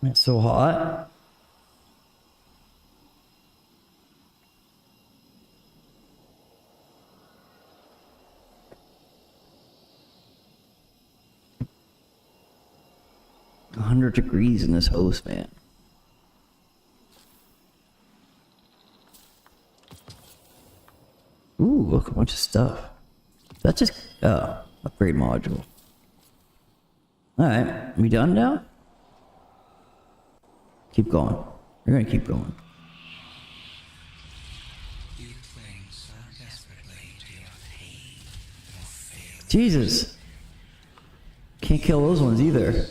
It's so hot. $100 in this hose, man. Ooh, look, a bunch of stuff. That's just upgrade module. Alright, we done now? Keep going. We're gonna keep going. Jesus! Can't kill those ones either.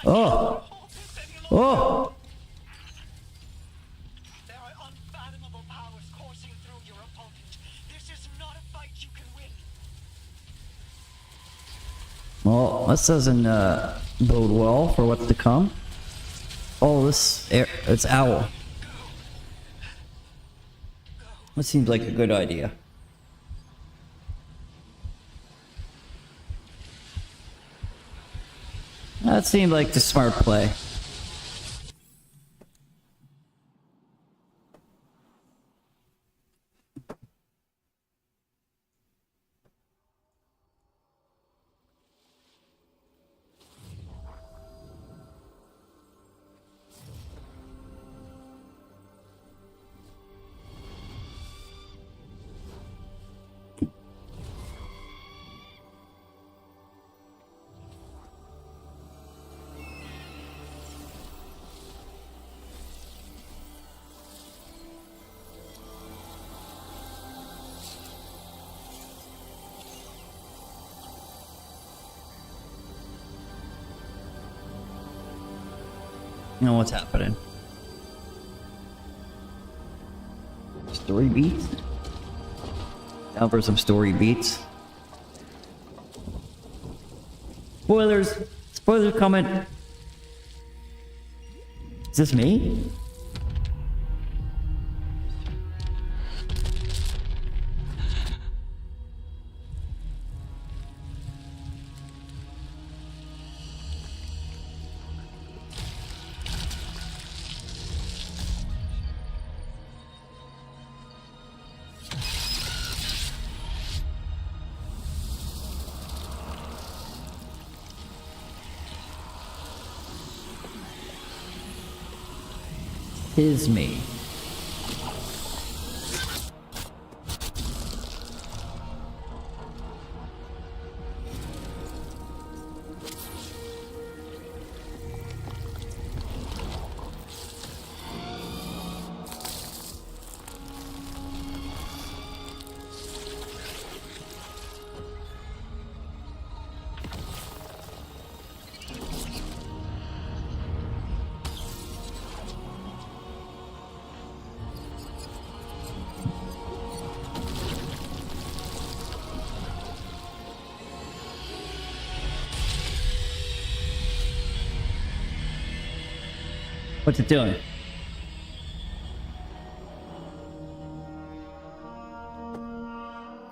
Oh! Oh! There are unfathomable powers coursing through your opponent. This is not a fight you can win. Well, this doesn't bode well for what's to come. Oh, it's Owl. That seems like a good idea. That seemed like the smart play. You know what's happening. Story beats? Down for some story beats. Spoilers! Spoilers coming! Is this me? Is me. What's it doing?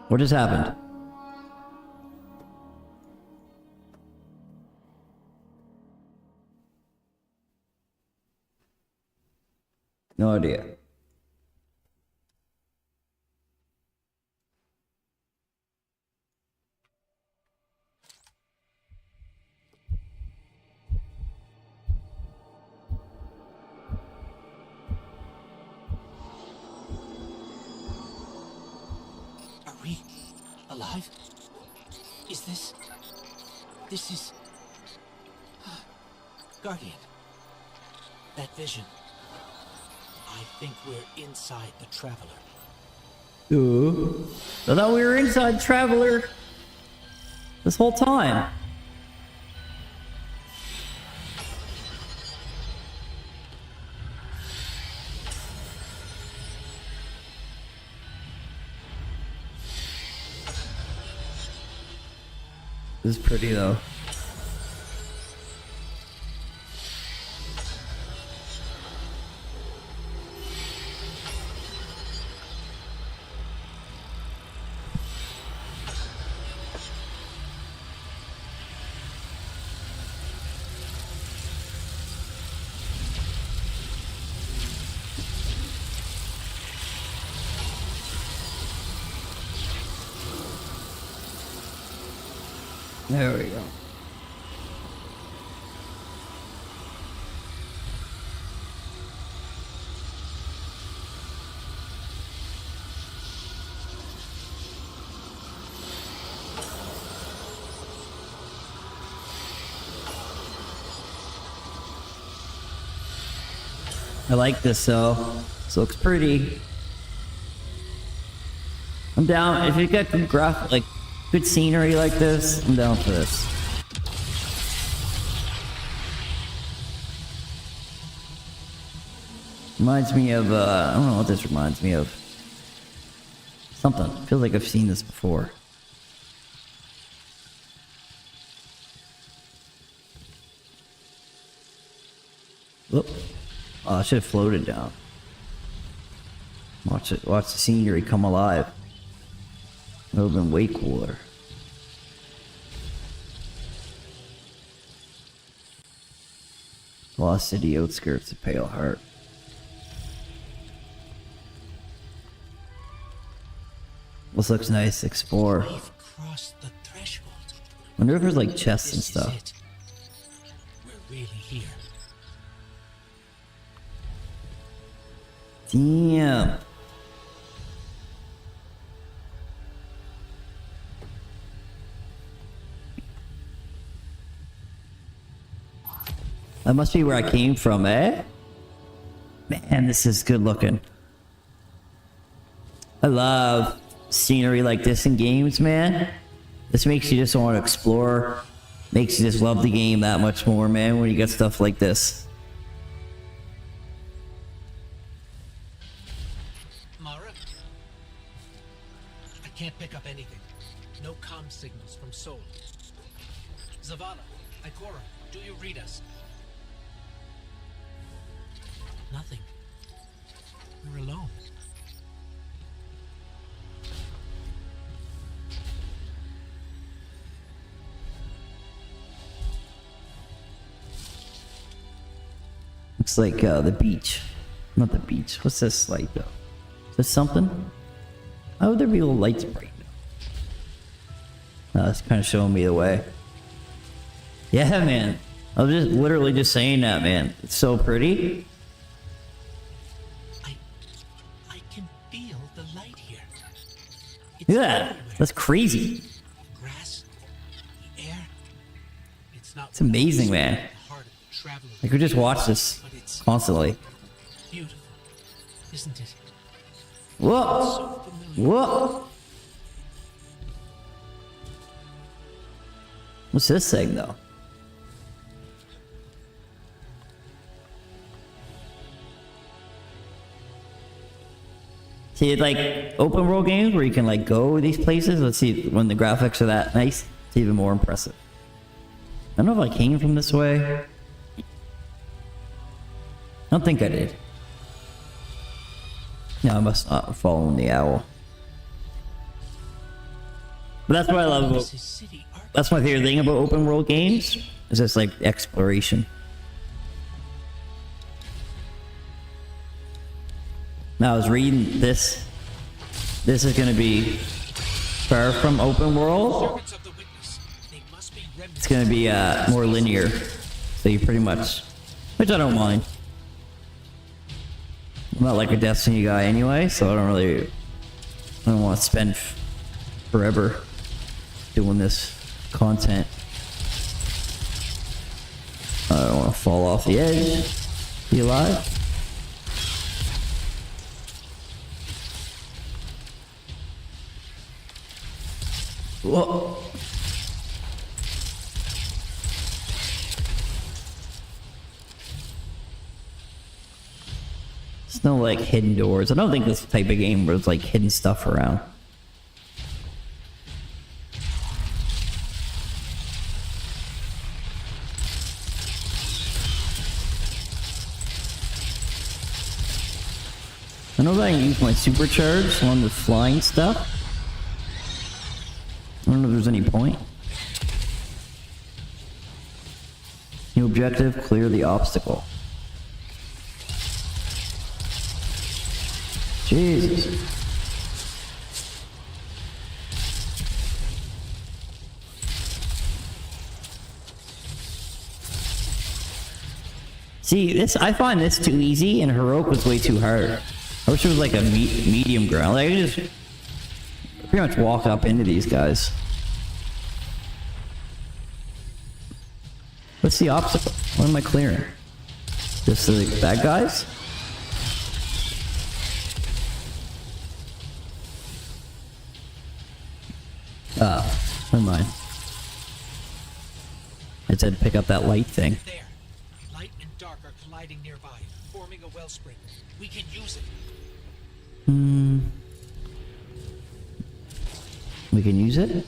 What just happened? No idea. Are we alive? Is this... This is... Guardian. That vision. I think we're inside the Traveler. Ooh. I thought we were inside Traveler this whole time. This is pretty though. There we go. I like this though. This looks pretty. I'm down. If you got good like good scenery like this, I'm down for this. Reminds me of I don't know what this reminds me of. Something. Feels like I've seen this before. Whoop. Oh, I should have floated down. Watch it. Watch the scenery come alive. It would have been way cooler. Lost City, outskirts of Pale Heart. This looks nice. Explore. We've crossed the threshold. Wonder if there's like chests and This is stuff. it. We're really here. Damn. That must be where I came from, eh? Man, this is good looking. I love scenery like this in games, man. This makes you just want to explore. Makes you just love the game that much more, man, when you get stuff like this. Mara? I can't pick up anything. No comm signals from Seoul. Zavala, Ikora, do you read us? Nothing. We're alone. Looks like the beach. Not the beach. What's this light though? Is this something? How would there be little lights bright? No, it's kind of showing me the way. Yeah, man. I was just literally just saying that, man. It's so pretty. I can feel the light here. It's Look at that. everywhere. That's crazy. The grass, the air. It's not. It's amazing, man. The heart of the traveler. I could just watch this But it's constantly. beautiful, isn't it? Whoa! So familiar. Whoa! What's this thing though? See, like open world games where you can like go these places. Let's see, when the graphics are that nice, it's even more impressive. I don't know if I came from this way. I don't think I did. No, I must not have following the owl. But that's what I love about. This is city art. That's my favorite thing about open world games. Is just like exploration. Now I was reading this. This is going to be far from open world. Servants of the witness. They must be remnants. It's going to be more linear. So you pretty much, which I don't mind. I'm not like a Destiny guy anyway, so I don't want to spend forever doing this content. I don't want to fall off the edge. Be alive. Whoa. There's no like hidden doors. I don't think this type of game was like hidden stuff around. I know that I can use my supercharge along with flying stuff. I don't know if there's any point. New objective, clear the obstacle. Jesus. See, this I find this too easy, and heroic was way too hard. I wish it was like a medium ground. Like I could just pretty much walk up into these guys. What's the obstacle? What am I clearing? Just the bad guys? Never mind. I said pick up that light thing. There. Light and dark are colliding nearby, forming a wellspring. We can use it. We can use it?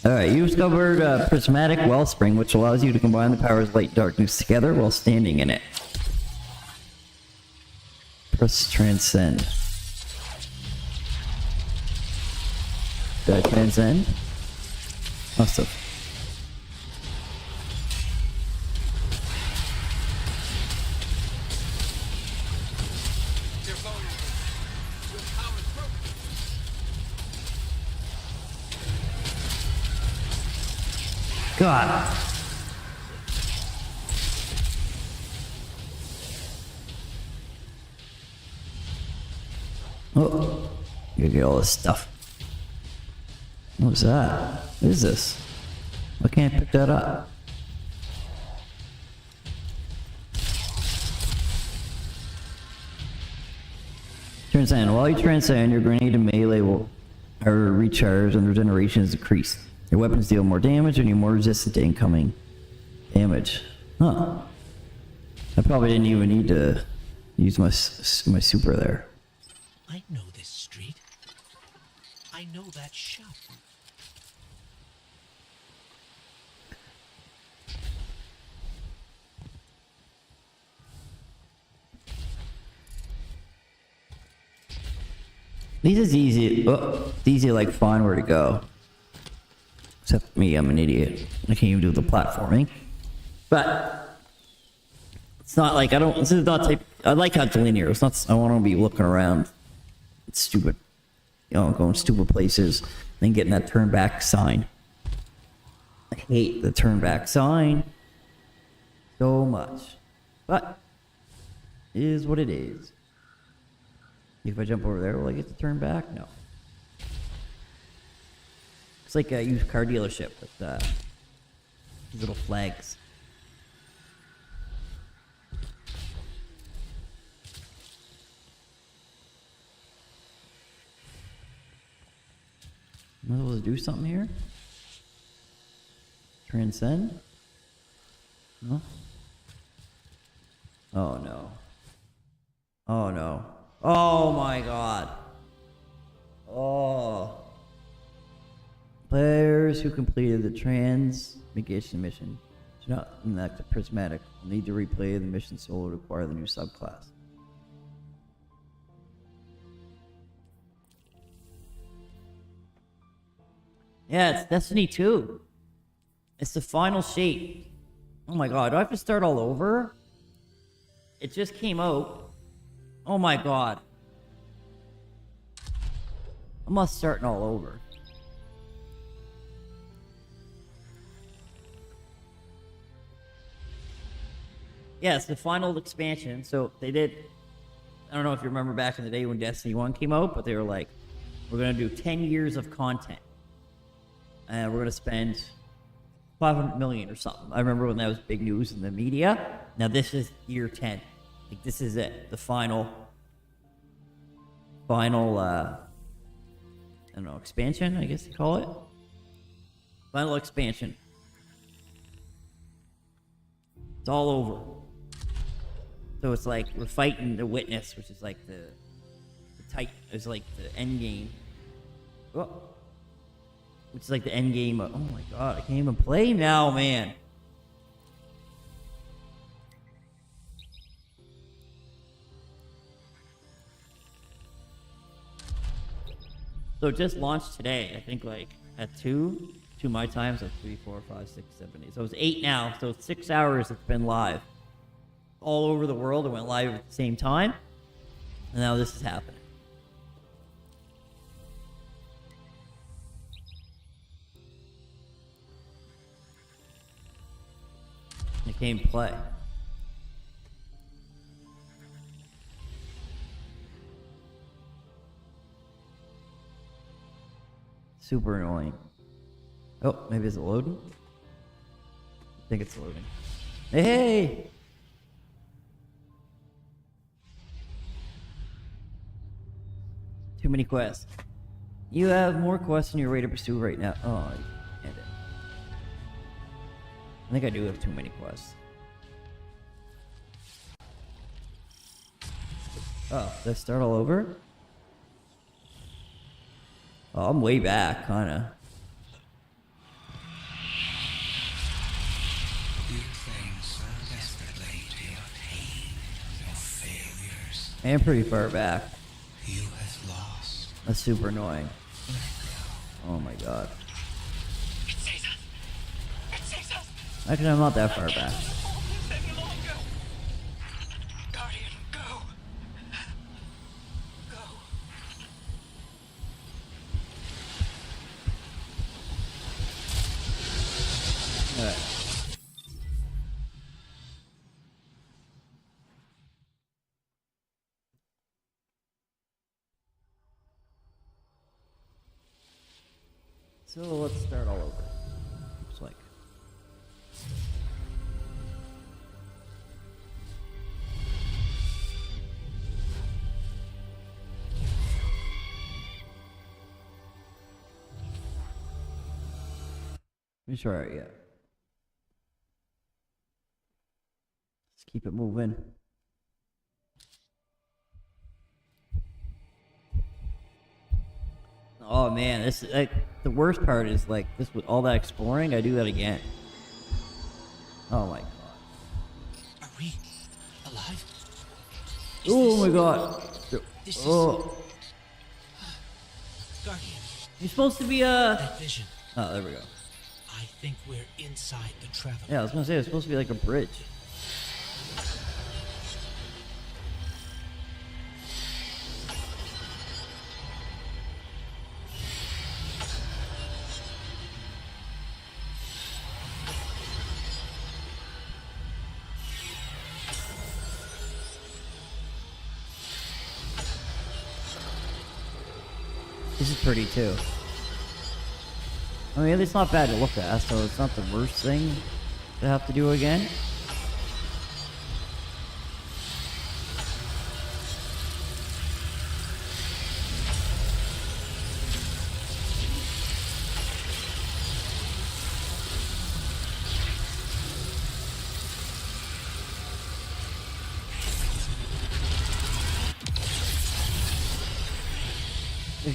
Alright, you discovered a prismatic wellspring, which allows you to combine the powers of light and darkness together while standing in it. Press transcend. Did I transcend? Must have. They're vulnerable. Your power's broken. God. Oh, you get all this stuff. What was that? What is this? Why can't I pick that up? Transcend. While you transcend, your grenade and melee will recharge and regeneration is decreased. Your weapons deal more damage and you're more resistant to incoming damage. Huh. I probably didn't even need to use my super there. I know this street. I know that shop. These is easy. Oh, it's easy to like find where to go. Except me, I'm an idiot. I can't even do the platforming. But it's not like I don't. This is not type. I like how it's linear. It's not. I want to be looking around. It's stupid. You know, going stupid places, then getting that turn back sign. I hate the turn back sign so much. But it is what it is. If I jump over there, will I get to turn back? No. It's like a used car dealership with these little flags. Am I able to do something here? Transcend? No? Oh no. Oh no. Oh my god. Oh. Players who completed the transmigration mission do not unlock the prismatic. Will need to replay the mission solo to acquire the new subclass. Yeah, it's Destiny 2. It's the final shape. Oh my god, do I have to start all over? It just came out. Oh my god. I must starting all over. Yeah, it's the final expansion. So they did, I don't know if you remember back in the day when Destiny 1 came out, but they were like, we're going to do 10 years of content. And we're going to spend 500 million or something. I remember when that was big news in the media. Now this is year 10. Like this is it. The final, I don't know, expansion, I guess you call it. Final expansion. It's all over. So it's like we're fighting the Witness, which is like the tight, is like the end game. Oh. Which is like the end game of, oh my god, I can't even play now, man. So it just launched today, I think like at 2 my time, so 3, 4, 5, 6, 7, 8. So it's 8 now, so it's 6 hours it's been live. All over the world, it went live at the same time. And now this is happening. I came play. Super annoying. Oh, maybe it's loading? I think it's loading. Hey! Too many quests. You have more quests than you're ready to pursue right now. Oh, you can't. I think I do have too many quests. Oh, did I start all over? Oh, I'm way back, kinda. You cling so desperately to your pain, your failures. I am pretty far back. You have lost. That's super annoying. Oh my god. It saves us. It saves us. Actually, I'm not that far back. Any longer. Guardian, go. Go. Alright. So let's start all over. Looks like. Pretty sure, yeah. Let's keep it moving. Oh man, this like the worst part is like this with all that exploring. I do that again. Oh my god. Are we alive? Oh my god. This is- Oh, Guardian, you're supposed to be that vision. Oh, there we go. I think we're inside the Traveler. Yeah, I was gonna say it's supposed to be like a bridge. This is pretty too. I mean, it's not bad to look at, so it's not the worst thing to have to do again.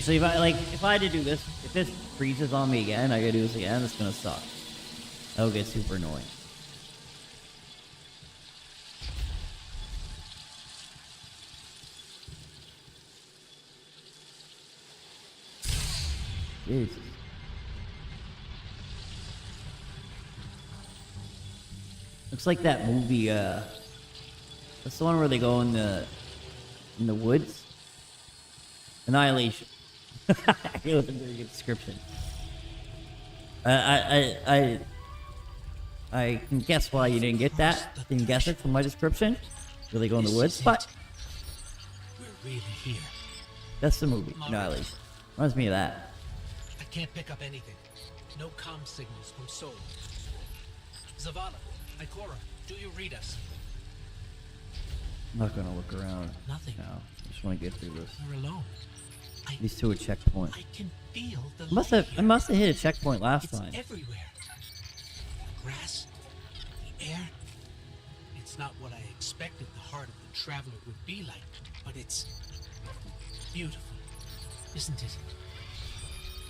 So if I had to do this, if this freezes on me again, I gotta do this again, it's gonna suck. That'll get super annoying. Jesus. Looks like that movie, that's the one where they go in the woods. Annihilation. It was a very good description. I can guess why you didn't get that. Didn't guess it from my description. Where they go in the woods, but We're really here. that's the movie. Annihilation. Reminds me of that. I can't pick up anything. No comm signals from Sol. Zavala, Ikora, do you read us? I'm not gonna look around. Nothing. No, I just want to get through this. We're alone. These two a checkpoint. I can feel the I must light have. I here. must have hit a checkpoint last It's time. everywhere. The grass, the air. It's not what I expected the heart of the Traveler would be like, but it's beautiful, isn't it?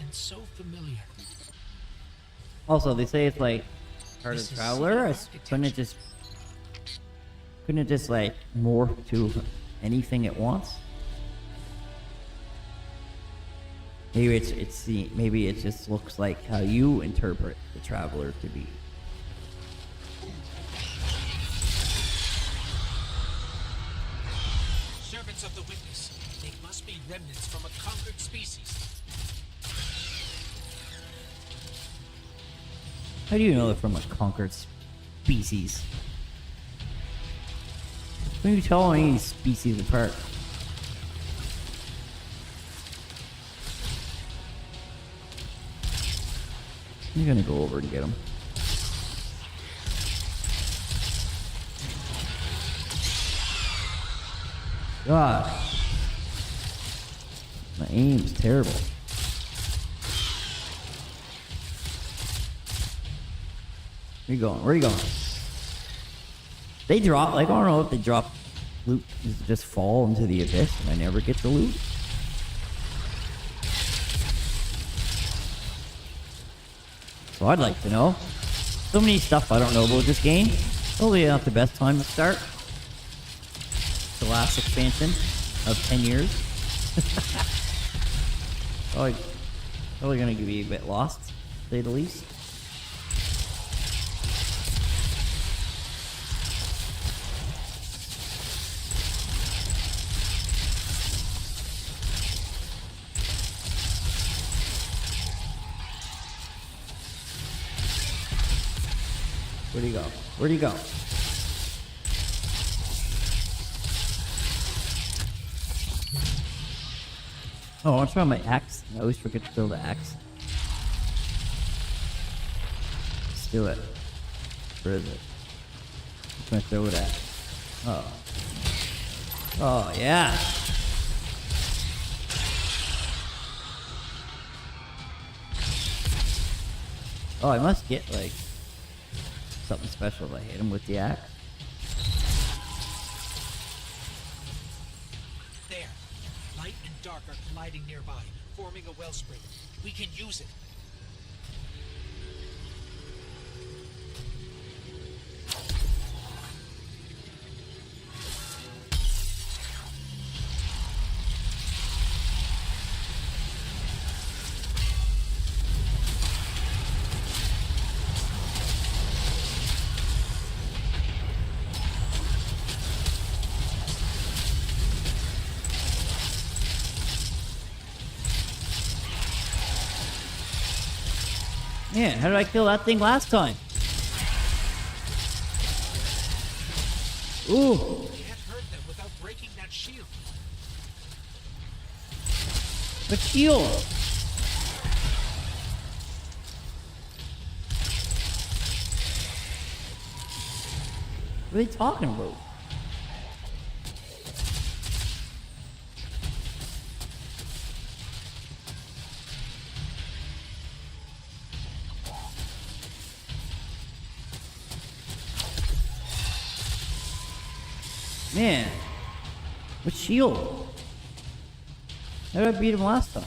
And so familiar. Also, they say it's like part of This is Traveler. architecture. Couldn't it just like morph to anything it wants? Maybe maybe it just looks like how you interpret the Traveler to be. Servants of the Witness. They must be remnants from a conquered species. How do you know they're from a conquered species? How do you tell any species apart? I'm gonna go over and get him. God. My aim's terrible. Where you going? Where you going? They drop, like, I don't know if they drop loot, does it just fall into the abyss and I never get the loot? So I'd like to know. So many stuff I don't know about this game. Probably not the best time to start. The last expansion of 10 years. Probably gonna be a bit lost, to say the least. Where'd he go? Where'd he go? Oh, I want to try my axe. I always forget to throw the axe. Let's do it. Where is it? I'm gonna throw it at. Oh. Oh, yeah. Oh, I must get, like, something special if I hit him with the axe. There. Light and dark are colliding nearby, forming a wellspring. We can use it. Man, how did I kill that thing last time? Ooh. We can't hurt them without breaking that shield. The shield. What are they talking about? Man, what shield? How did I beat him last time?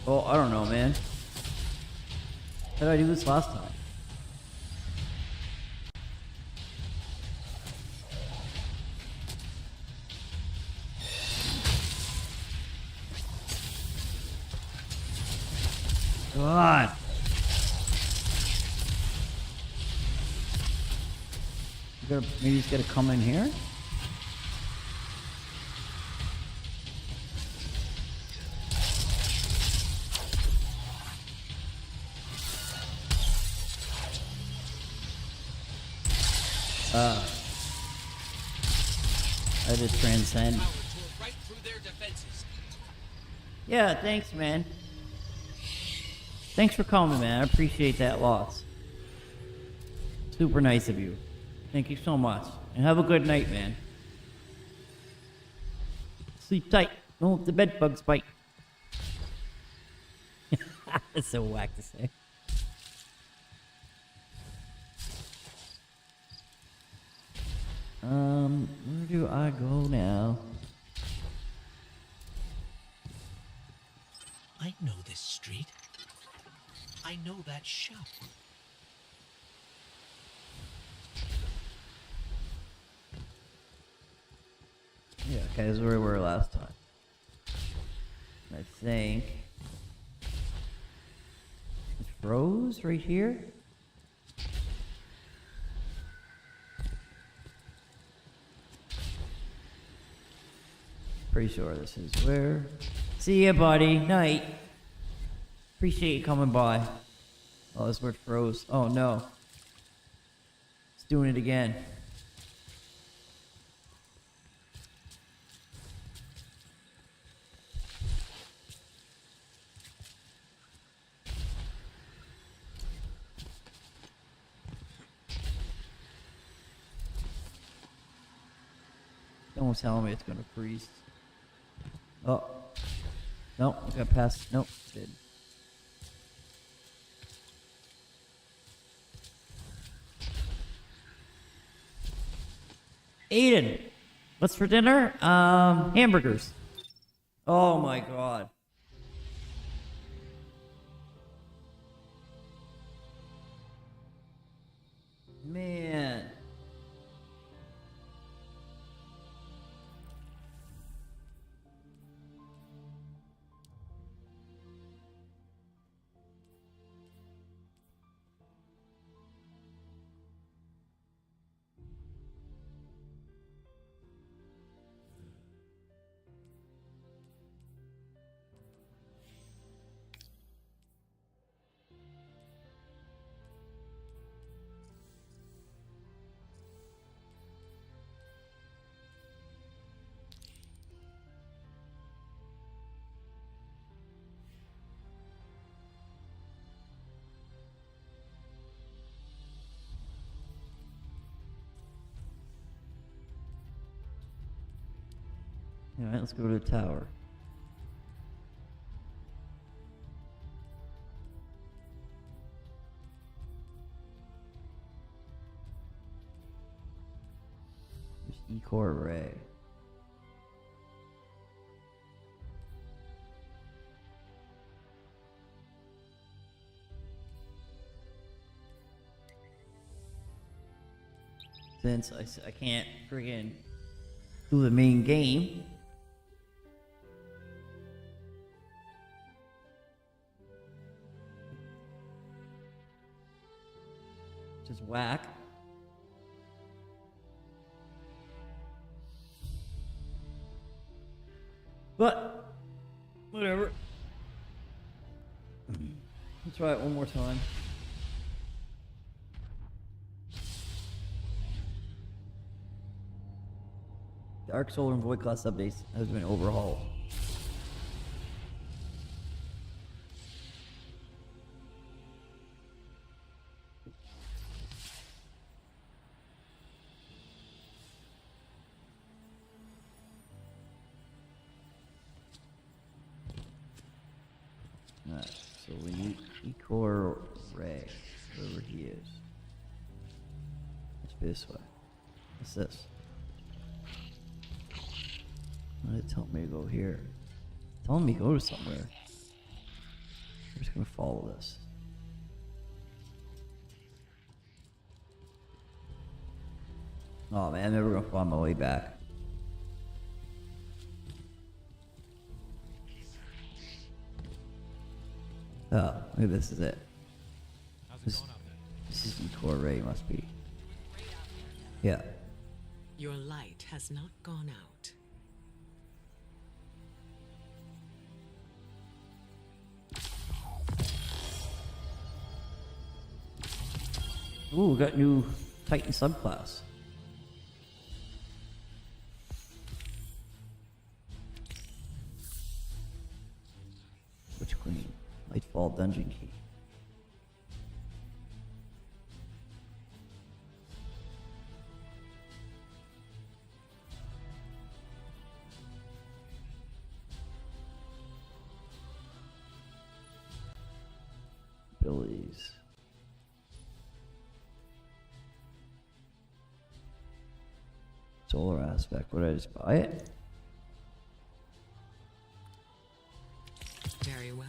Oh, I don't know, man. How did I do this last time? God. Maybe he's gotta come in here? I just transcend. Power tore right through their defenses. Yeah, thanks, man. Thanks for coming, man. I appreciate that loss. Super nice of you. Thank you so much. And have a good night, man. Sleep tight. Don't let the bed bugs bite. That's so whack to say. Where do I go now? I know this street. I know that shop. Yeah, okay, this is where we were last time. I think it froze right here. Pretty sure this is where. See ya, buddy. Night. Appreciate you coming by. Oh, this word froze. Oh no. It's doing it again. Don't tell me it's gonna freeze. Oh. Nope, I got past. Nope, it did. Aiden, what's for dinner? Hamburgers. Oh my god. Man. Alright, let's go to the tower. There's E-Core Array. Since I can't friggin' do the main game. Just whack. But, whatever. Let's try it one more time. Dark Solar and Void class updates has been overhauled. Alright, so we need E-Core Ray, wherever he is. Let's be this way. What's this? Why did it tell me to go here? Telling me to go to somewhere. I'm just gonna follow this. Oh man, I'm never gonna find my way back. Oh, maybe this is it. This is E-Core Ray, must be. Yeah. Your light has not gone out. Ooh, we got new Titan subclass. Witch Queen. Lightfall Dungeon Key. Abilities. Solar aspect. Would I just buy it? Very well.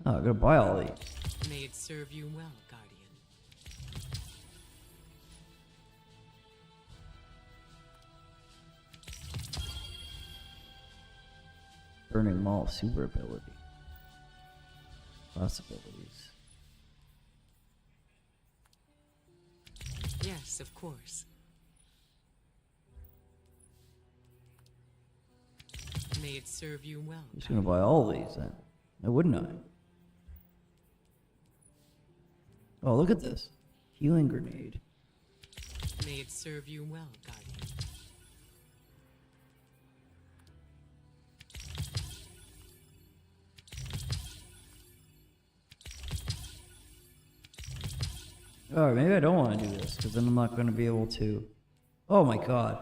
Oh, I gotta buy all these. May it serve you well, Guardian. Burning Maul super ability. Class abilities. Yes, of course. May it serve you well. I'm just gonna buy all these then. Why wouldn't I? Oh, look at this. Healing grenade. May it serve you well, Guardian. Alright, maybe I don't want to do this, because then I'm not going to be able to... Oh my god.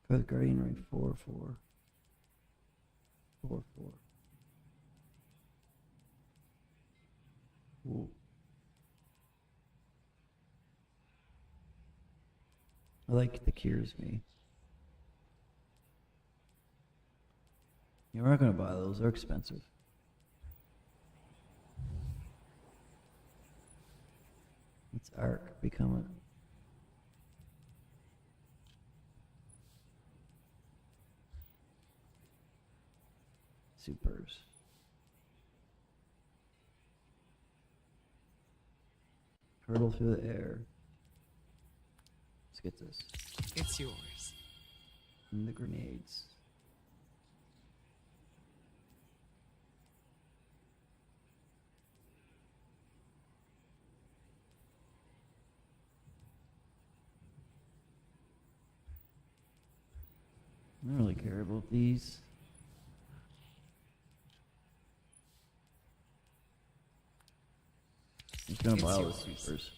For the Guardian Ring 4-4. 4-4. Ooh. I like the cures me. You're not going to buy those, they're expensive. It's Arc become a supers. Hurtle through the air. Let's get this. It's yours. And the grenades. I don't really care about these. I'm just gonna buy all the supers.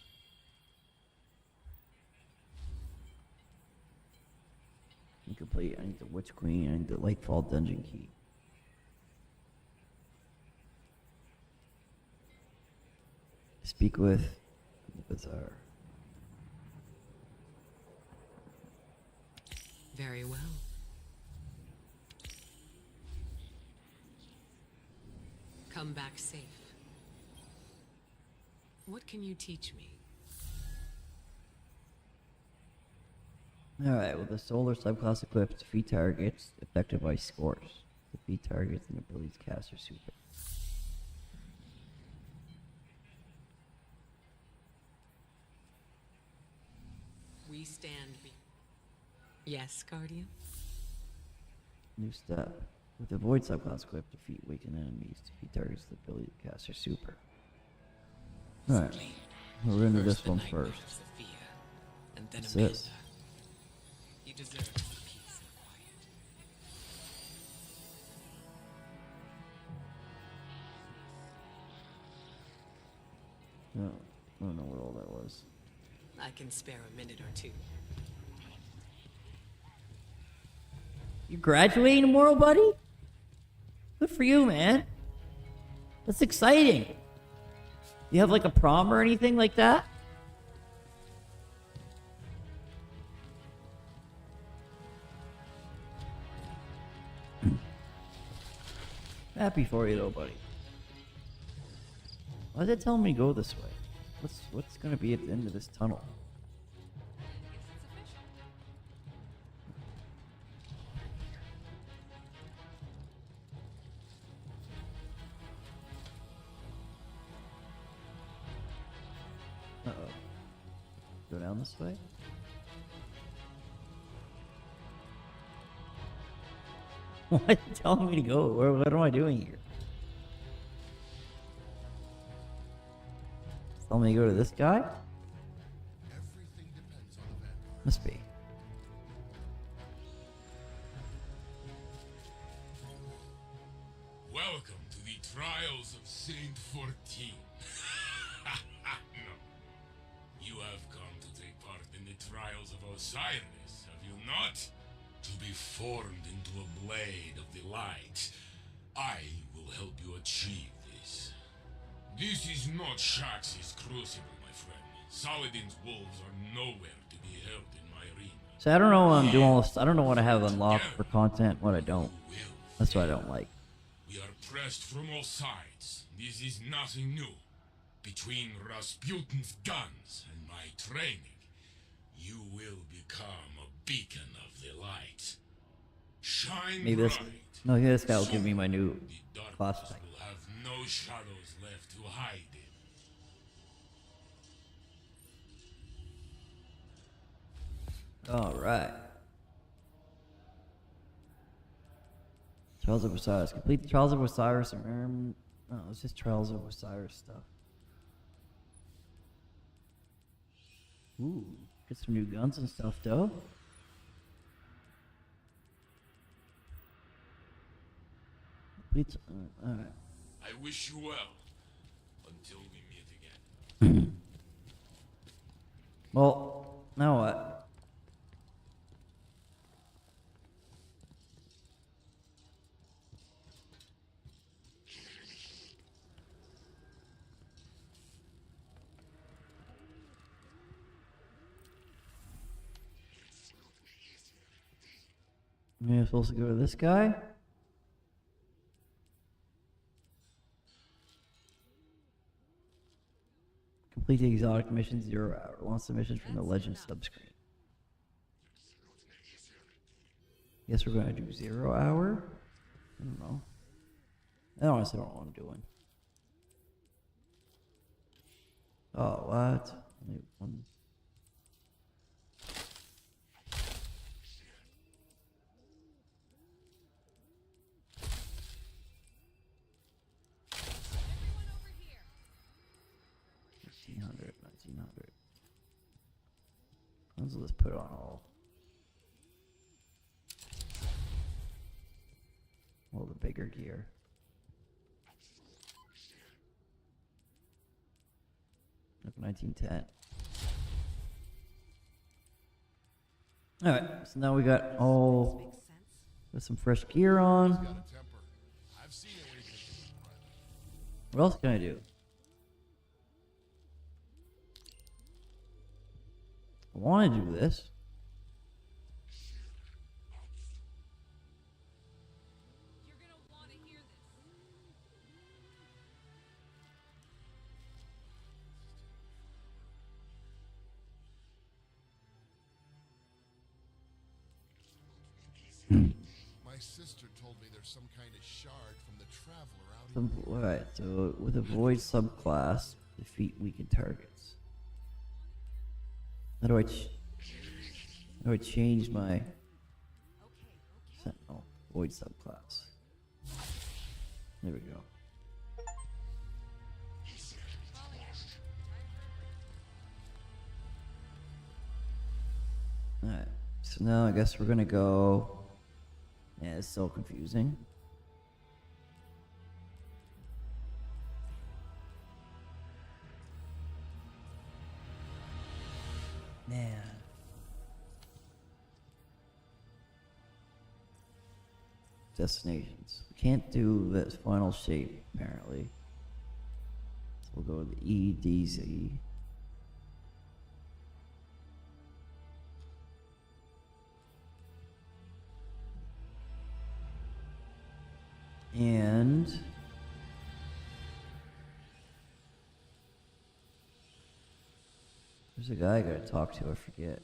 Incomplete. I need the Witch Queen. I need the Lightfall Dungeon Key. Speak with the Bazaar. Very well. Come back safe. What can you teach me? Alright, with the Solar subclass equipped, defeat targets affected by scores. Defeat targets and abilities cast or super. We stand Yes, Guardian? New step. With the Void subclass equipped, defeat weakened enemies. Defeat targets with the ability to cast or super. Alright, we're gonna do this one first. Sophia, and then What's Amanda. this? You deserve peace and quiet. No, I don't know what all that was. I can spare a minute or two. You graduating tomorrow, buddy? Good for you, man. That's exciting. You have like a prom or anything like that? Happy for you though, buddy. Why is it telling me to go this way? What's gonna be at the end of this tunnel? Uh-oh. Go down this way? Why is it telling me to go? What am I doing here? It's telling me to go to this guy? Everything depends on the Vanguard. Must be. Welcome to the Trials of Saint 14. No. You have come to take part in the Trials of Osiris, have you not? To be formed into a blade of the light. I will help you achieve this. This is not Shax's crucible, my friend. Saladin's wolves are nowhere to be held in my arena. So I don't know what I'm doing all this. I don't know what I have unlocked for content, what I don't. You will That's what I don't like. We are pressed from all sides. This is nothing new. Between Rasputin's guns and my training, you will become a beacon of the light. Shine Maybe this. bright. No, this guy will give me my new The darkness class type. will have no shadows left to hide in. All right. Trials of Osiris. Complete the Trials of Osiris. No, it's just Trials of Osiris stuff. Ooh, get some new guns and stuff, though. Complete. All right. I wish you well until we meet again. Well, now what? Maybe I'm supposed to go to this guy? Complete the exotic mission 0 hour. Launch the mission from the legend subscreen. Guess we're gonna do 0 hour? I don't know. I honestly don't know what I'm doing. Oh, what? Only one. Everyone over here. 1900, 1900. Let's just put on all the bigger gear. Like 1910. All right, so now we got all Makes sense. with some fresh gear on. Got a temper. I've seen it when he thinks he's private. What else can I do? I want to do this. You're gonna want to hear this. My sister told me there's some kind of shard from the Traveler out Some, alright, so with a void subclass, defeat weakened targets. How do I change my Sentinel void subclass? There we go. Alright, so now I guess we're gonna go. Yeah, it's so confusing. Man. Destinations. We can't do this final shape, apparently. So we'll go with EDZ. And there's a guy I gotta talk to, I forget.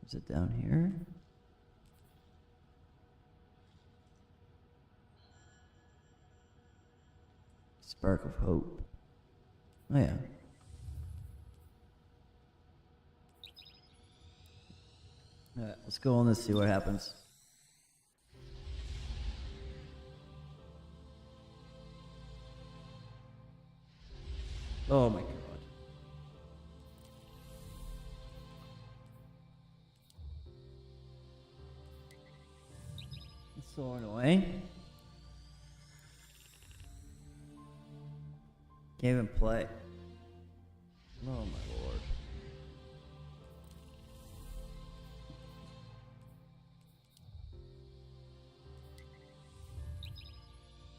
Is it down here? Spark of Hope. Oh yeah. Alright, let's go on this, see what happens. Oh my god. It's so annoying. Can't even play. Oh my lord.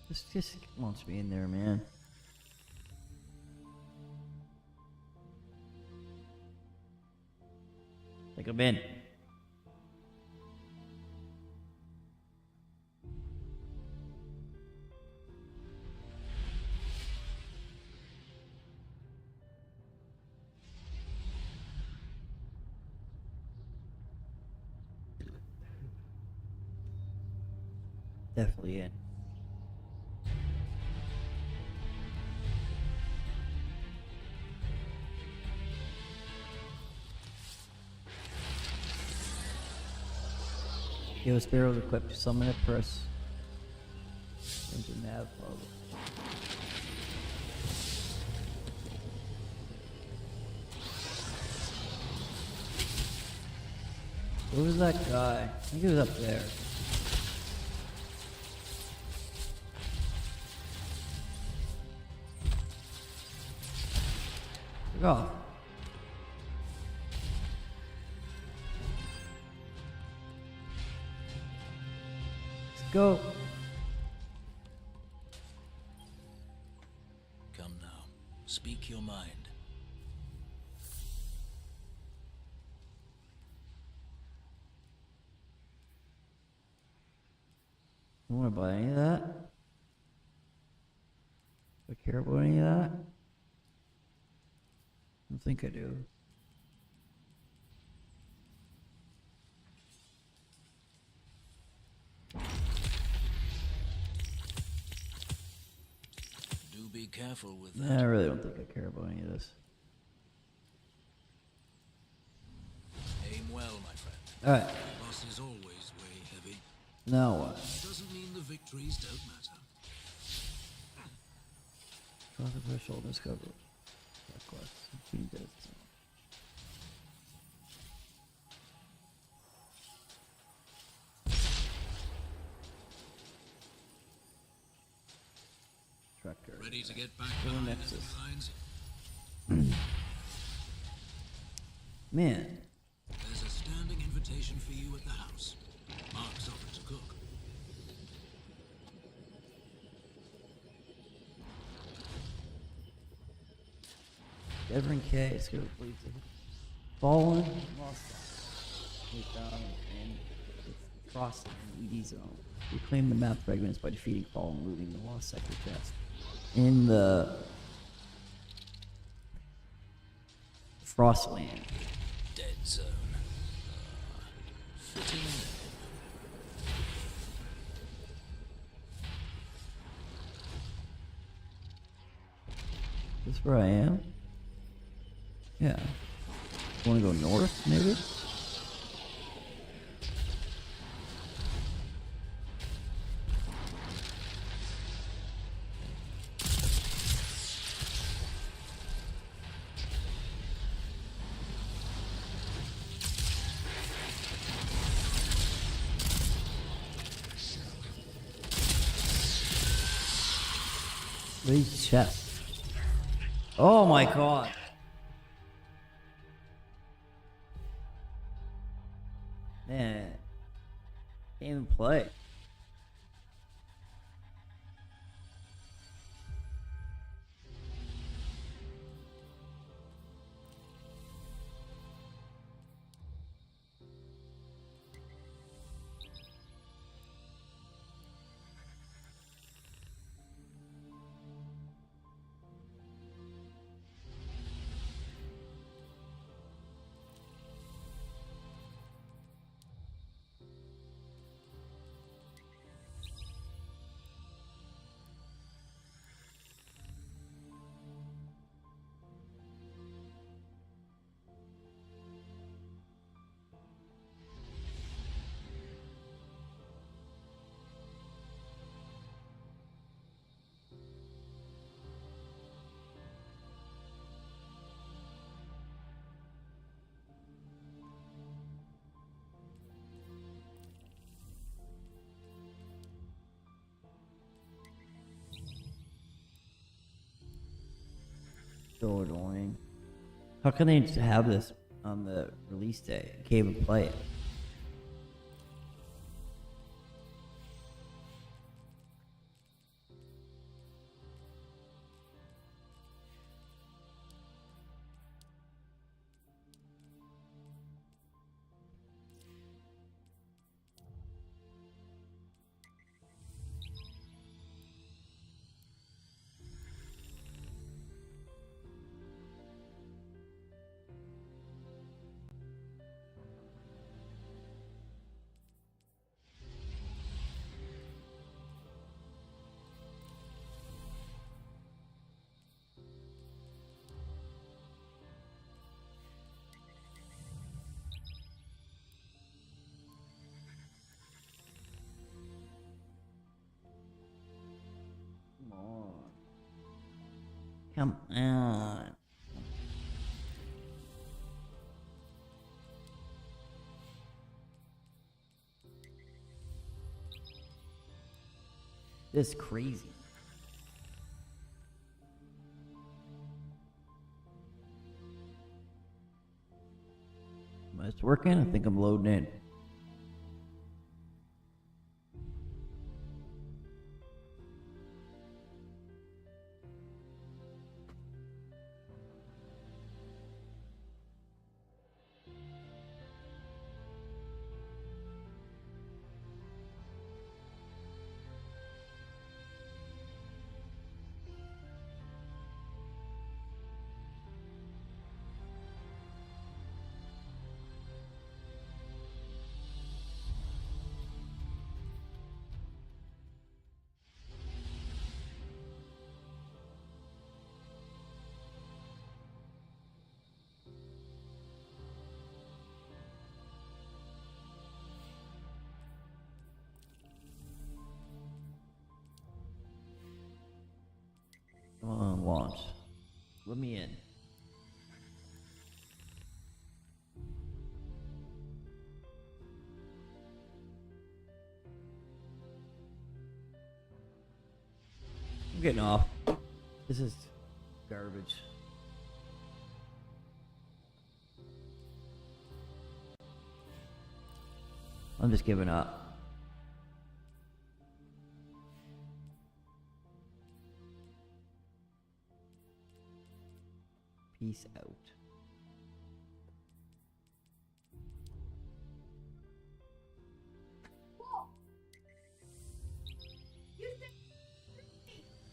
Just wants me in there, man. Like I'm in. Definitely in. Give a Sparrow equipped to summon it, press into nav mode. Where was that guy? I think he was up there. Go. Let's go. Come now, speak your mind. You want to buy any of that? Do I care about any of that? I don't think I do. Do be careful with Nah, that. I really don't think I care about any of this. Aim well, my friend. Alright, The boss is always way heavy. now what? Doesn't mean the victories don't matter. Cross the threshold, discover. Quest. Between deaths. Tractor. Ready to get back Go behind Nexus. enemy lines? Man, There's a standing invitation for you at the house. Mark's offered to cook. Devon K. Let's go. Please. Fallen. Lost. Wait down and cross the ED zone. Reclaim the map fragments by defeating Fallen, looting the lost sector chest. In the Frostland. Dead zone. Fitting name. Is this where I am? Yeah. Want to go north, maybe? These chests. Oh my god. Man. Can't even play. So annoying. How can they have this on the release day? I can't even play it. Come on. This is crazy. It's working. I think I'm loading in. Come on, launch. Let me in. I'm getting off. This is garbage. I'm just giving up. Peace out.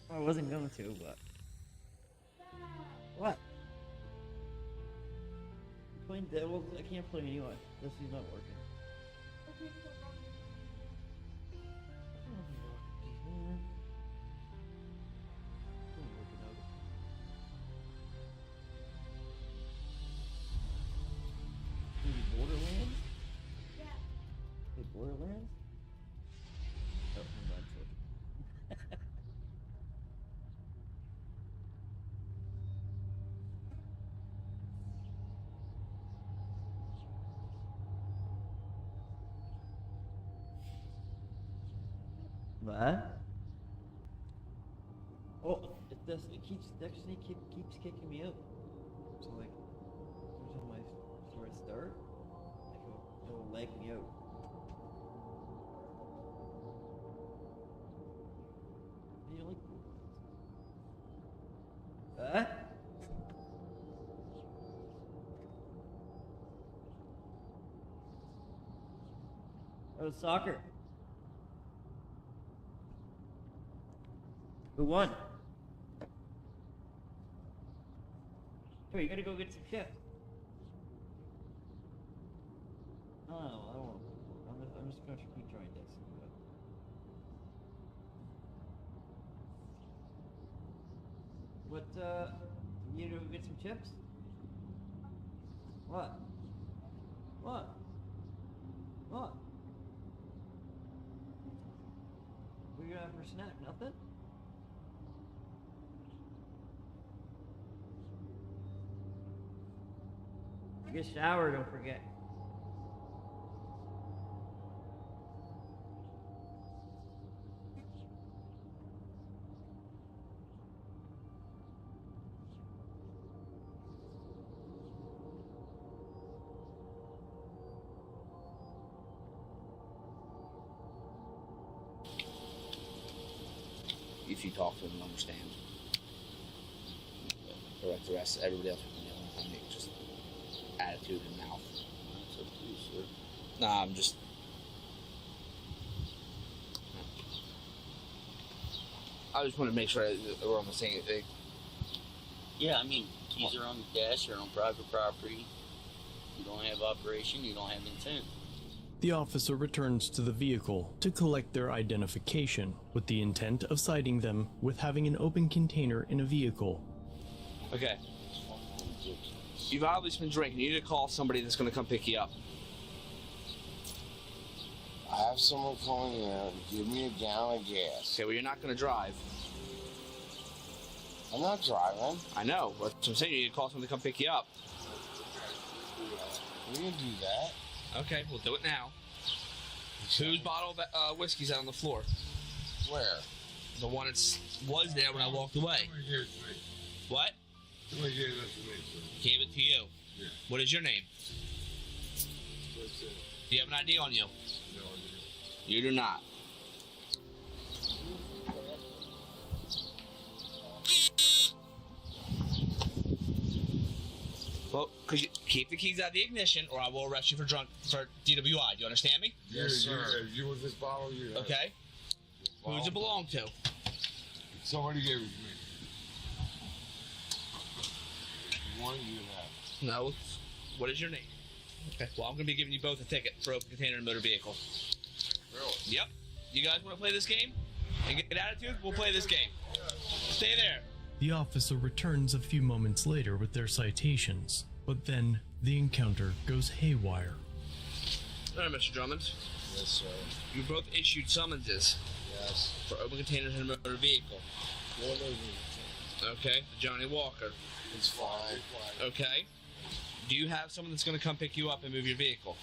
I wasn't going to, but what? Playing Devils? I can't play anyway. This is not working. Borderlands? Yeah. Hey, Borderlands? Oh, I'm not joking. What? Oh, it does. It keeps. Destiny keeps kicking me out. So like, every time I start, it'll lag me out. You like? What? Oh, soccer. Who won? Hey, you gotta go get some shit. Oh, I don't want to. I'm just gonna keep trying this. What, you need to go get some chips? What? What? What? What are you gonna have for a snack? Nothing? Get a shower, don't forget. If you talk to them and understand. The rest, everybody else will know. I mean, just attitude and mouth. That's up to you, sir. Nah, I'm just. I just want to make sure we're on the same thing. Yeah, I mean, keys are on the dash, you're on private property. You don't have operation, you don't have intent. The officer returns to the vehicle to collect their identification with the intent of citing them with having an open container in a vehicle. Okay. You've obviously been drinking. You need to call somebody that's going to come pick you up. I have someone calling in. Give me a gallon of gas. Okay, well, you're not going to drive. I'm not driving. I know, but I'm saying you need to call someone to come pick you up. We can do that. Okay, we'll do it now. Whose bottle of whiskey's out on the floor? Where? The one that was there when I walked away. What? Gave it to you. Yeah. What is your name? Do you have an ID on you? No, I didn't. You do not. Well, could you keep the keys out of the ignition, or I will arrest you for DWI. Do you understand me? Yes, sir. You with this bottle, you have. Okay. Who does it belong to? Somebody gave it to me. One you have. No. What is your name? Okay. Well, I'm going to be giving you both a ticket for open container and motor vehicle. Really? Yep. You guys want to play this game? And get attitude? We'll play this game. Stay there. The officer returns a few moments later with their citations, but then the encounter goes haywire. All right, Mr. Drummond. Yes, sir. You both issued summonses Yes. for open containers and motor vehicle. One of them. Okay. Johnny Walker. It's fine. Okay. Do you have someone that's going to come pick you up and move your vehicle?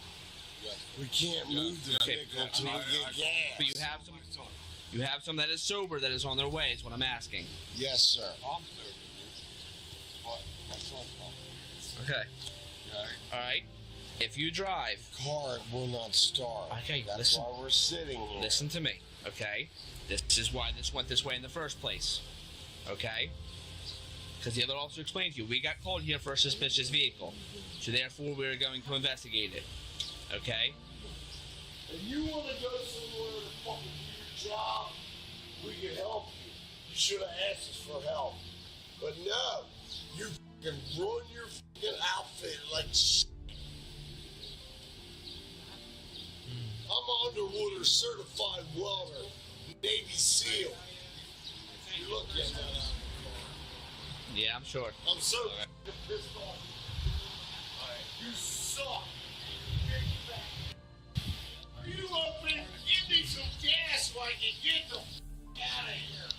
We can't move the Okay. vehicle until we get gas. But you have some. You have some that is sober that is on their way. Is what I'm asking. Yes, sir. I'm serving you. But that's not fine. Okay. Okay. All right. If you drive, Car will not start. Okay, That's listen. why we're sitting here. listen to me. Okay. This is why this went this way in the first place. Okay. Because the other officer explained to you, we got called here for a suspicious vehicle, so therefore we're going to investigate it. Okay. If you want to go somewhere to fucking do your job, we can help you. You should have asked us for help. But no, you can ruin your fucking outfit like shit. I'm an underwater certified welder, Navy SEAL. You look at that. Yeah, I'm sure. I'm so fucking pissed off. You suck. You open, give me some gas so I can get the out of here.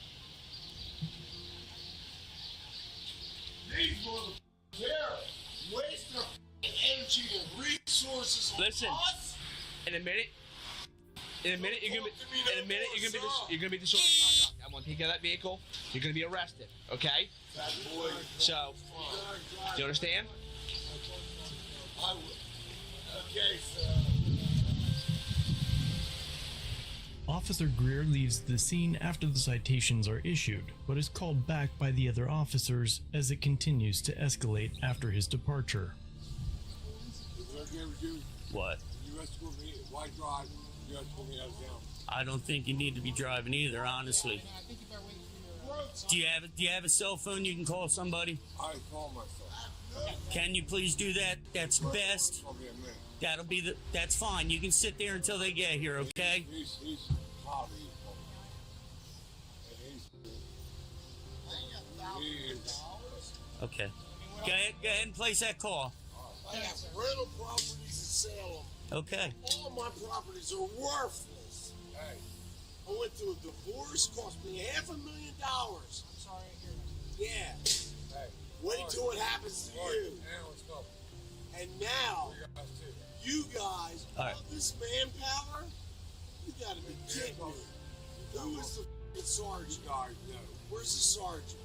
These motherfuckers, they're wasting their energy and resources on Listen. us. In a minute, you're gonna be disorderly conduct. I'm gonna take care of that vehicle. You're gonna be arrested. Okay. That boy, So, do you understand? I will. Okay, sir. Officer Greer leaves the scene after the citations are issued, but is called back by the other officers as it continues to escalate after his departure. What? You escort me. Why drive? You escort me out of town. I don't think you need to be driving either, honestly. Do you have a cell phone you can call somebody? I call myself. Can you please do that? That's best. Call me a minute. That's fine. You can sit there until they get here, okay? He's hobby. And he is. Okay. Go ahead and place that call. I have rental properties in Salem. Okay. All my properties are worthless. Hey. I went through a divorce, cost me $500,000. I'm sorry I hear that. Yeah. Hey. Wait till it happens to you. Now it's coming. And now, you guys, All right. all this manpower, you gotta be kidding me. Who is the f***ing sergeant? Where's the sergeant?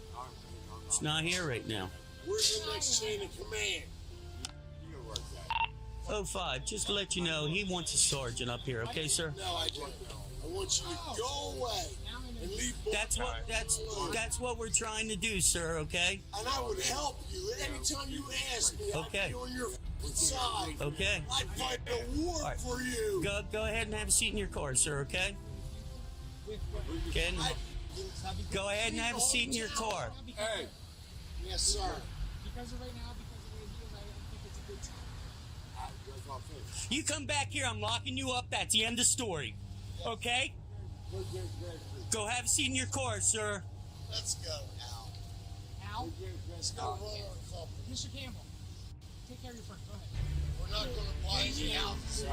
It's not here right now. Where's the next chain of command? 05, just to let you know, he wants a sergeant up here, okay, sir? No, I don't. I want you to go away and leave. That's what we're trying to do, sir, okay? And I would help you anytime you ask me. Okay. I'd be on your f***ing side. Okay. I'd fight a war right. for you. Go ahead and have a seat in your car, sir, okay? Go ahead and have a seat in your car. Hey. Yes, sir. Because of right now, because of the way it feels, I don't think it's a good time. You come back here, I'm locking you up. That's the end of story. Okay? Go have a seat in your car, sir. Let's go, Al. Al? Let's go run our company. Mr. Campbell, take care of your friend. Go ahead. We're not going to buy any houses.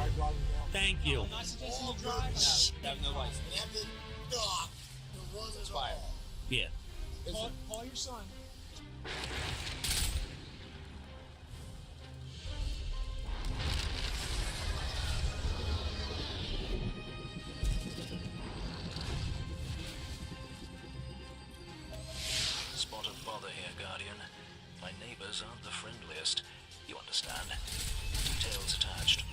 Thank you. I'm not suggesting you drive. You have no license. We have the dock to run it all. Yeah. Call your son. Spot of bother here, Guardian. My neighbors aren't the friendliest. You understand? Details attached.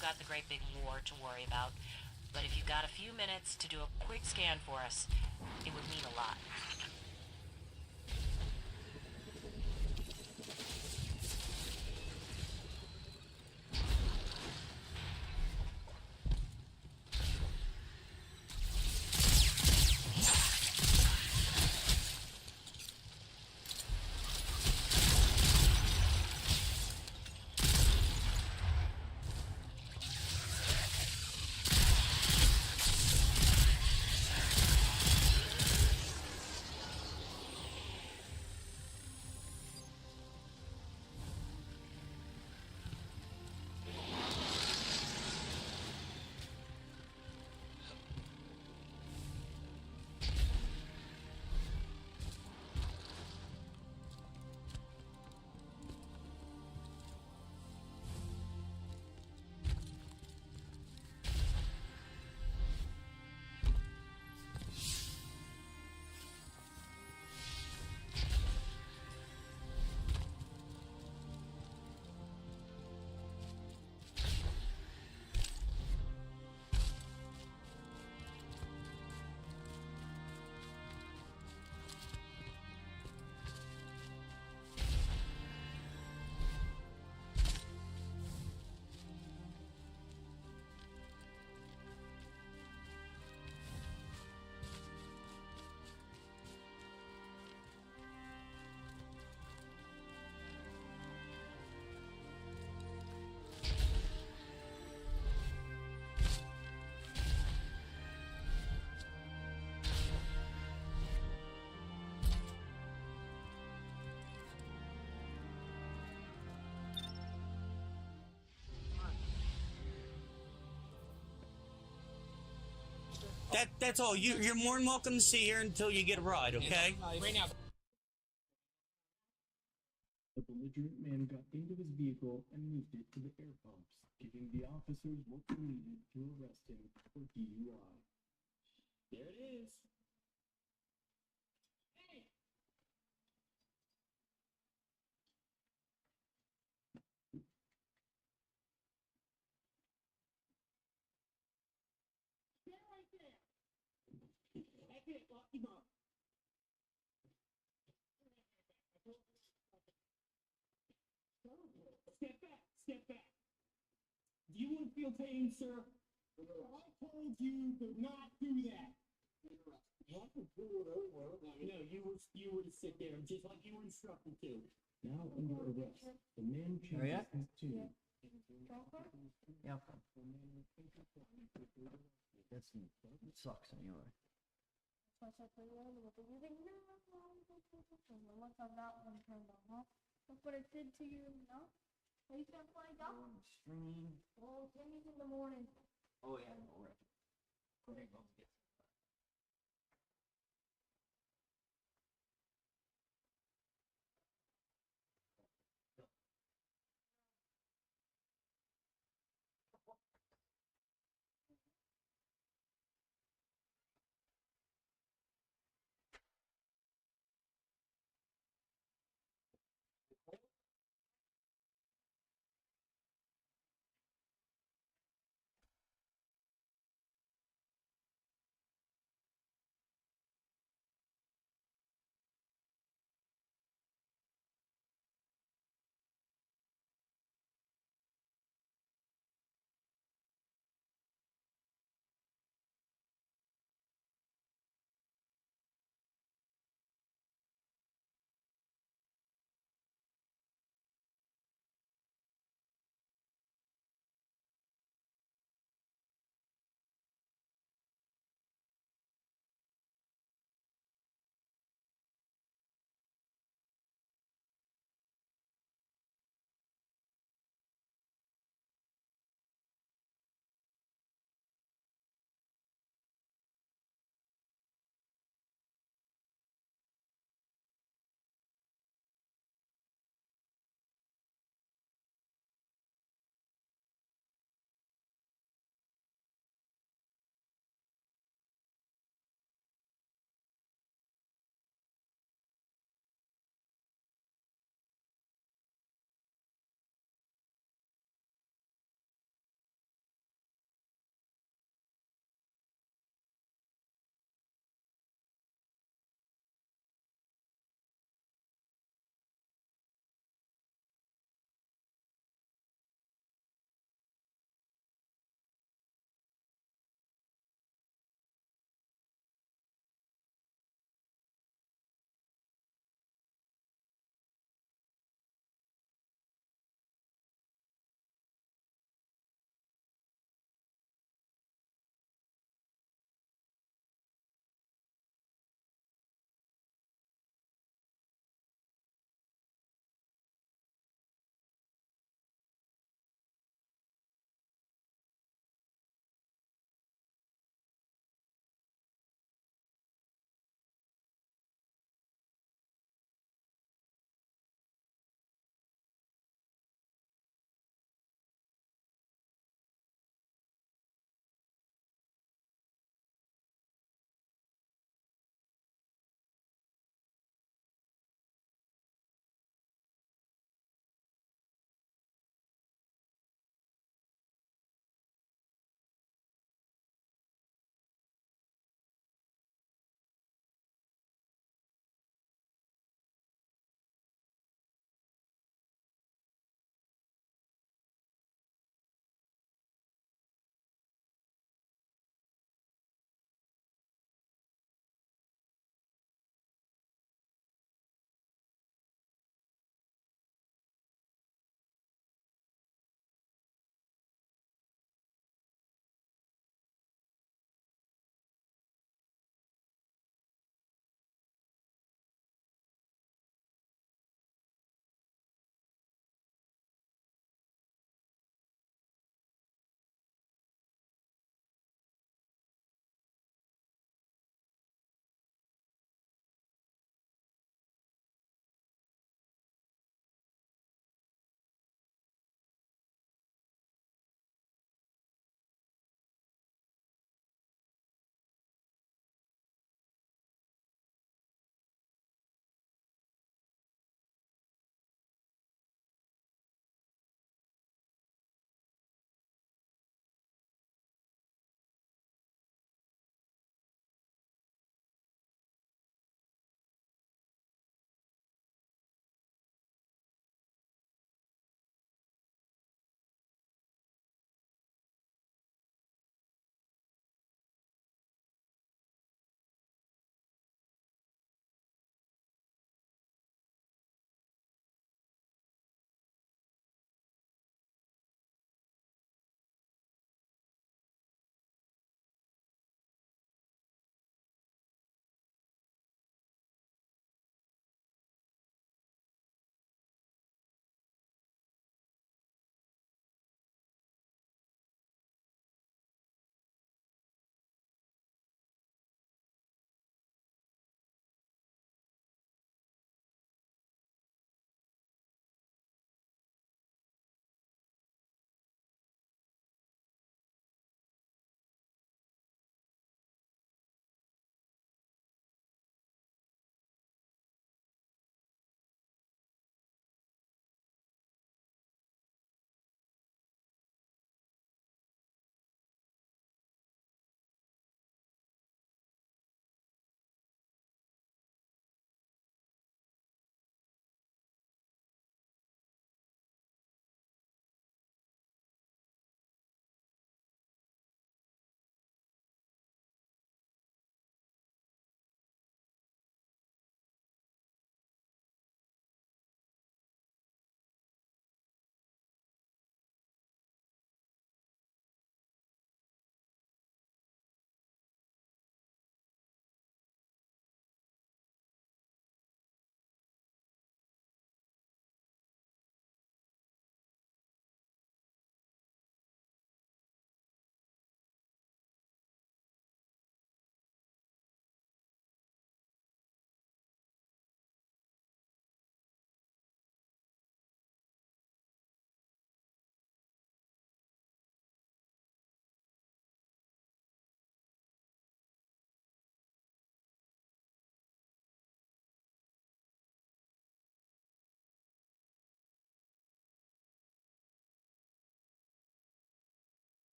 Got the great big war to worry about, but if you've got a few minutes to do a quick scan for us, it would mean a lot. That's all. You're more than welcome to sit here until you get a ride, okay? Right now. The belligerent man got into his vehicle and moved it to the air pumps, giving the officers what they needed to arrest him for DUI. There it is. Step back, step back. Do you want to feel pain, sir? I told you to not do that. No, you were to sit there just like you were instructed to. Now under arrest, the man changes his tune. Yeah. That sucks anyway. Look what it did to you, no? Are you gonna find out? Stream. Well, Jimmy's in the morning. Oh yeah, alright.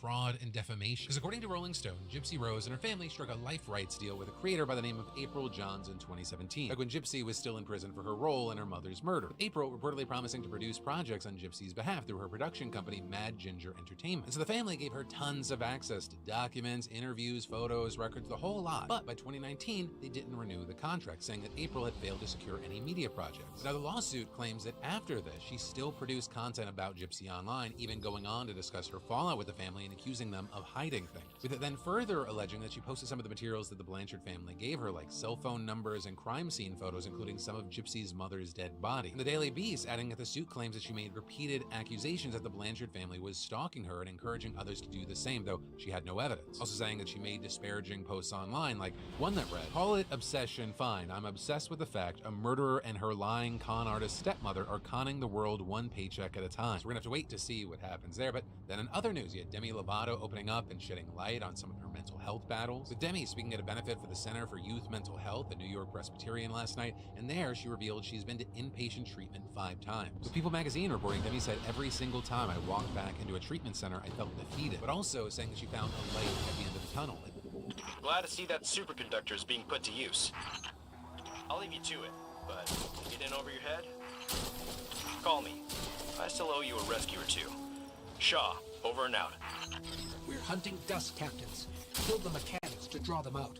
fraud, and defamation. Because according to Rolling Stone, Gypsy Rose and her family struck a life rights deal with a creator by the name of April Johns in 2017, back when Gypsy was still in prison for her role in her mother's murder. With April reportedly promising to produce projects on Gypsy's behalf through her production company Mad Ginger Entertainment. And so the family gave her tons of access to documents, interviews, photos, records, the whole lot. But by 2019, they didn't renew the contract, saying that April had failed to secure any media projects. Now the lawsuit claims that after this, she still produced content about Gypsy online, even going on to discuss her fallout with the family and accusing them of hiding things, with it then further alleging that she posted some of the materials that the Blanchard family gave her, like cell phone numbers and crime scene photos, including some of Gypsy's mother's dead body. And the Daily Beast adding that the suit claims that she made repeated accusations that the Blanchard family was stalking her and encouraging others to do the same, though she had no evidence. Also saying that she made disparaging posts online, like one that read, "Call it obsession, fine. I'm obsessed with the fact a murderer and her lying con artist stepmother are conning the world one paycheck at a time." So we're gonna have to wait to see what happens there. But then in other news, you had Demi Lovato opening up and shedding light on some of her mental health battles, with Demi speaking at a benefit for the Center for Youth Mental Health at New York Presbyterian last night, and there she revealed she's been to inpatient treatment 5 times. With People magazine reporting, Demi said, "Every single time I walked back into a treatment center, I felt defeated," but also saying that she found a light at the end of the tunnel. Glad to see that superconductor is being put to use. I'll leave you to it, but get in over your head? Call me. I still owe you a rescue or two. Shaw, over and out. We're hunting dust captains. Kill the mechanics to draw them out.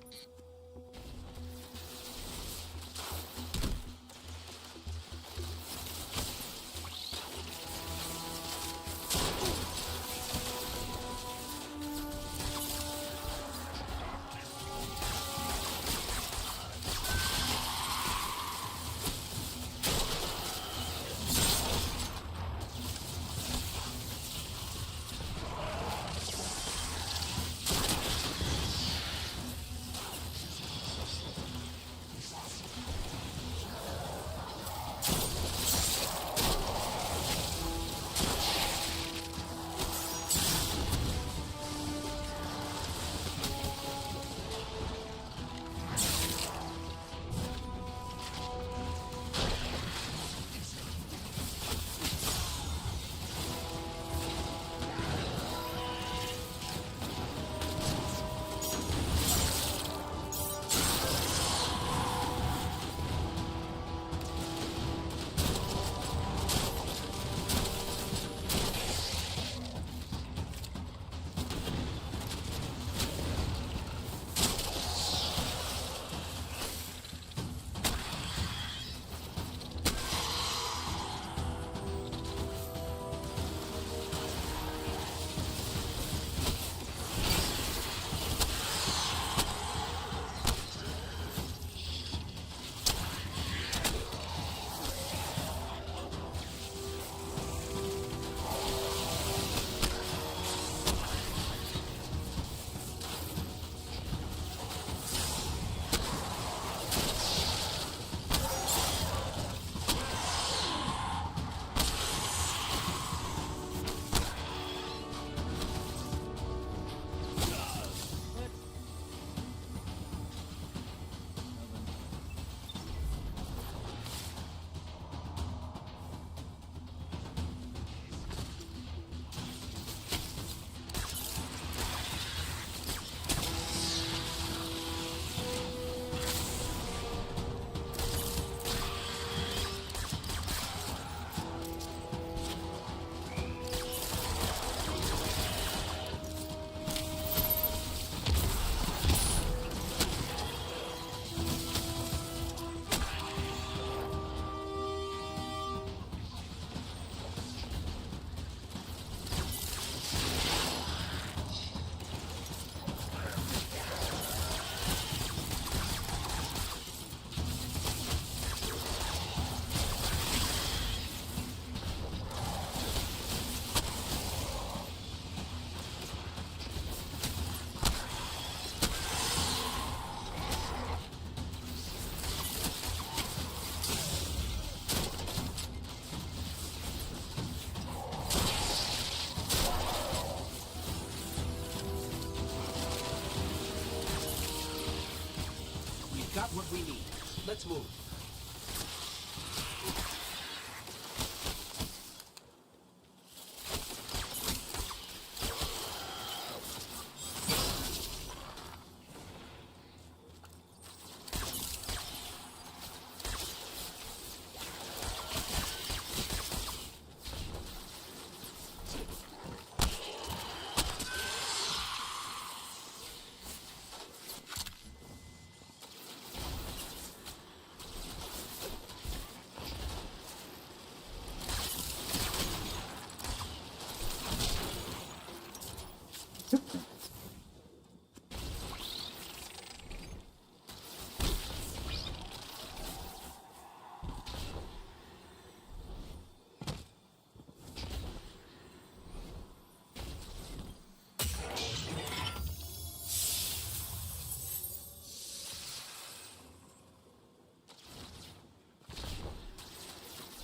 got what we need. Let's move.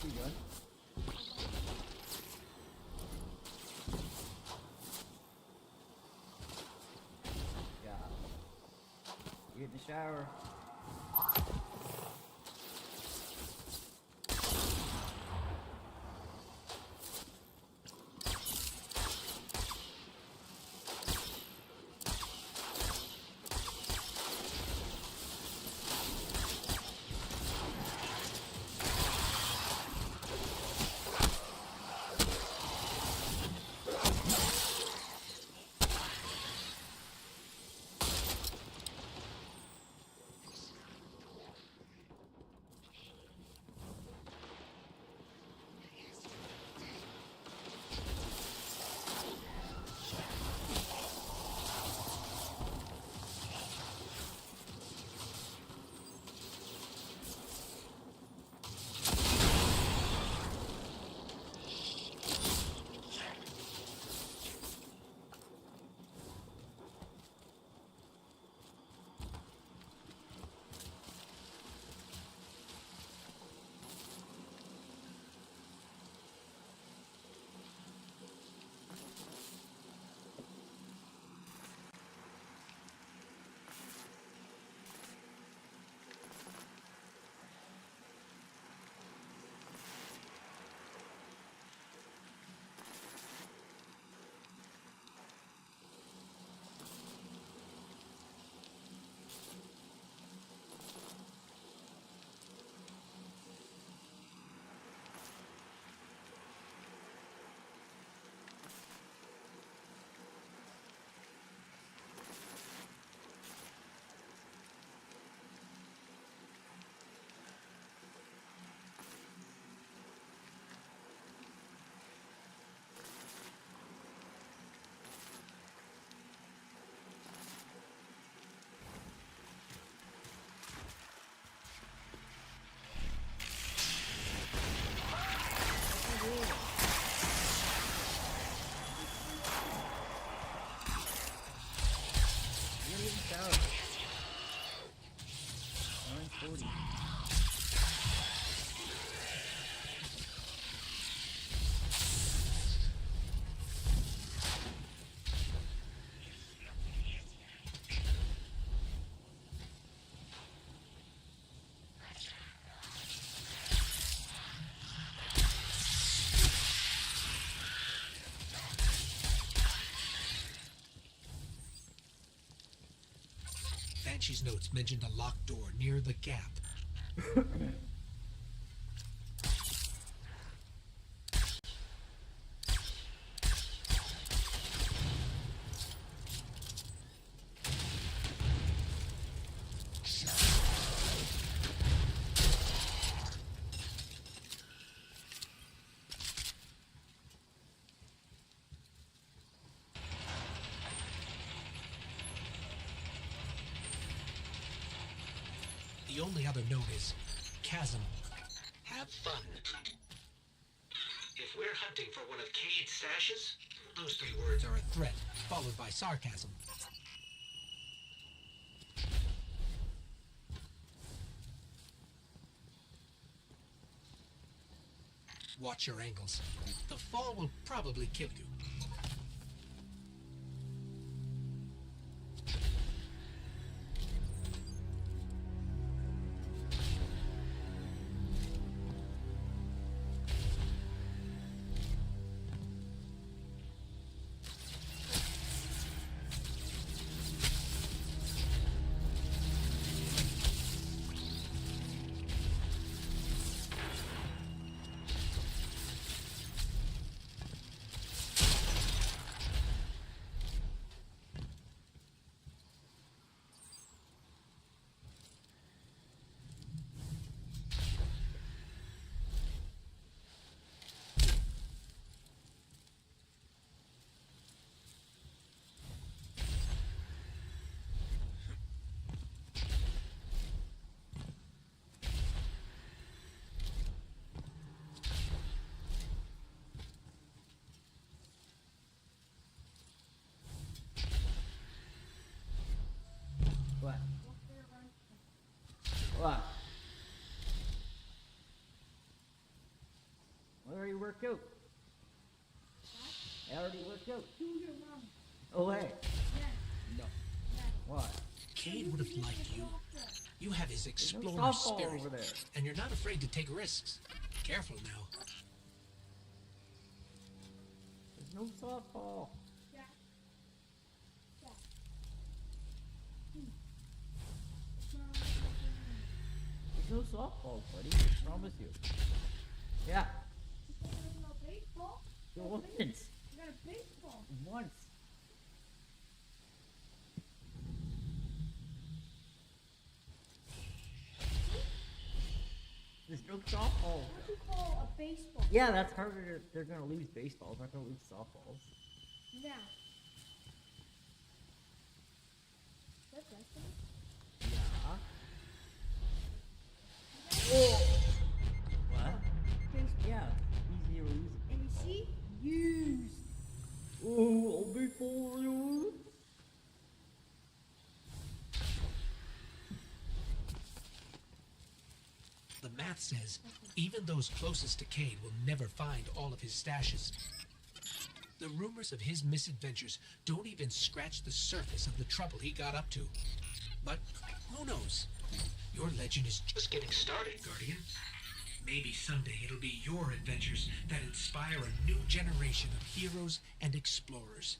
You good? Yeah. Get in the shower. Banshee's notes mentioned a locked door near the gap. The only other note is chasm. Have fun. If we're hunting for one of Cade's stashes, those three words are a threat, followed by sarcasm. Watch your angles. The fall will probably kill you. worked out. It already worked out. Do your mom. Oh, hey. Yeah. No. What? Cade would have liked you. You have his no explorer softball spirit, over there. and you're not afraid to take risks. Careful now. There's no softball. Yeah. Yeah. There's no softballs, buddy. I promise you. Yeah. No baseball. Once. You got a baseball. Once. There's no softball. What do you call a baseball? Yeah, that's harder. They're gonna lose baseballs. They're not gonna lose softballs. Yeah. That's wrestling. Yeah. Oh. What? Baseball. Yeah. Easy to lose. And you see? Used. Oh, I'll be for you. The math says even those closest to Cade will never find all of his stashes. The rumors of his misadventures don't even scratch the surface of the trouble he got up to. But who knows? Your legend is just getting started, Guardian. Maybe someday it'll be your adventures that inspire a new generation of heroes and explorers.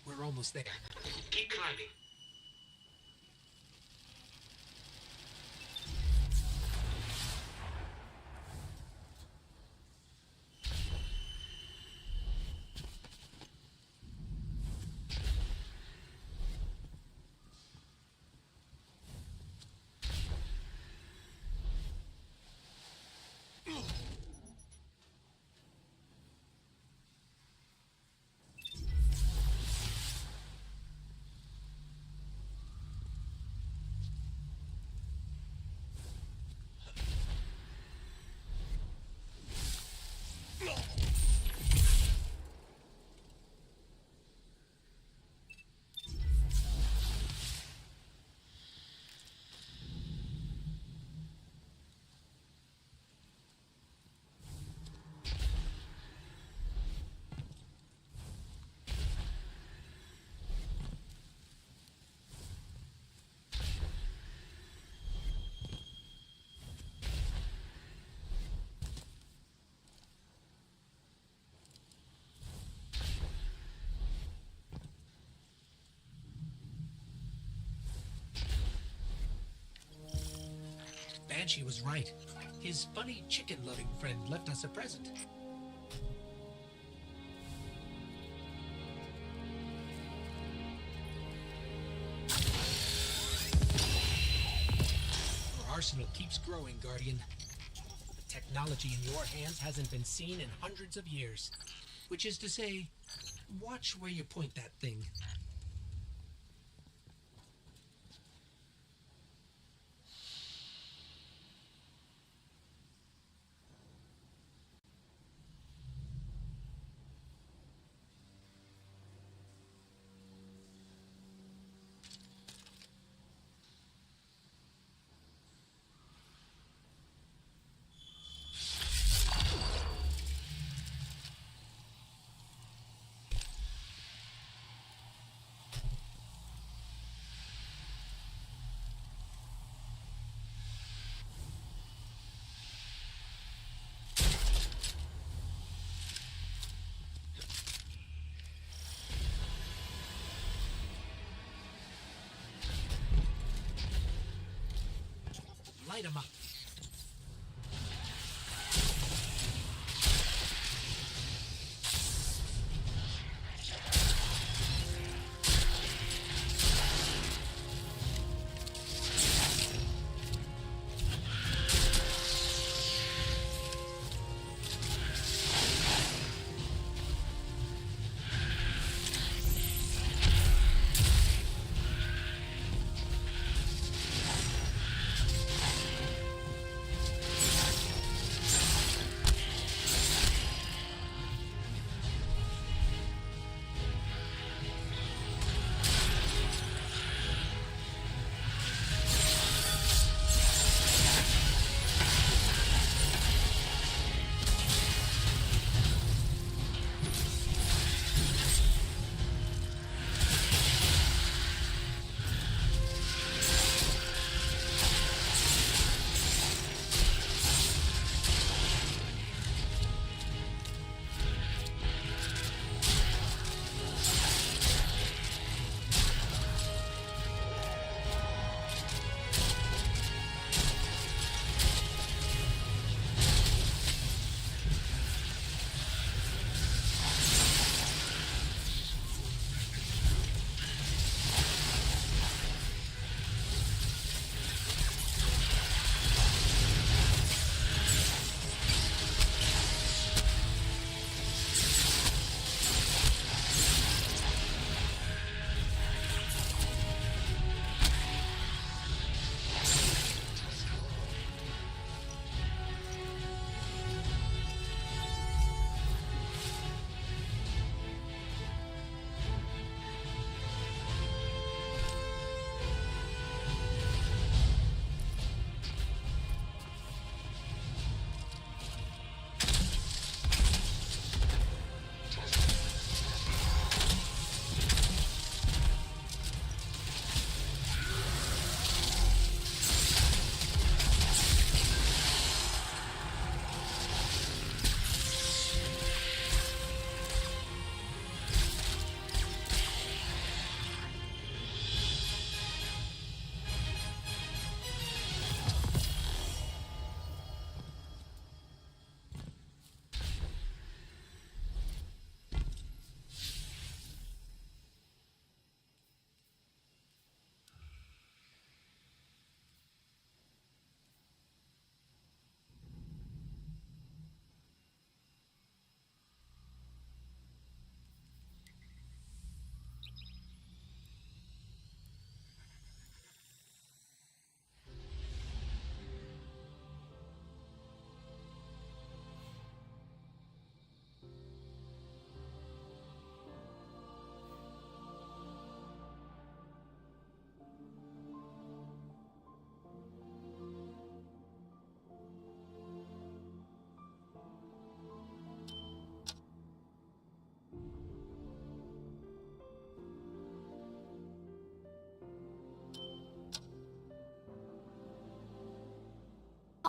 We're almost there. Keep climbing. Banshee was right. His funny chicken-loving friend left us a present. Your arsenal keeps growing, Guardian. The technology in your hands hasn't been seen in hundreds of years. Which is to say, watch where you point that thing. Light 'em up.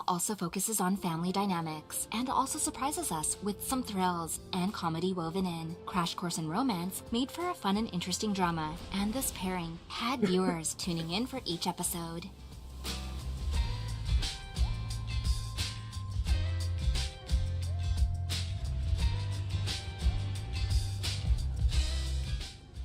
Also focuses on family dynamics and also surprises us with some thrills and comedy woven in. Crash Course in Romance made for a fun and interesting drama, and this pairing had viewers tuning in for each episode.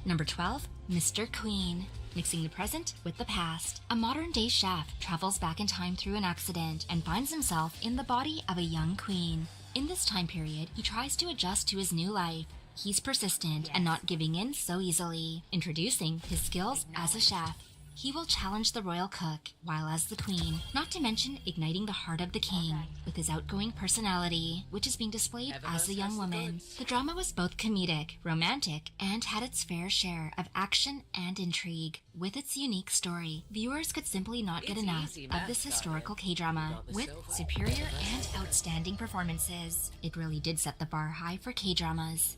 Number 12, Mr. Queen. Mixing the present with the past. A modern-day chef travels back in time through an accident and finds himself in the body of a young queen. In this time period, he tries to adjust to his new life. He's persistent and not giving in so easily. Introducing his skills as a chef. He will challenge the royal cook, while as the queen, not to mention igniting the heart of the king with his outgoing personality, which is being displayed as a young woman. The drama was both comedic, romantic, and had its fair share of action and intrigue. With its unique story, viewers could simply not get enough of this historical K-drama, with superior and outstanding performances. It really did set the bar high for K-dramas.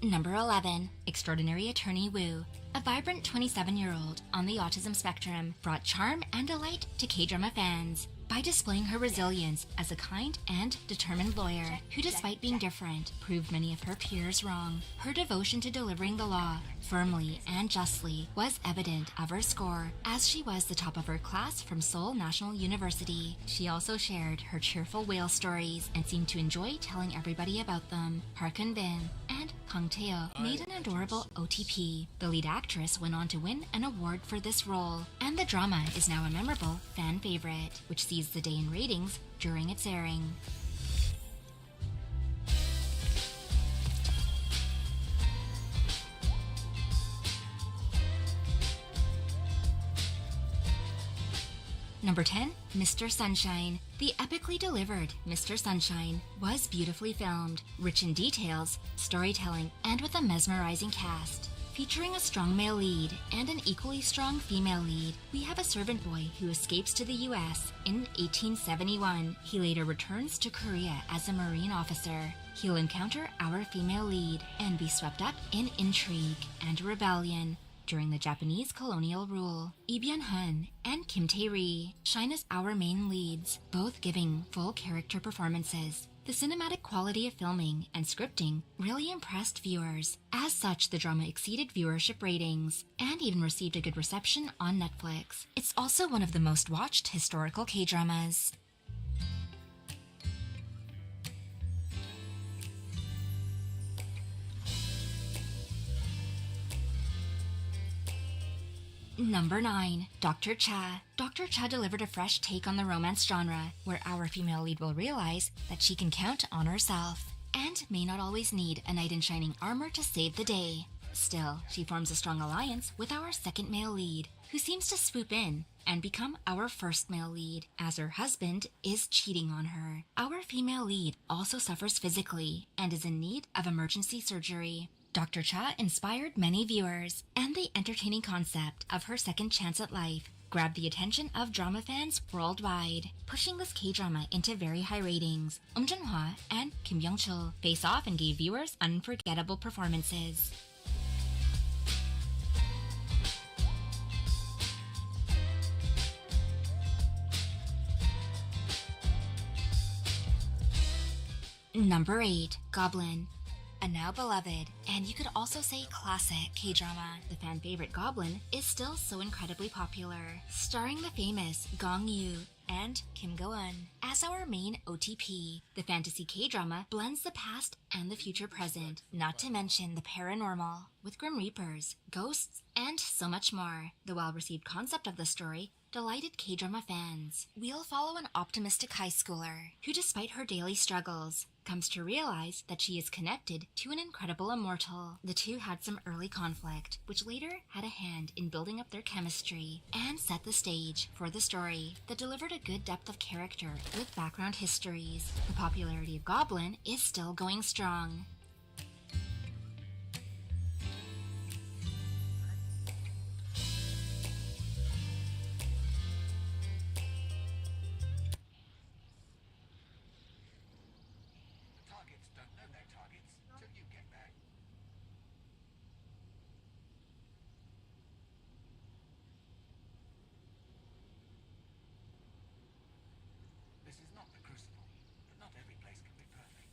Number 11, Extraordinary Attorney Woo. A vibrant 27-year-old on the autism spectrum brought charm and delight to K-drama fans by displaying her resilience as a kind and determined lawyer who, despite being different, proved many of her peers wrong. Her devotion to delivering the law firmly and justly was evident of her score, as she was the top of her class from Seoul National University. She also shared her cheerful whale stories and seemed to enjoy telling everybody about them. Park Eun-bin and Kang Tae-oh made an adorable OTP. The lead actress went on to win an award for this role, and the drama is now a memorable fan favorite, which sees the day in ratings during its airing. Number 10, Mr. Sunshine. The epically delivered Mr. Sunshine was beautifully filmed, rich in details, storytelling, and with a mesmerizing cast. Featuring a strong male lead and an equally strong female lead, we have a servant boy who escapes to the US in 1871. He later returns to Korea as a Marine officer. He'll encounter our female lead and be swept up in intrigue and rebellion during the Japanese colonial rule. Lee Byung-hun and Kim Tae-ri shine as our main leads, both giving full character performances. The cinematic quality of filming and scripting really impressed viewers. As such, the drama exceeded viewership ratings and even received a good reception on Netflix. It's also one of the most watched historical K-dramas. Number 9, Dr. Cha. Dr. Cha delivered a fresh take on the romance genre, where our female lead will realize that she can count on herself, and may not always need a knight in shining armor to save the day. Still, she forms a strong alliance with our second male lead, who seems to swoop in and become our first male lead, as her husband is cheating on her. Our female lead also suffers physically, and is in need of emergency surgery. Dr. Cha inspired many viewers, and the entertaining concept of her second chance at life grabbed the attention of drama fans worldwide, pushing this K-drama into very high ratings. Jun-hwa and Kim Byung-chul face off and gave viewers unforgettable performances. Number 8, Goblin. A now beloved, and you could also say classic K-drama, the fan favorite Goblin is still so incredibly popular, starring the famous Gong Yoo and Kim Go-eun. As our main OTP, the fantasy K-drama blends the past and the future present, not to mention the paranormal, with Grim Reapers, ghosts, and so much more. The well-received concept of the story delighted K-drama fans. We'll follow an optimistic high schooler who, despite her daily struggles, comes to realize that she is connected to an incredible immortal. The two had some early conflict, which later had a hand in building up their chemistry and set the stage for the story that delivered a good depth of character with background histories. The popularity of Goblin is still going strong. This is not the Crucible, but not every place can be perfect.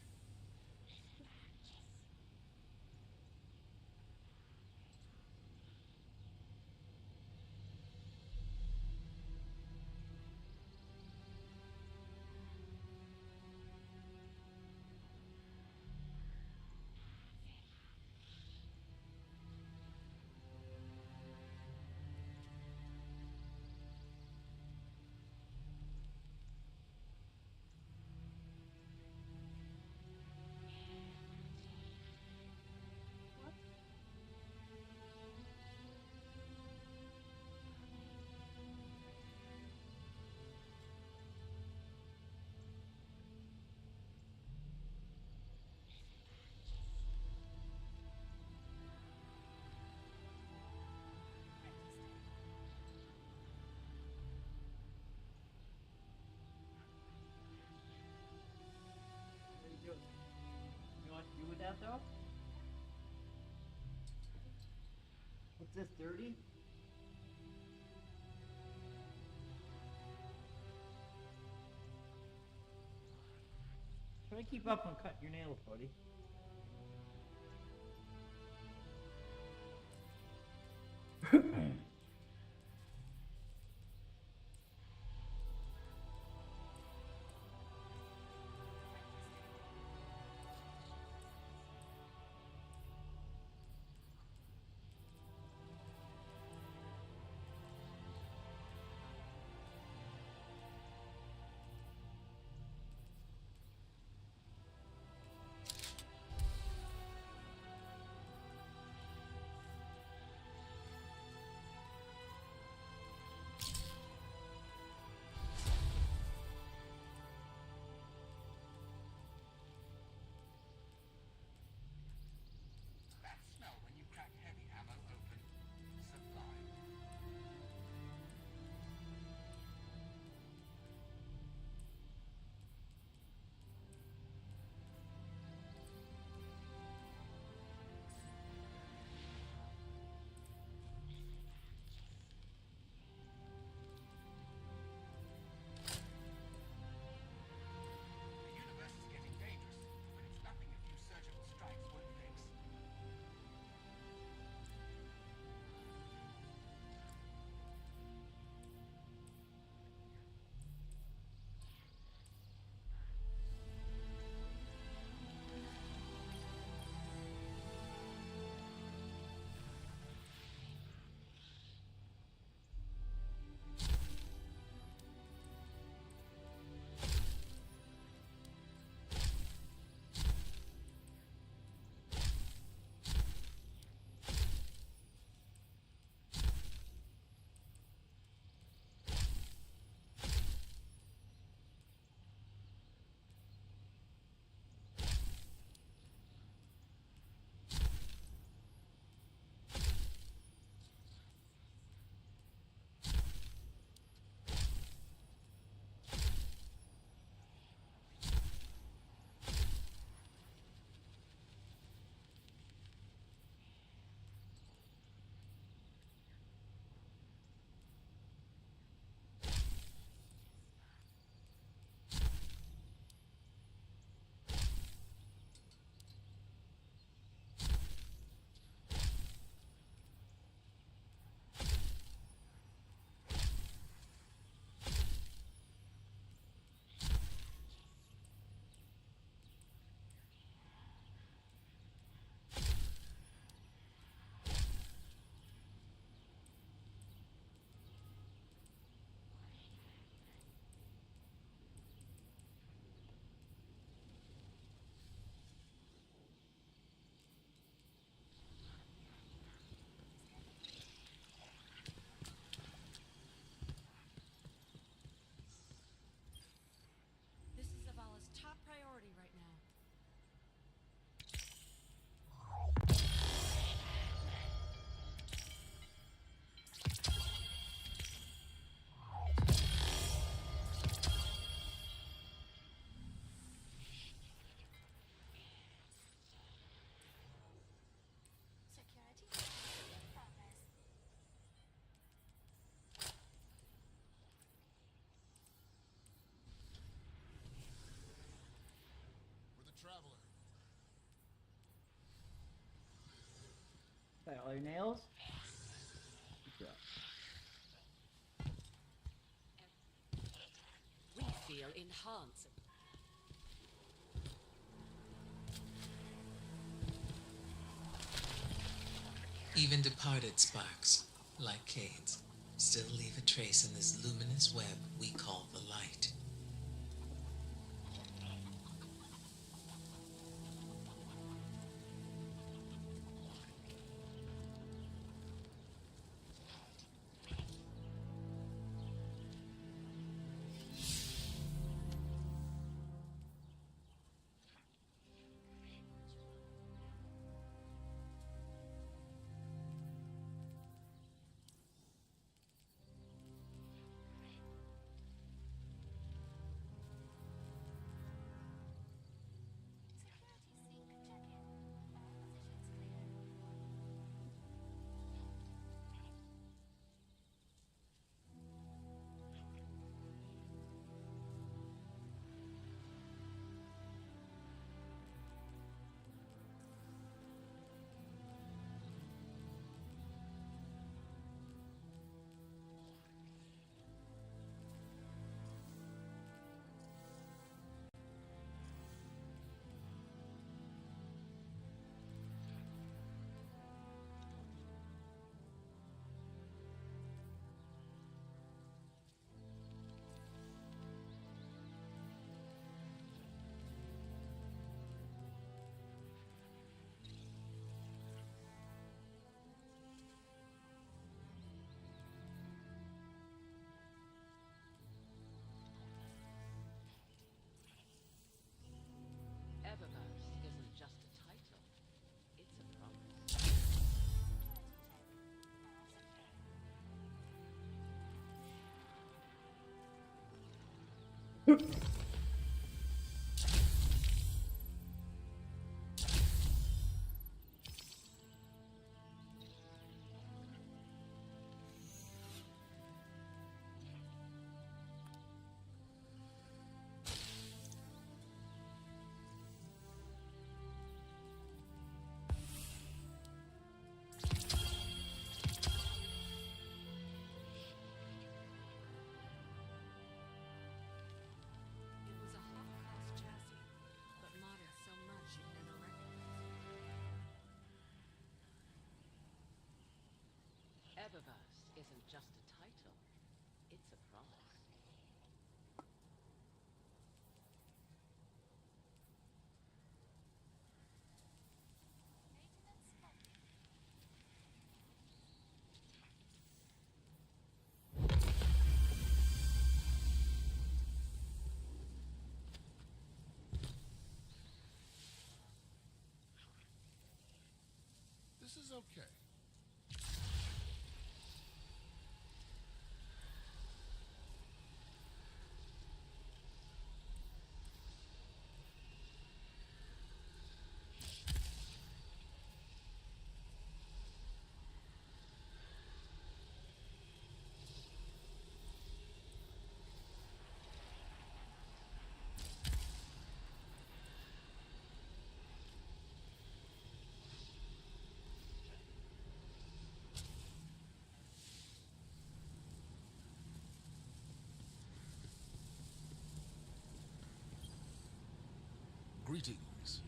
this dirty? Try to keep up on cutting your nails, buddy. That smell when you crack heavy ammo open. Sublime. The universe is getting dangerous, but it's nothing a few surgical strikes won't fix. This is Zavala's top priority right now. We're the Traveler. Got all your nails? Good job. We feel enhanced. Even departed sparks, like Cade's, still leave a trace in this luminous web we call the light. Eververse isn't just a title, it's a promise. This is okay. Greetings.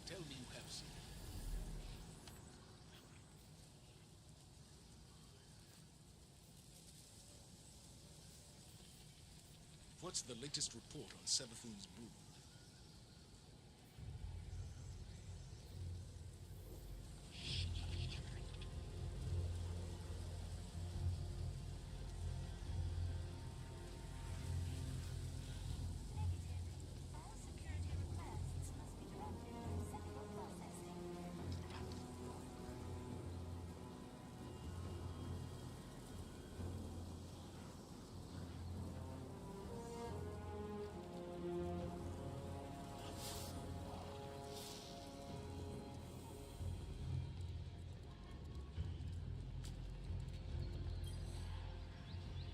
Tell me you have seen. What's the latest report on Savathun's brood?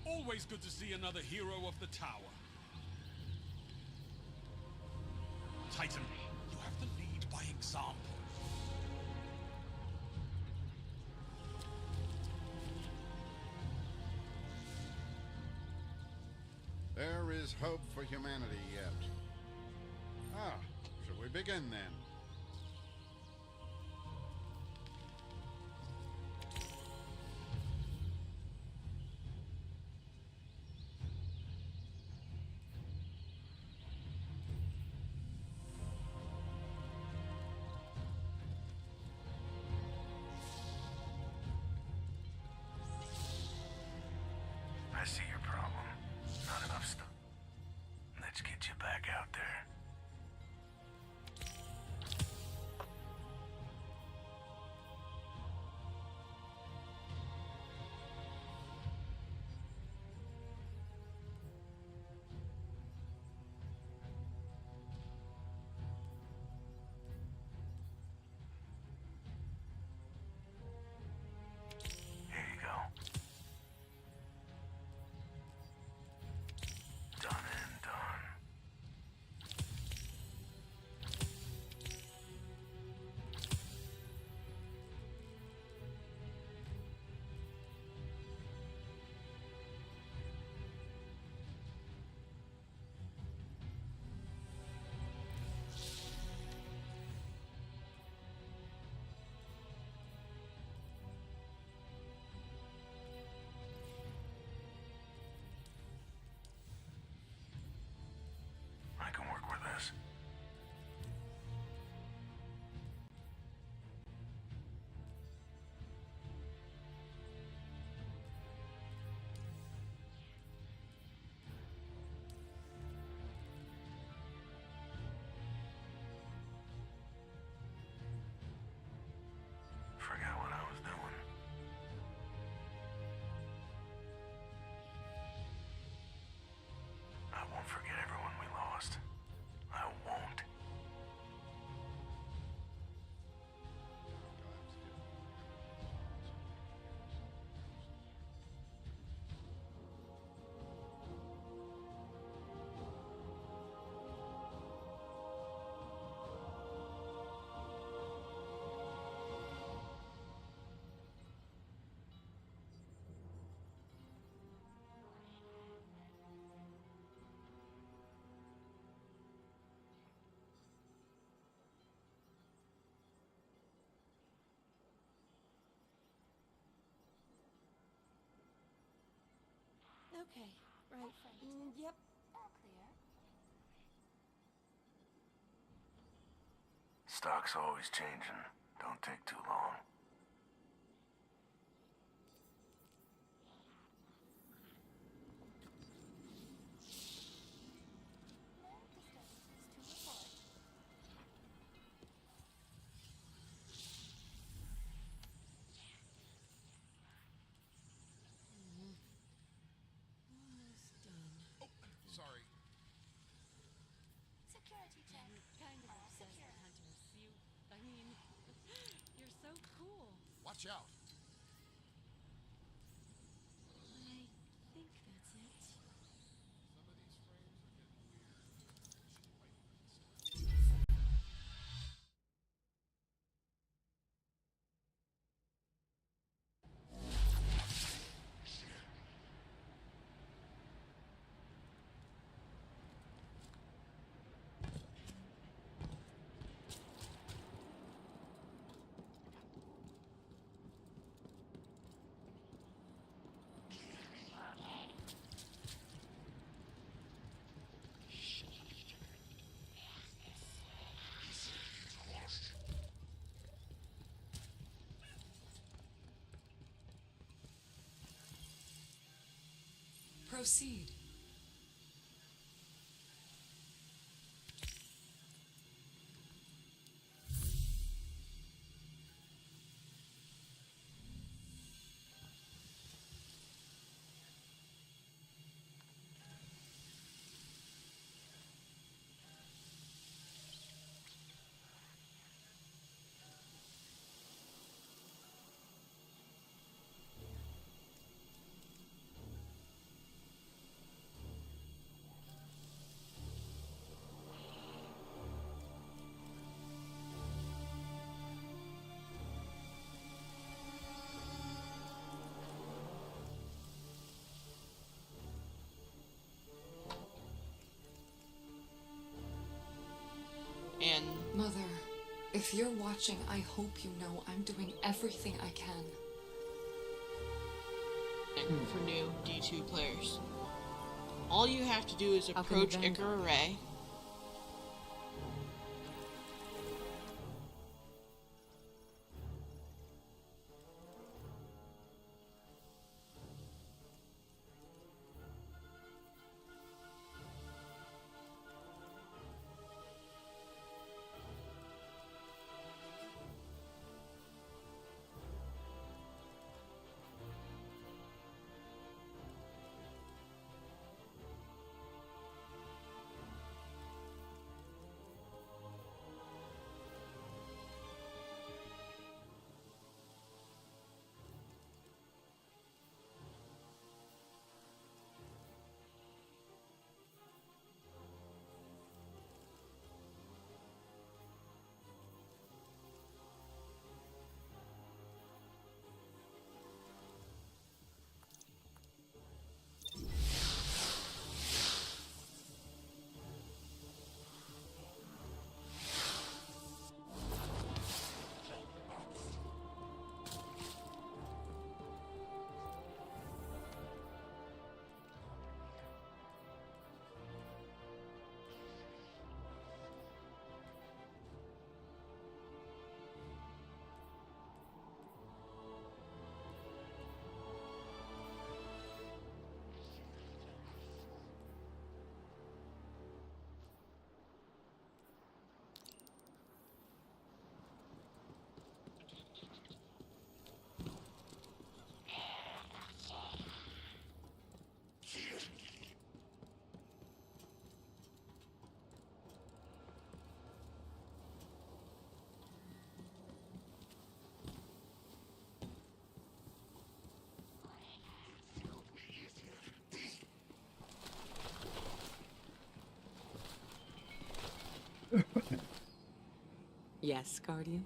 Always good to see another hero of the tower. Titan, you have to lead by example. There is hope for humanity yet. Shall we begin then? I see your problem. Not enough stuff. Let's get you back out there. Okay, right. Yep. All clear. Stock's always changing. Don't take too long. Sorry. Security check. Kind of obsessed with Hunter's suit. I mean, you're so cool. Watch out. I think that's it. Some of these frames are getting weird. Proceed. And Mother, if you're watching, I hope you know I'm doing everything I can. for new D2 players, all you have to do is How can you approach bang? Ikora Ray. Yes, Guardian?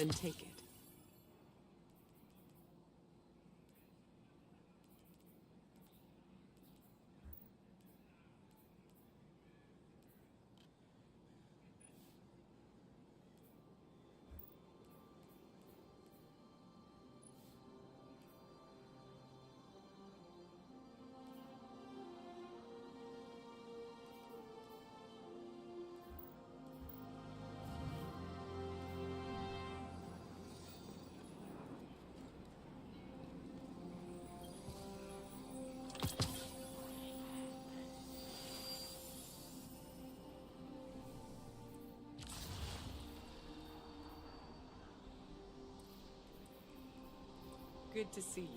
Then take it. Good to see you.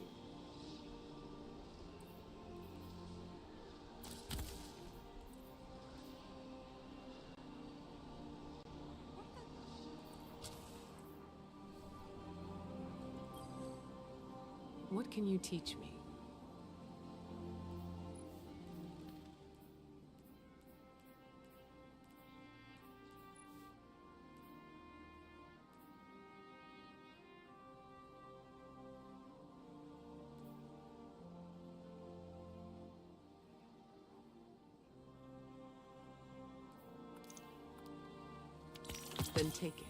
What can you teach me? Then take it.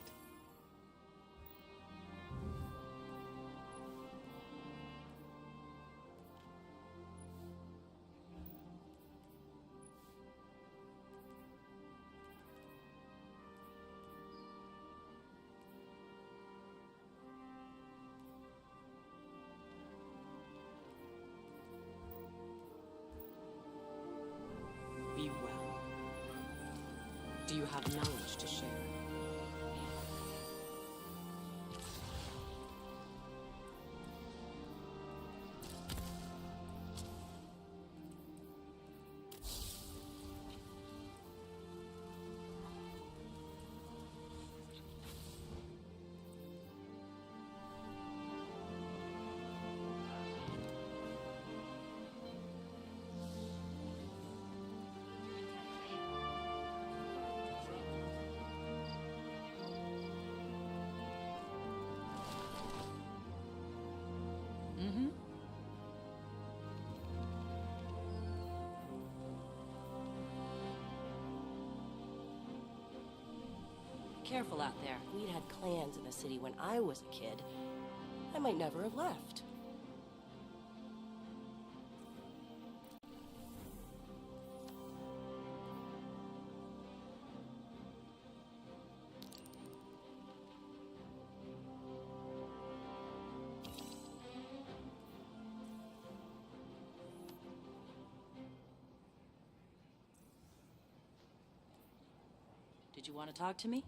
Be well. Do you have knowledge to share? Careful out there. If we'd had clans in the city when I was a kid, I might never have left. Did you want to talk to me?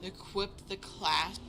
equipped the class.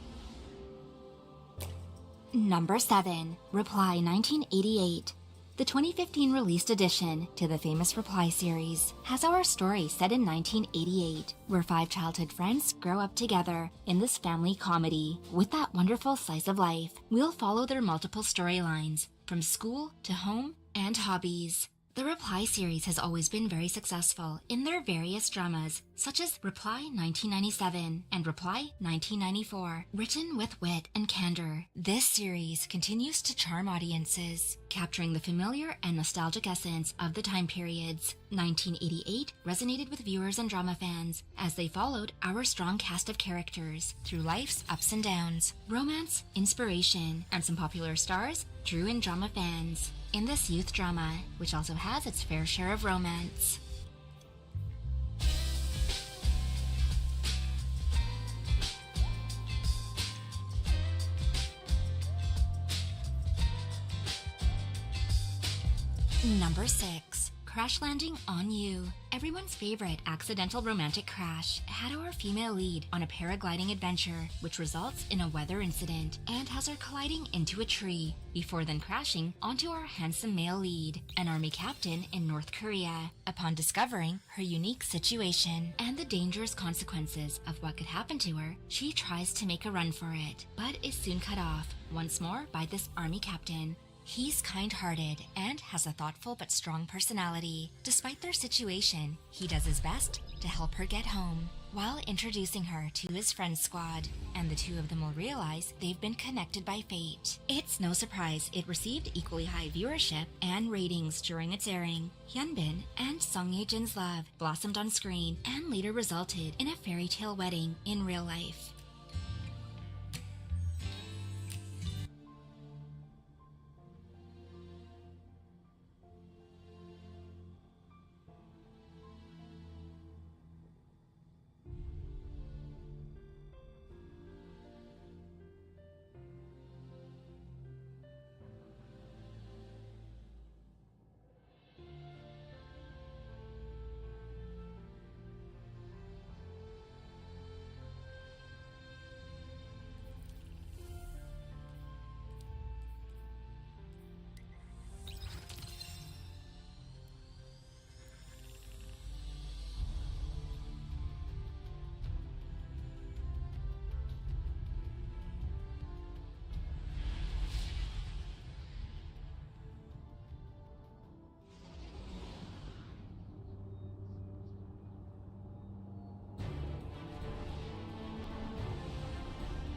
Number 7. Reply 1988. The 2015 released addition to the famous Reply series has our story set in 1988, where 5 childhood friends grow up together in this family comedy. With that wonderful slice of life, we'll follow their multiple storylines, from school to home and hobbies. The Reply series has always been very successful in their various dramas, such as Reply 1997 and Reply 1994, written with wit and candor. This series continues to charm audiences, capturing the familiar and nostalgic essence of the time periods. 1988 resonated with viewers and drama fans as they followed our strong cast of characters through life's ups and downs. Romance, inspiration, and some popular stars drew in drama fans in this youth drama, which also has its fair share of romance. Number 6. Crash Landing on You. Everyone's favorite accidental romantic crash had our female lead on a paragliding adventure, which results in a weather incident and has her colliding into a tree, before then crashing onto our handsome male lead, an army captain in North Korea. Upon discovering her unique situation and the dangerous consequences of what could happen to her, she tries to make a run for it, but is soon cut off once more by this army captain. He's kind-hearted and has a thoughtful but strong personality. Despite their situation, he does his best to help her get home, while introducing her to his friend squad, and the two of them will realize they've been connected by fate. It's no surprise it received equally high viewership and ratings during its airing. Hyunbin and Song Ye-jin's love blossomed on screen and later resulted in a fairy tale wedding in real life.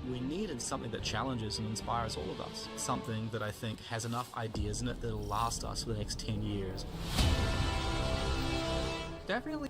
We needed something that challenges and inspires all of us. Something that I think has enough ideas in it that'll last us for the next 10 years. Definitely.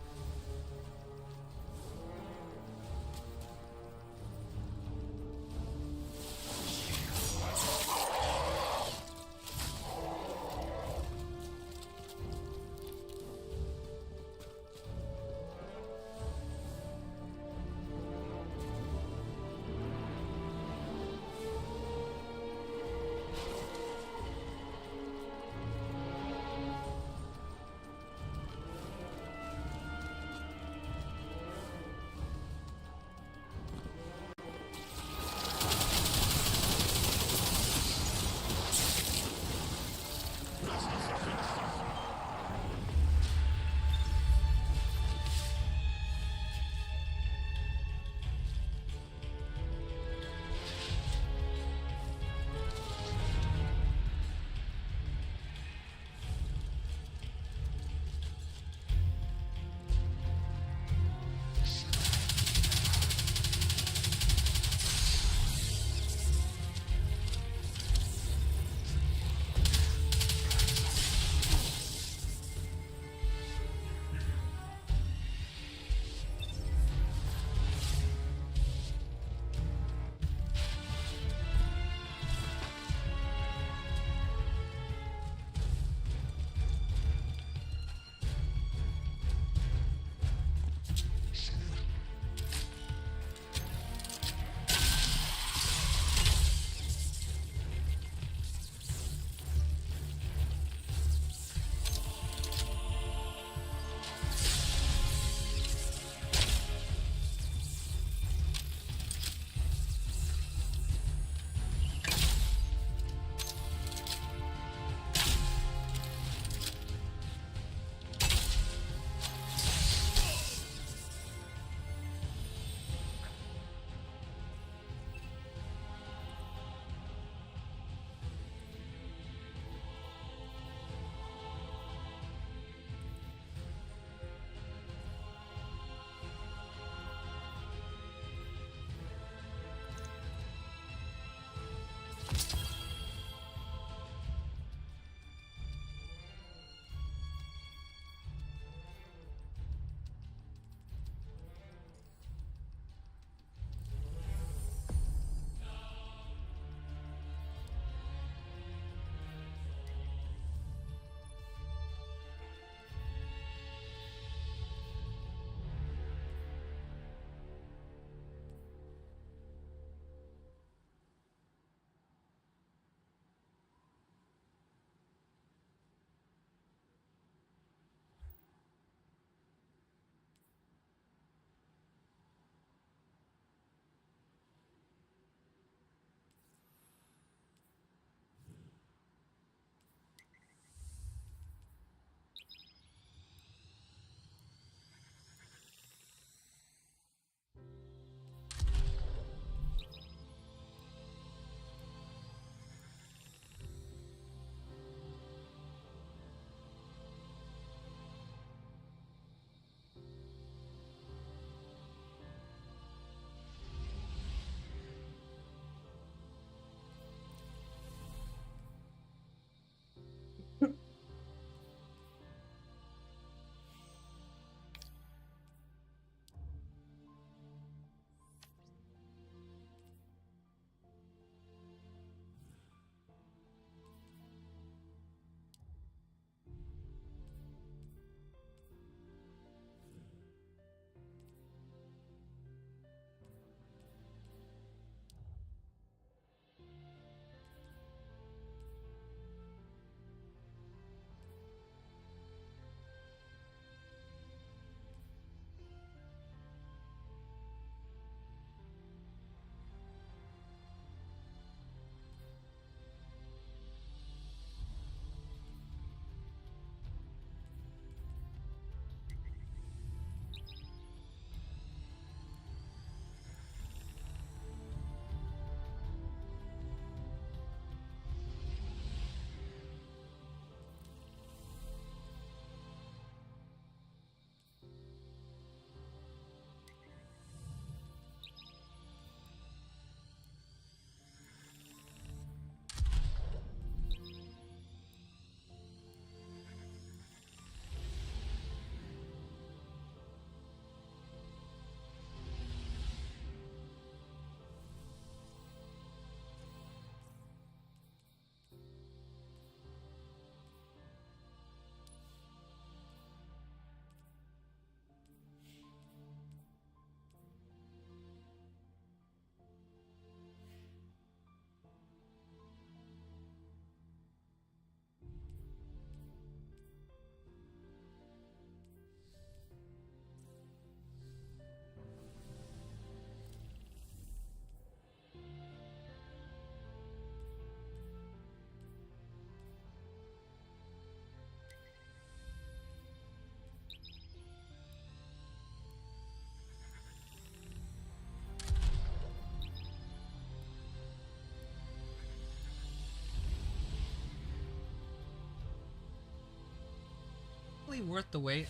really worth the wait?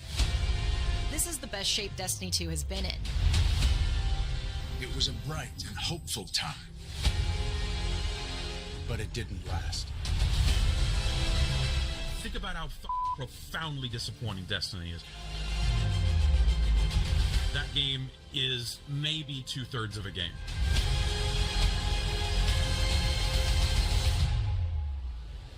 This is the best shape Destiny 2 has been in. It was a bright and hopeful time. But it didn't last. Think about how profoundly disappointing Destiny is. That game is maybe 2/3 of a game.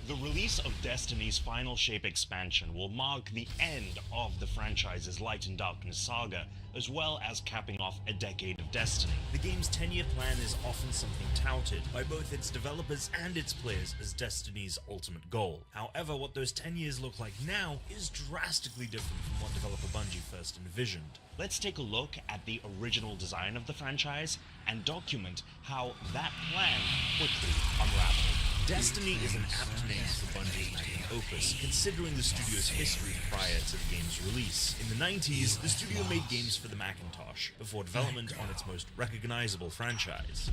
The release of Destiny's Final Shape expansion will mark the end of the franchise's Light and Darkness saga, as well as capping off a decade of Destiny. The game's 10-year plan is often something touted by both its developers and its players as Destiny's ultimate goal. However, what those 10 years look like now is drastically different from what developer Bungie first envisioned. Let's take a look at the original design of the franchise and document how that plan quickly unraveled. Destiny is an apt name for Bungie's magnum opus, considering the studio's history prior to the game's release. In the 90s, the studio made games for the Macintosh, before development on its most recognizable franchise.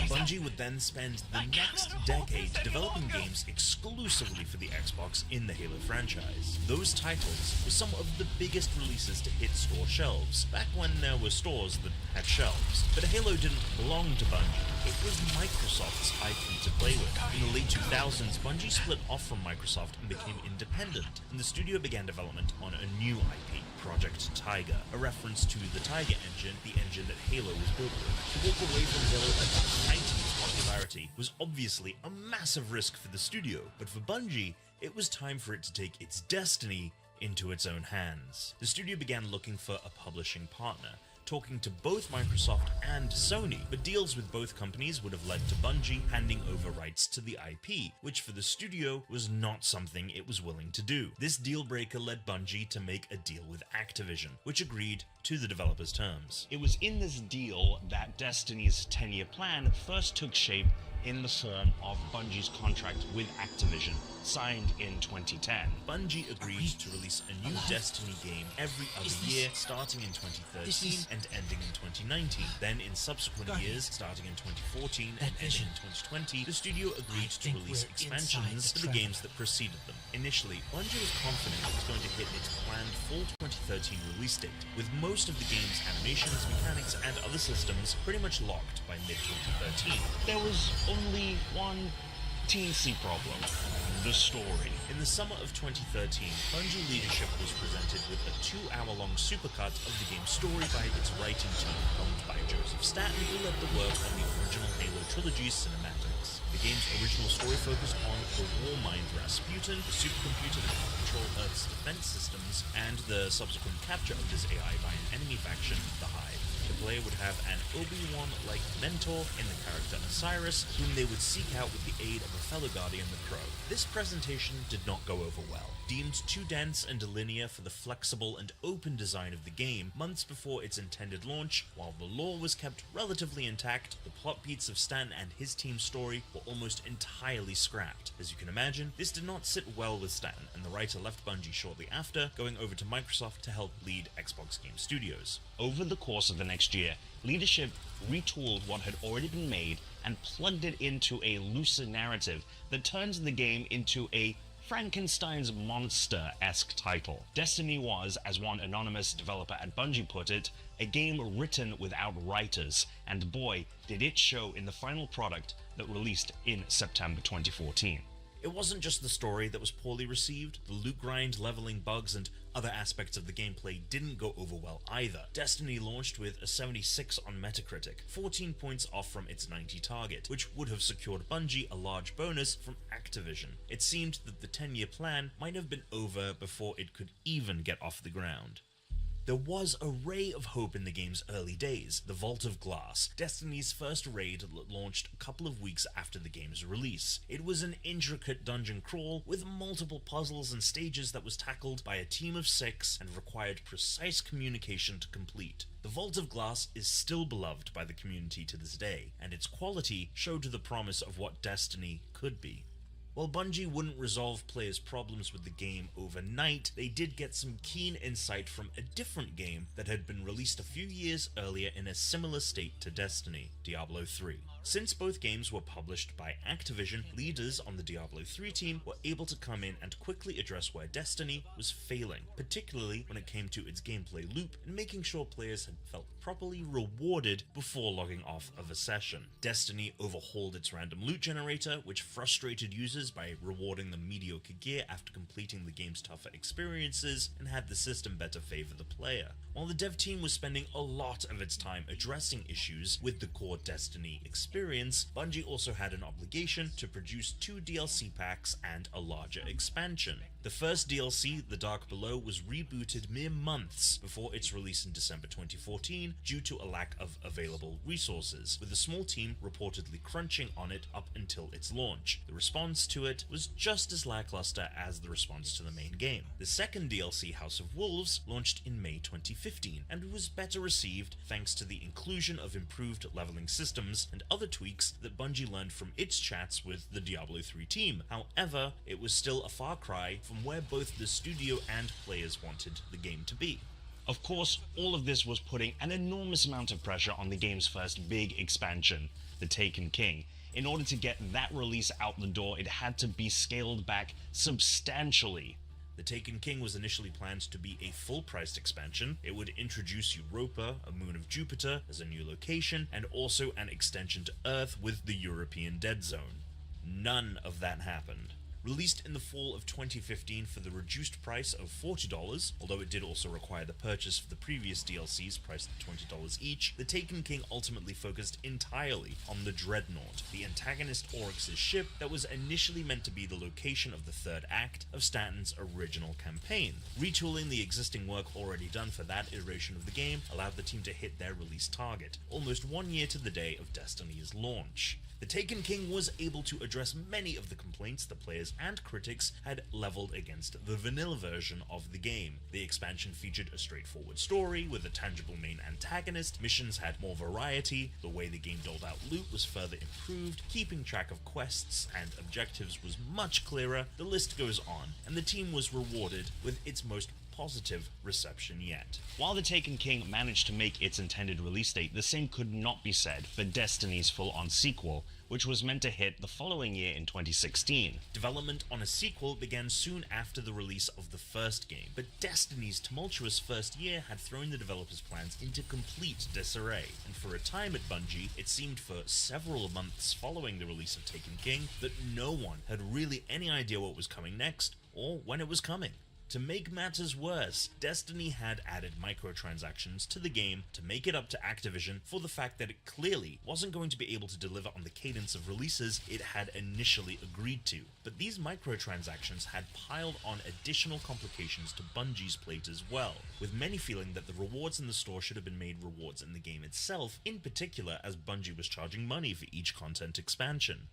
Bungie would then spend the next decade developing games exclusively for the Xbox in the Halo franchise. Those titles were some of the biggest releases to hit store shelves, back when there were stores that had shelves. But Halo didn't belong to Bungie. It was Microsoft's IP to play with. In the late 2000s, Bungie split off from Microsoft and became independent, and the studio began development on a new IP, Project Tiger, a reference to the Tiger engine, the engine that Halo was built with. To walk away from Halo at the height of its popularity was obviously a massive risk for the studio, but for Bungie, it was time for it to take its destiny into its own hands. The studio began looking for a publishing partner, talking to both Microsoft and Sony, but deals with both companies would have led to Bungie handing over rights to the IP, which for the studio was not something it was willing to do. This deal breaker led Bungie to make a deal with Activision, which agreed to the developers' terms. It was in this deal that Destiny's 10-year plan first took shape in the form of Bungie's contract with Activision, signed in 2010. Bungie agreed to release a new Destiny game every other year, starting in 2013 and ending in 2019. Then in subsequent years, starting in 2014 and ending in 2020, the studio agreed to release expansions for the games that preceded them. Initially, Bungie was confident it was going to hit its planned fall 2013 release date, with most of the game's animations, mechanics, and other systems pretty much locked by mid-2013. There was only one teensy problem: the story. In the summer of 2013, Bungie leadership was presented with a 2-hour-long supercut of the game's story by its writing team, helmed by Joseph Staten, who led the work on the original Halo trilogy's cinematics. The game's original story focused on the war mind Rasputin, the supercomputer that can control Earth's defense systems, and the subsequent capture of this AI by an enemy faction, the Hive. The player would have an Obi-Wan-like mentor in the character Osiris, whom they would seek out with the aid of a fellow Guardian, the Crow. This presentation did not go over well. Deemed too dense and linear for the flexible and open design of the game, months before its intended launch, while the lore was kept relatively intact, the plot beats of Stan and his team's story were almost entirely scrapped. As you can imagine, this did not sit well with Stan, and the writer left Bungie shortly after, going over to Microsoft to help lead Xbox Game Studios. Over the course of the next year, leadership retooled what had already been made and plugged it into a looser narrative that turns the game into a Frankenstein's monster-esque title. Destiny was, as one anonymous developer at Bungie put it, a game written without writers, and boy, did it show in the final product that released in September 2014. It wasn't just the story that was poorly received. The loot grind, leveling, bugs, and other aspects of the gameplay didn't go over well either. Destiny launched with a 76 on Metacritic, 14 points off from its 90 target, which would have secured Bungie a large bonus from Activision. It seemed that the 10-year plan might have been over before it could even get off the ground. There was a ray of hope in the game's early days, the Vault of Glass, Destiny's first raid launched a couple of weeks after the game's release. It was an intricate dungeon crawl with multiple puzzles and stages that was tackled by a team of 6 and required precise communication to complete. The Vault of Glass is still beloved by the community to this day, and its quality showed the promise of what Destiny could be. While Bungie wouldn't resolve players' problems with the game overnight, they did get some keen insight from a different game that had been released a few years earlier in a similar state to Destiny, Diablo 3. Since both games were published by Activision, leaders on the Diablo 3 team were able to come in and quickly address where Destiny was failing, particularly when it came to its gameplay loop and making sure players had felt properly rewarded before logging off of a session. Destiny overhauled its random loot generator, which frustrated users by rewarding them mediocre gear after completing the game's tougher experiences, and had the system better favor the player. While the dev team was spending a lot of its time addressing issues with the core Destiny experience, Bungie also had an obligation to produce 2 DLC packs and a larger expansion. The first DLC, The Dark Below, was rebooted mere months before its release in December 2014 due to a lack of available resources, with a small team reportedly crunching on it up until its launch. The response to it was just as lackluster as the response to the main game. The second DLC, House of Wolves, launched in May 2015 and was better received thanks to the inclusion of improved leveling systems and other tweaks that Bungie learned from its chats with the Diablo 3 team. However, it was still a far cry from where both the studio and players wanted the game to be. Of course, all of this was putting an enormous amount of pressure on the game's first big expansion, The Taken King. In order to get that release out the door, it had to be scaled back substantially. The Taken King was initially planned to be a full-priced expansion. It would introduce Europa, a moon of Jupiter, as a new location, and also an extension to Earth with the European Dead Zone. None of that happened. Released in the fall of 2015 for the reduced price of $40, although it did also require the purchase of the previous DLCs priced at $20 each, The Taken King ultimately focused entirely on the Dreadnought, the antagonist Oryx's ship that was initially meant to be the location of the third act of Stanton's original campaign. Retooling the existing work already done for that iteration of the game allowed the team to hit their release target, almost 1 year to the day of Destiny's launch. The Taken King was able to address many of the complaints the players and critics had leveled against the vanilla version of the game. The expansion featured a straightforward story with a tangible main antagonist, missions had more variety, the way the game doled out loot was further improved, keeping track of quests and objectives was much clearer, the list goes on, and the team was rewarded with its most positive reception yet. While The Taken King managed to make its intended release date, the same could not be said for Destiny's full-on sequel, which was meant to hit the following year in 2016. Development on a sequel began soon after the release of the first game, but Destiny's tumultuous first year had thrown the developers' plans into complete disarray, and for a time at Bungie, it seemed for several months following the release of Taken King that no one had really any idea what was coming next, or when it was coming. To make matters worse, Destiny had added microtransactions to the game to make it up to Activision for the fact that it clearly wasn't going to be able to deliver on the cadence of releases it had initially agreed to. But these microtransactions had piled on additional complications to Bungie's plate as well, with many feeling that the rewards in the store should have been made rewards in the game itself, in particular as Bungie was charging money for each content expansion.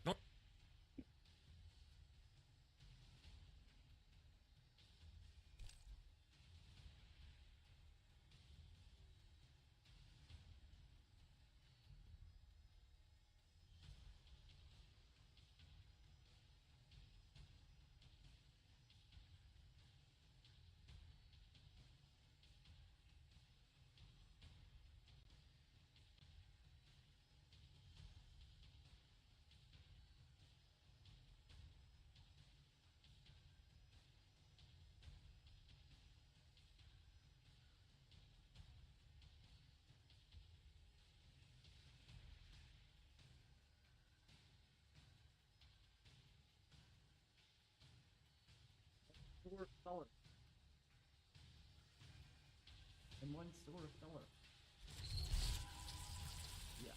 Sword Feller. And one Sword Feller. Yeah.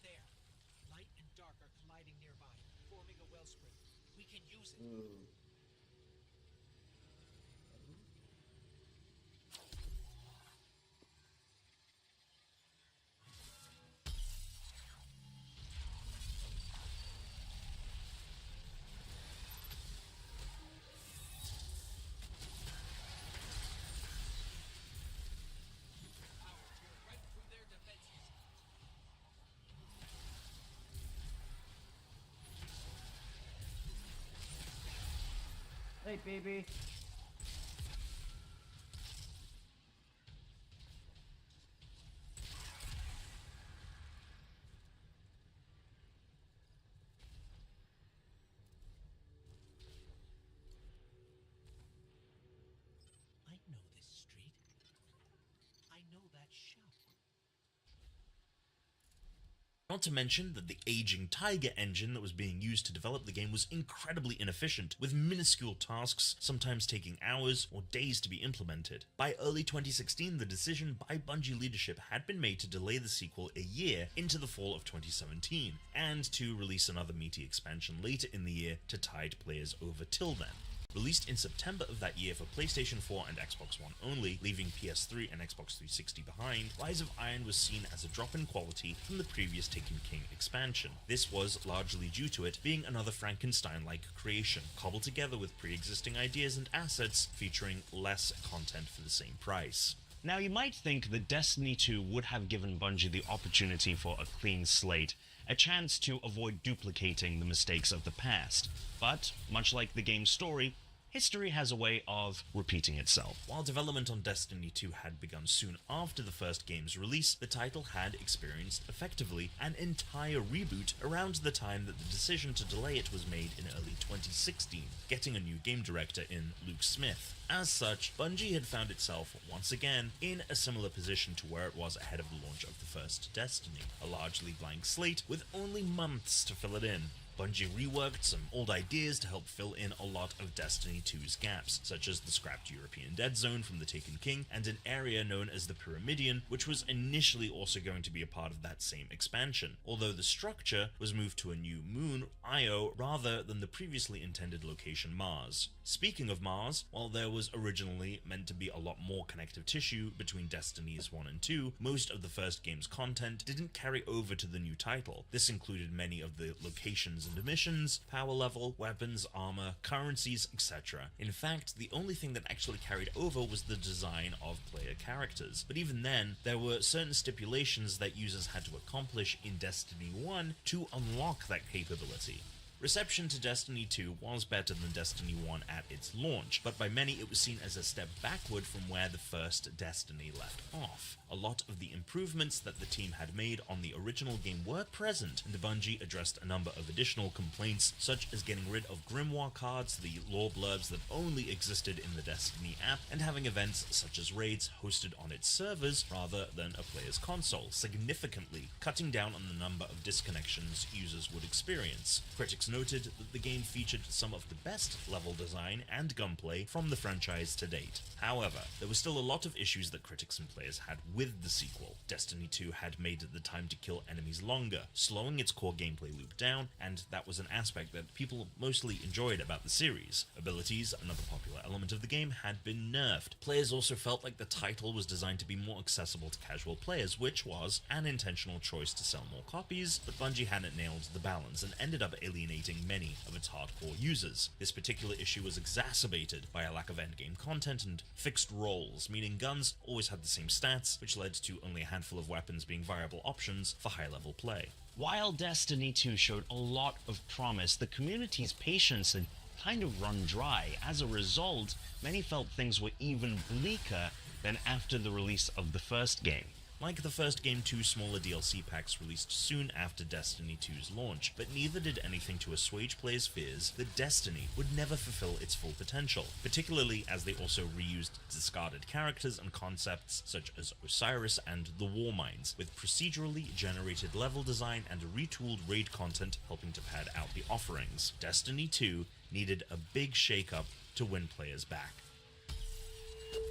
There. Light and dark are colliding nearby, forming a wellspring. We can use it. Hey, baby. Not to mention that the aging Tiger engine that was being used to develop the game was incredibly inefficient, with minuscule tasks sometimes taking hours or days to be implemented. By early 2016, the decision by Bungie leadership had been made to delay the sequel a year into the fall of 2017, and to release another meaty expansion later in the year to tide players over till then. Released in September of that year for PlayStation 4 and Xbox One only, leaving PS3 and Xbox 360 behind, Rise of Iron was seen as a drop in quality from the previous Taken King expansion. This was largely due to it being another Frankenstein-like creation, cobbled together with pre-existing ideas and assets, featuring less content for the same price. Now, you might think that Destiny 2 would have given Bungie the opportunity for a clean slate, a chance to avoid duplicating the mistakes of the past, but, much like the game's story, history has a way of repeating itself. While development on Destiny 2 had begun soon after the first game's release, the title had experienced, effectively, an entire reboot around the time that the decision to delay it was made in early 2016, getting a new game director in Luke Smith. As such, Bungie had found itself, once again, in a similar position to where it was ahead of the launch of the first Destiny, a largely blank slate with only months to fill it in. Bungie reworked some old ideas to help fill in a lot of Destiny 2's gaps, such as the scrapped European Dead Zone from the Taken King, and an area known as the Pyramidion, which was initially also going to be a part of that same expansion, although the structure was moved to a new moon, Io, rather than the previously intended location Mars. Speaking of Mars, while there was originally meant to be a lot more connective tissue between Destinies 1 and 2, most of the first game's content didn't carry over to the new title. This included many of the locations and missions, power level, weapons, armor, currencies, etc. In fact, the only thing that actually carried over was the design of player characters. But even then, there were certain stipulations that users had to accomplish in Destiny 1 to unlock that capability. Reception to Destiny 2 was better than Destiny 1 at its launch, but by many it was seen as a step backward from where the first Destiny left off. A lot of the improvements that the team had made on the original game were present, and Bungie addressed a number of additional complaints, such as getting rid of Grimoire cards, the lore blurbs that only existed in the Destiny app, and having events such as raids hosted on its servers rather than a player's console, significantly cutting down on the number of disconnections users would experience. Critics noted that the game featured some of the best level design and gunplay from the franchise to date. However, there were still a lot of issues that critics and players had with the sequel. Destiny 2 had made the time to kill enemies longer, slowing its core gameplay loop down, and that was an aspect that people mostly enjoyed about the series. Abilities, another popular element of the game, had been nerfed. Players also felt like the title was designed to be more accessible to casual players, which was an intentional choice to sell more copies, but Bungie hadn't nailed the balance and ended up alienating many of its hardcore users. This particular issue was exacerbated by a lack of endgame content and fixed roles, meaning guns always had the same stats, which led to only a handful of weapons being viable options for high-level play. While Destiny 2 showed a lot of promise, the community's patience had kind of run dry. As a result, many felt things were even bleaker than after the release of the first game. Like the first game, 2 smaller DLC packs released soon after Destiny 2's launch, but neither did anything to assuage players' fears that Destiny would never fulfill its full potential, particularly as they also reused discarded characters and concepts such as Osiris and the War Mines, with procedurally generated level design and retooled raid content helping to pad out the offerings. Destiny 2 needed a big shake-up to win players back.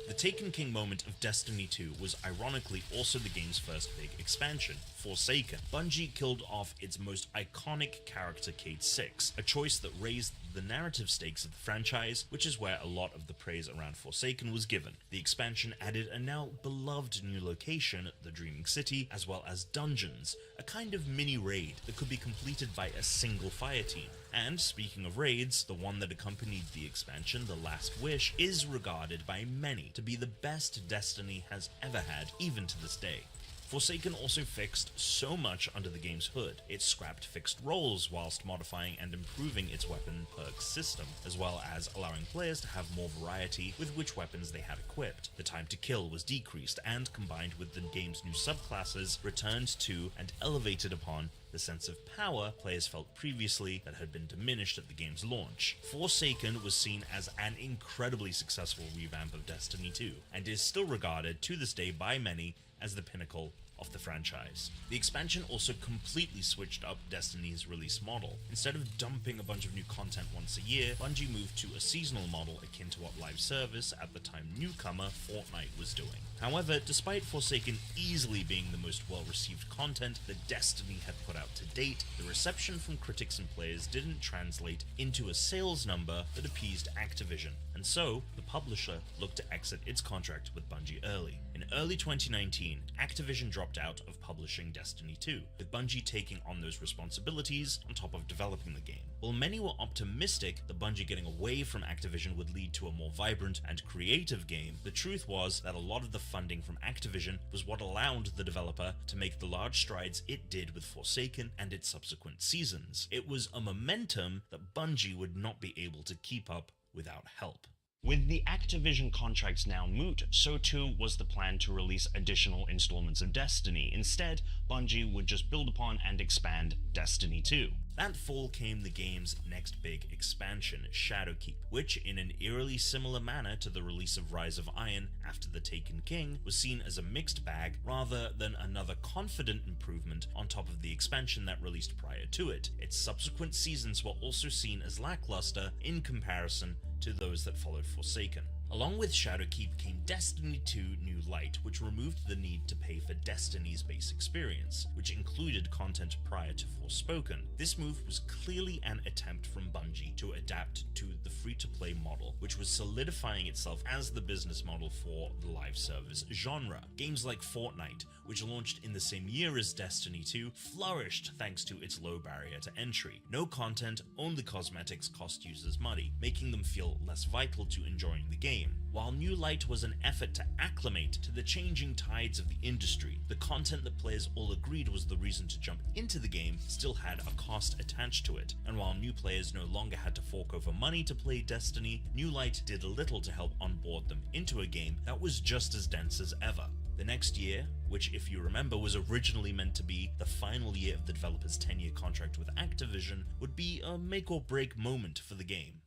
The Taken King moment of Destiny 2 was ironically also the game's first big expansion, Forsaken. Bungie killed off its most iconic character, Cayde 6, a choice that raised the narrative stakes of the franchise, which is where a lot of the praise around Forsaken was given. The expansion added a now beloved new location, the Dreaming City, as well as dungeons, a kind of mini-raid that could be completed by a single fire team. And speaking of raids, the one that accompanied the expansion, The Last Wish, is regarded by many to be the best Destiny has ever had, even to this day. Forsaken also fixed so much under the game's hood. It scrapped fixed roles whilst modifying and improving its weapon perks system, as well as allowing players to have more variety with which weapons they had equipped. The time to kill was decreased and, combined with the game's new subclasses, returned to and elevated upon the sense of power players felt previously that had been diminished at the game's launch. Forsaken was seen as an incredibly successful revamp of Destiny 2, and is still regarded to this day by many as the pinnacle of the franchise. The expansion also completely switched up Destiny's release model. Instead of dumping a bunch of new content once a year, Bungie moved to a seasonal model akin to what live service, at the time newcomer, Fortnite was doing. However, despite Forsaken easily being the most well-received content that Destiny had put out to date, the reception from critics and players didn't translate into a sales number that appeased Activision, and so the publisher looked to exit its contract with Bungie early. In early 2019, Activision dropped out of publishing Destiny 2, with Bungie taking on those responsibilities on top of developing the game. While many were optimistic that Bungie getting away from Activision would lead to a more vibrant and creative game, the truth was that a lot of the funding from Activision was what allowed the developer to make the large strides it did with Forsaken and its subsequent seasons. It was a momentum that Bungie would not be able to keep up without help. With the Activision contracts now moot, so too was the plan to release additional installments of Destiny. Instead, Bungie would just build upon and expand Destiny 2. That fall came the game's next big expansion, Shadowkeep, which, in an eerily similar manner to the release of Rise of Iron after The Taken King, was seen as a mixed bag rather than another confident improvement on top of the expansion that released prior to it. Its subsequent seasons were also seen as lackluster in comparison to those that followed Forsaken. Along with Shadowkeep came Destiny 2 New Light, which removed the need to pay for Destiny's base experience, which included content prior to Forspoken. This move was clearly an attempt from Bungie to adapt to the free-to-play model, which was solidifying itself as the business model for the live service genre. Games like Fortnite, which launched in the same year as Destiny 2, flourished thanks to its low barrier to entry. No content, only cosmetics cost users money, making them feel less vital to enjoying the game. While New Light was an effort to acclimate to the changing tides of the industry, the content that players all agreed was the reason to jump into the game still had a cost attached to it, and while new players no longer had to fork over money to play Destiny, New Light did little to help onboard them into a game that was just as dense as ever. The next year, which if you remember was originally meant to be the final year of the developer's 10-year contract with Activision, would be a make or break moment for the game.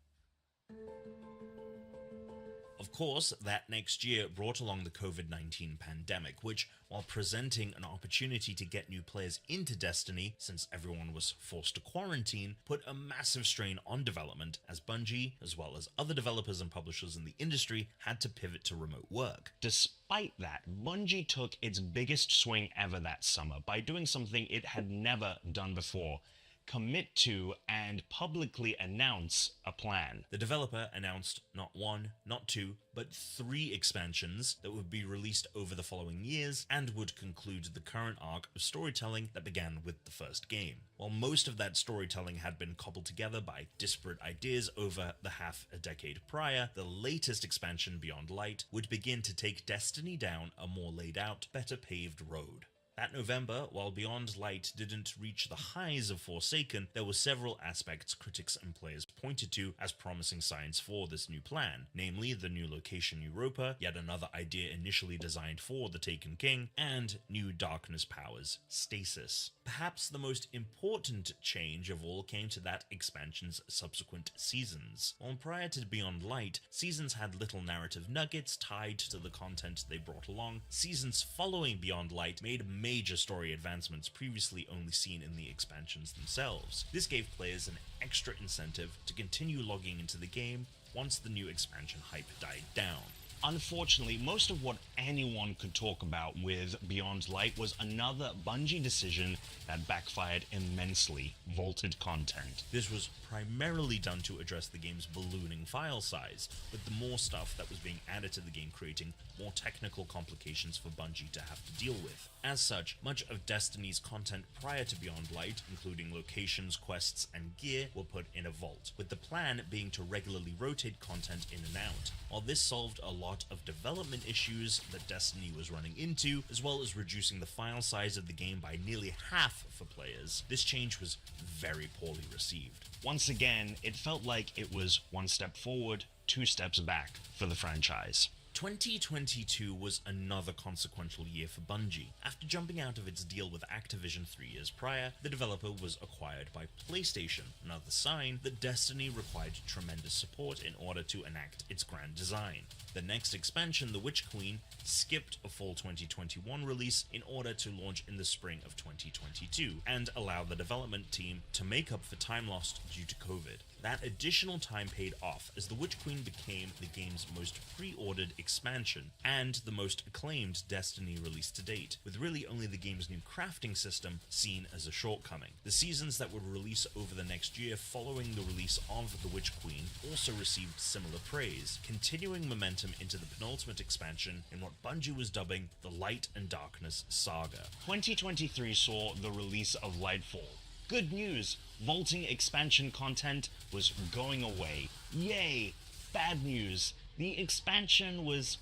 Of course, that next year brought along the COVID-19 pandemic, which, while presenting an opportunity to get new players into Destiny, since everyone was forced to quarantine, put a massive strain on development, as Bungie, as well as other developers and publishers in the industry, had to pivot to remote work. Despite that, Bungie took its biggest swing ever that summer by doing something it had never done before: commit to and publicly announce a plan. The developer announced not one, not two, but 3 expansions that would be released over the following years and would conclude the current arc of storytelling that began with the first game. While most of that storytelling had been cobbled together by disparate ideas over the half a decade prior, the latest expansion, Beyond Light, would begin to take Destiny down a more laid out, better paved road. That November, while Beyond Light didn't reach the highs of Forsaken, there were several aspects critics and players pointed to as promising signs for this new plan, namely the new location Europa, yet another idea initially designed for the Taken King, and new darkness powers, Stasis. Perhaps the most important change of all came to that expansion's subsequent seasons. While prior to Beyond Light, seasons had little narrative nuggets tied to the content they brought along, seasons following Beyond Light made major story advancements previously only seen in the expansions themselves. This gave players an extra incentive to continue logging into the game once the new expansion hype died down. Unfortunately, most of what anyone could talk about with Beyond Light was another Bungie decision that backfired immensely: vaulted content. This was primarily done to address the game's ballooning file size, with the more stuff that was being added to the game creating more technical complications for Bungie to have to deal with. As such, much of Destiny's content prior to Beyond Light, including locations, quests, and gear, were put in a vault, with the plan being to regularly rotate content in and out. While this solved a lot of development issues that Destiny was running into, as well as reducing the file size of the game by nearly half for players, this change was very poorly received. Once again, it felt like it was one step forward, 2 steps back for the franchise. 2022 was another consequential year for Bungie. After jumping out of its deal with Activision 3 years prior, the developer was acquired by PlayStation, another sign that Destiny required tremendous support in order to enact its grand design. The next expansion, The Witch Queen, skipped a fall 2021 release in order to launch in the spring of 2022, and allow the development team to make up for time lost due to COVID. That additional time paid off as The Witch Queen became the game's most pre-ordered expansion and the most acclaimed Destiny release to date, with really only the game's new crafting system seen as a shortcoming. The seasons that would release over the next year following the release of The Witch Queen also received similar praise, continuing momentum into the penultimate expansion in what Bungie was dubbing the Light and Darkness Saga. 2023 saw the release of Lightfall. Good news, vaulting expansion content was going away. Yay! Bad news, the expansion was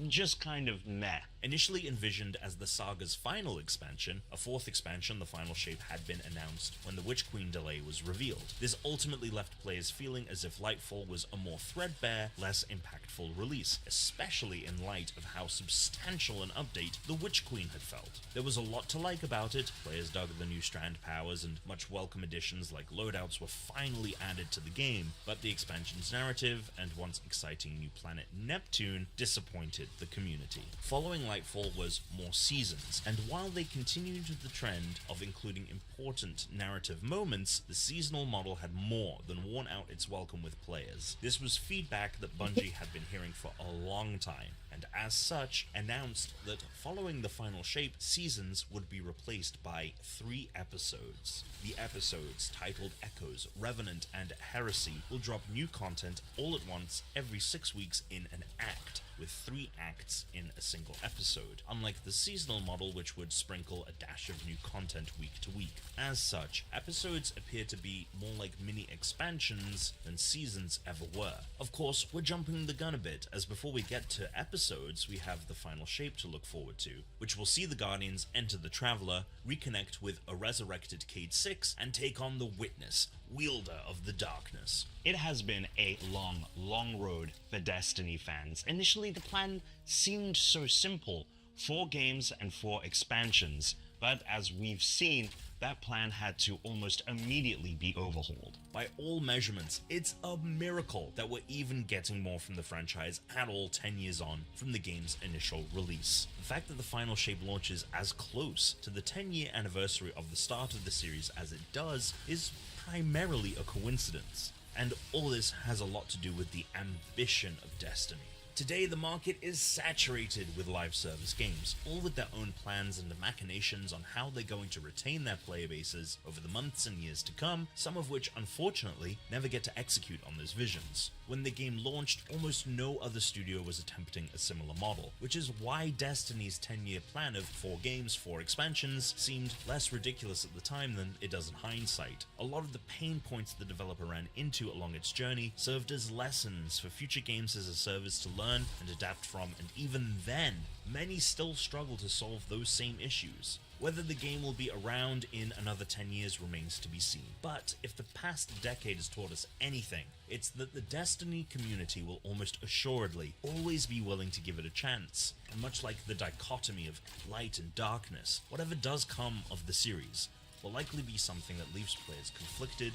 just kind of meh. Initially envisioned as the saga's final expansion, a fourth expansion, The Final Shape, had been announced when the Witch Queen delay was revealed. This ultimately left players feeling as if Lightfall was a more threadbare, less impactful release, especially in light of how substantial an update The Witch Queen had felt. There was a lot to like about it. Players dug the new strand powers, and much welcome additions like loadouts were finally added to the game, but the expansion's narrative and once exciting new planet Neptune disappointed the community. Following Lightfall was more seasons, and while they continued the trend of including important narrative moments, the seasonal model had more than worn out its welcome with players. This was feedback that Bungie had been hearing for a long time, and as such, announced that following The Final Shape, seasons would be replaced by 3 episodes. The episodes, titled Echoes, Revenant, and Heresy, will drop new content all at once every 6 weeks in an act, with 3 acts in a single episode, unlike the seasonal model which would sprinkle a dash of new content week to week. As such, episodes appear to be more like mini expansions than seasons ever were. Of course, we're jumping the gun a bit, as before we get to episodes, we have The Final Shape to look forward to, which will see the Guardians enter the Traveler, reconnect with a resurrected Cayde 6, and take on the Witness, wielder of the darkness. It has been a long road for Destiny fans. Initially, the plan seemed so simple: 4 games and 4 expansions, but as we've seen, that plan had to almost immediately be overhauled. By all measurements, it's a miracle that we're even getting more from the franchise at all 10 years on from the game's initial release. The fact that The Final Shape launches as close to the 10-year anniversary of the start of the series as it does is primarily a coincidence, and all this has a lot to do with the ambition of Destiny. Today, the market is saturated with live service games, all with their own plans and machinations on how they're going to retain their player bases over the months and years to come, some of which, unfortunately, never get to execute on those visions. When the game launched, almost no other studio was attempting a similar model, which is why Destiny's 10-year plan of 4 games, 4 expansions seemed less ridiculous at the time than it does in hindsight. A lot of the pain points the developer ran into along its journey served as lessons for future games as a service to learn and adapt from, and even then, many still struggle to solve those same issues. Whether the game will be around in another 10 years remains to be seen, but if the past decade has taught us anything, it's that the Destiny community will almost assuredly always be willing to give it a chance. And much like the dichotomy of light and darkness, whatever does come of the series will likely be something that leaves players conflicted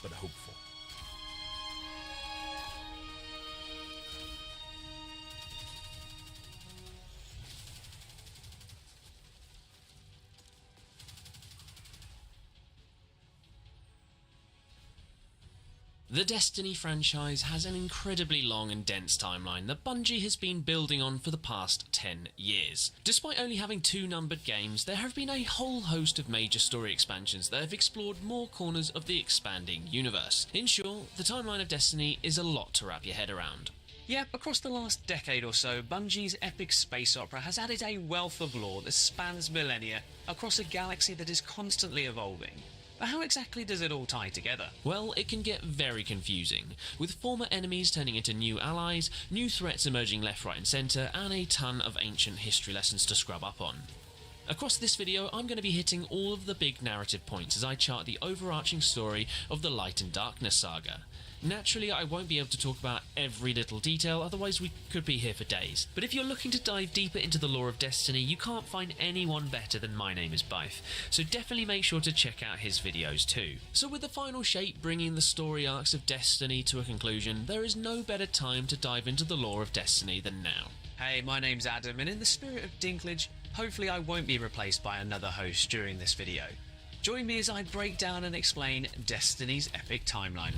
but hopeful. The Destiny franchise has an incredibly long and dense timeline that Bungie has been building on for the past 10 years. Despite only having 2 numbered games, there have been a whole host of major story expansions that have explored more corners of the expanding universe. In short, the timeline of Destiny is a lot to wrap your head around. Yep, across the last decade or so, Bungie's epic space opera has added a wealth of lore that spans millennia across a galaxy that is constantly evolving. But how exactly does it all tie together? Well, it can get very confusing, with former enemies turning into new allies, new threats emerging left, right and centre, and a ton of ancient history lessons to scrub up on. Across this video, I'm going to be hitting all of the big narrative points as I chart the overarching story of the Light and Darkness saga. Naturally, I won't be able to talk about every little detail, otherwise we could be here for days. But if you're looking to dive deeper into the lore of Destiny, you can't find anyone better than My Name is Byf, so definitely make sure to check out his videos too. So with the final shape bringing the story arcs of Destiny to a conclusion, there is no better time to dive into the lore of Destiny than now. Hey, my name's Adam, and in the spirit of Dinklage, hopefully I won't be replaced by another host during this video. Join me as I break down and explain Destiny's epic timeline.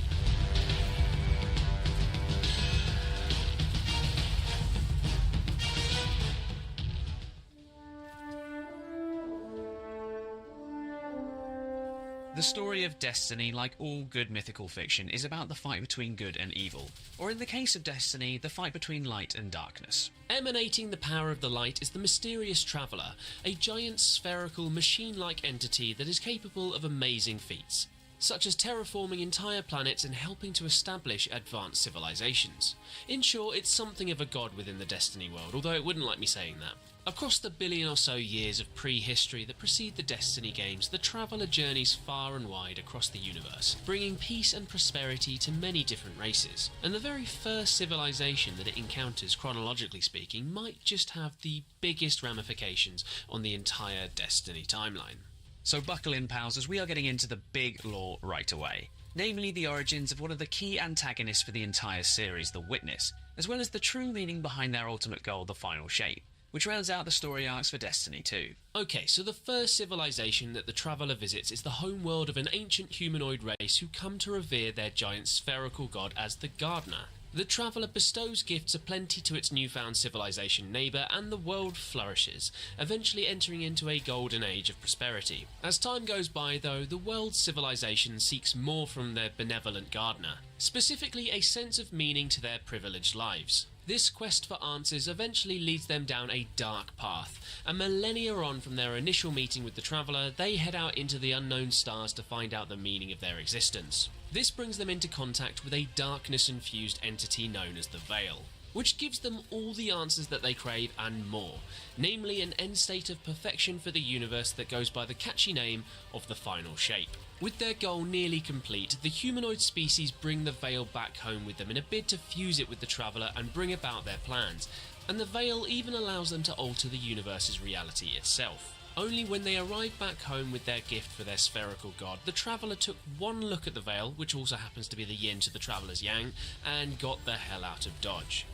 The story of Destiny, like all good mythical fiction, is about the fight between good and evil, or in the case of Destiny, the fight between light and darkness. Emanating the power of the light is the mysterious Traveller, a giant spherical machine-like entity that is capable of amazing feats, such as terraforming entire planets and helping to establish advanced civilizations. In short, it's something of a god within the Destiny world, although it wouldn't like me saying that. Across the billion or so years of prehistory that precede the Destiny games, the Traveller journeys far and wide across the universe, bringing peace and prosperity to many different races. And the very first civilization that it encounters, chronologically speaking, might just have the biggest ramifications on the entire Destiny timeline. So buckle in, pals, as we are getting into the big lore right away. Namely the origins of one of the key antagonists for the entire series, the Witness, as well as the true meaning behind their ultimate goal, the final shape, which rounds out the story arcs for Destiny 2. Okay, so the first civilization that the Traveller visits is the home world of an ancient humanoid race who come to revere their giant spherical god as the Gardener. The Traveller bestows gifts aplenty to its newfound civilization neighbour, and the world flourishes, eventually entering into a golden age of prosperity. As time goes by though, the world's civilization seeks more from their benevolent Gardener, specifically a sense of meaning to their privileged lives. This quest for answers eventually leads them down a dark path, and millennia on from their initial meeting with the Traveller, they head out into the unknown stars to find out the meaning of their existence. This brings them into contact with a darkness-infused entity known as the Veil, which gives them all the answers that they crave and more, namely an end state of perfection for the universe that goes by the catchy name of the Final Shape. With their goal nearly complete, the humanoid species bring the Veil back home with them in a bid to fuse it with the Traveller and bring about their plans, and the Veil even allows them to alter the universe's reality itself. Only when they arrive back home with their gift for their spherical god, the Traveller took one look at the Veil, which also happens to be the yin to the Traveller's yang, and got the hell out of Dodge.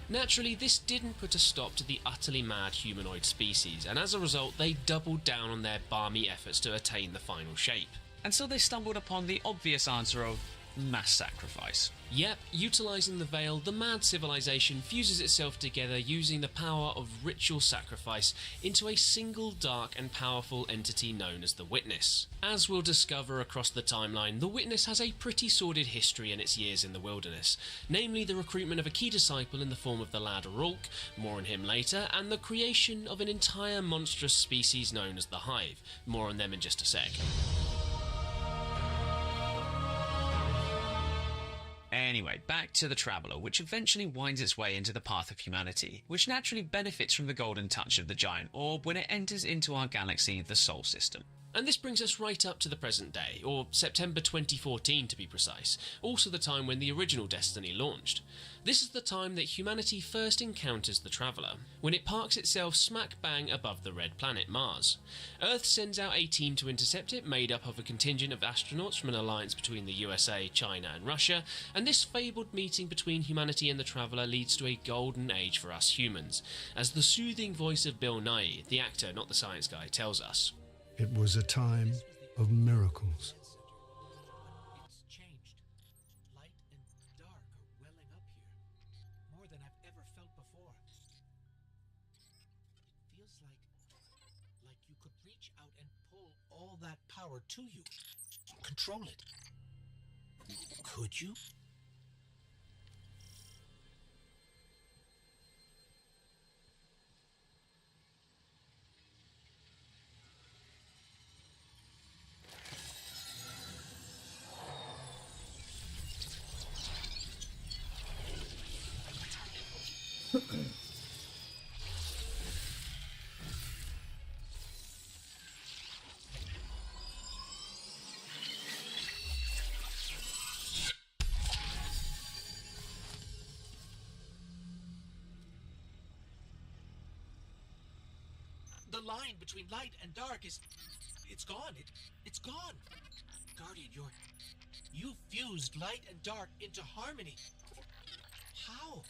Naturally, this didn't put a stop to the utterly mad humanoid species, and as a result, they doubled down on their balmy efforts to attain the final shape. And so they stumbled upon the obvious answer of mass sacrifice. Yep, utilising the Veil, the mad civilization fuses itself together using the power of ritual sacrifice into a single dark and powerful entity known as the Witness. As we'll discover across the timeline, the Witness has a pretty sordid history in its years in the wilderness, namely the recruitment of a key disciple in the form of the lad Rulk, more on him later, and the creation of an entire monstrous species known as the Hive, more on them in just a sec. Anyway, back to the Traveller, which eventually winds its way into the path of humanity, which naturally benefits from the golden touch of the giant orb when it enters into our galaxy, the Sol System. And this brings us right up to the present day, or September 2014 to be precise, also the time when the original Destiny launched. This is the time that humanity first encounters the Traveller, when it parks itself smack bang above the red planet Mars. Earth sends out a team to intercept it, made up of a contingent of astronauts from an alliance between the USA, China and Russia, and this fabled meeting between humanity and the Traveller leads to a golden age for us humans, as the soothing voice of Bill Nighy, the actor, not the science guy, tells us. It was a time of miracles. It's changed. Light and dark are welling up here. More than I've ever felt before. It feels like you could reach out and pull all that power to you. Control it. Could you? The line between light and dark is... It's gone. It's gone. Guardian, you fused light and dark into harmony. How?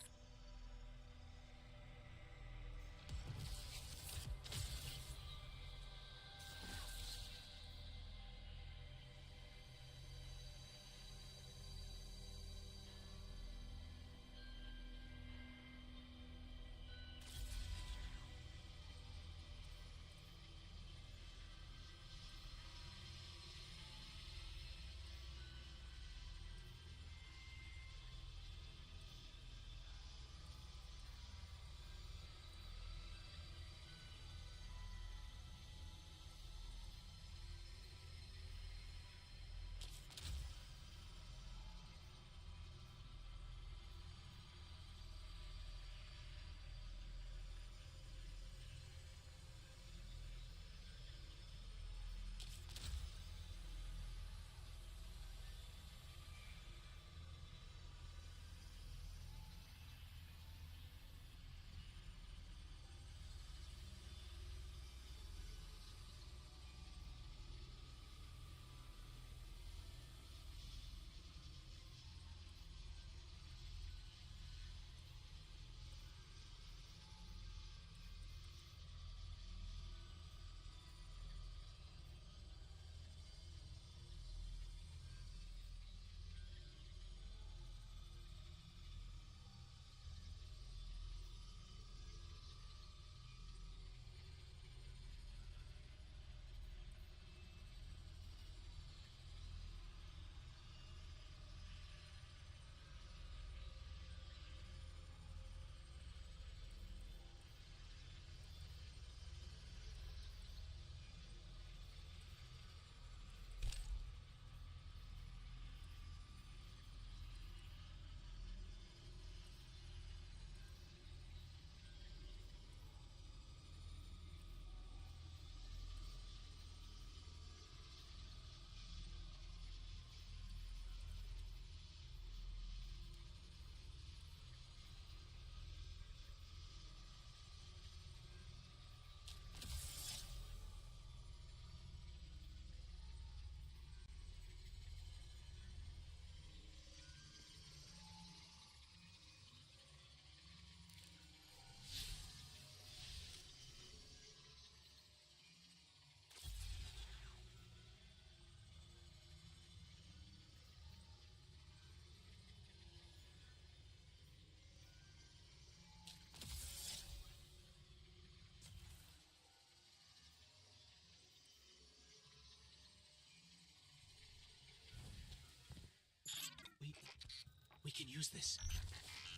We can use this.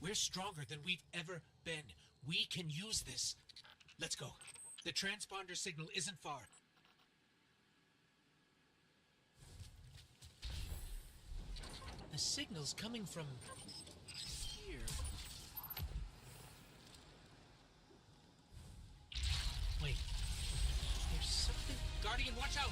We're stronger than we've ever been. We can use this. Let's go. The transponder signal isn't far. The signal's coming from here. Wait. There's something... Guardian, watch out!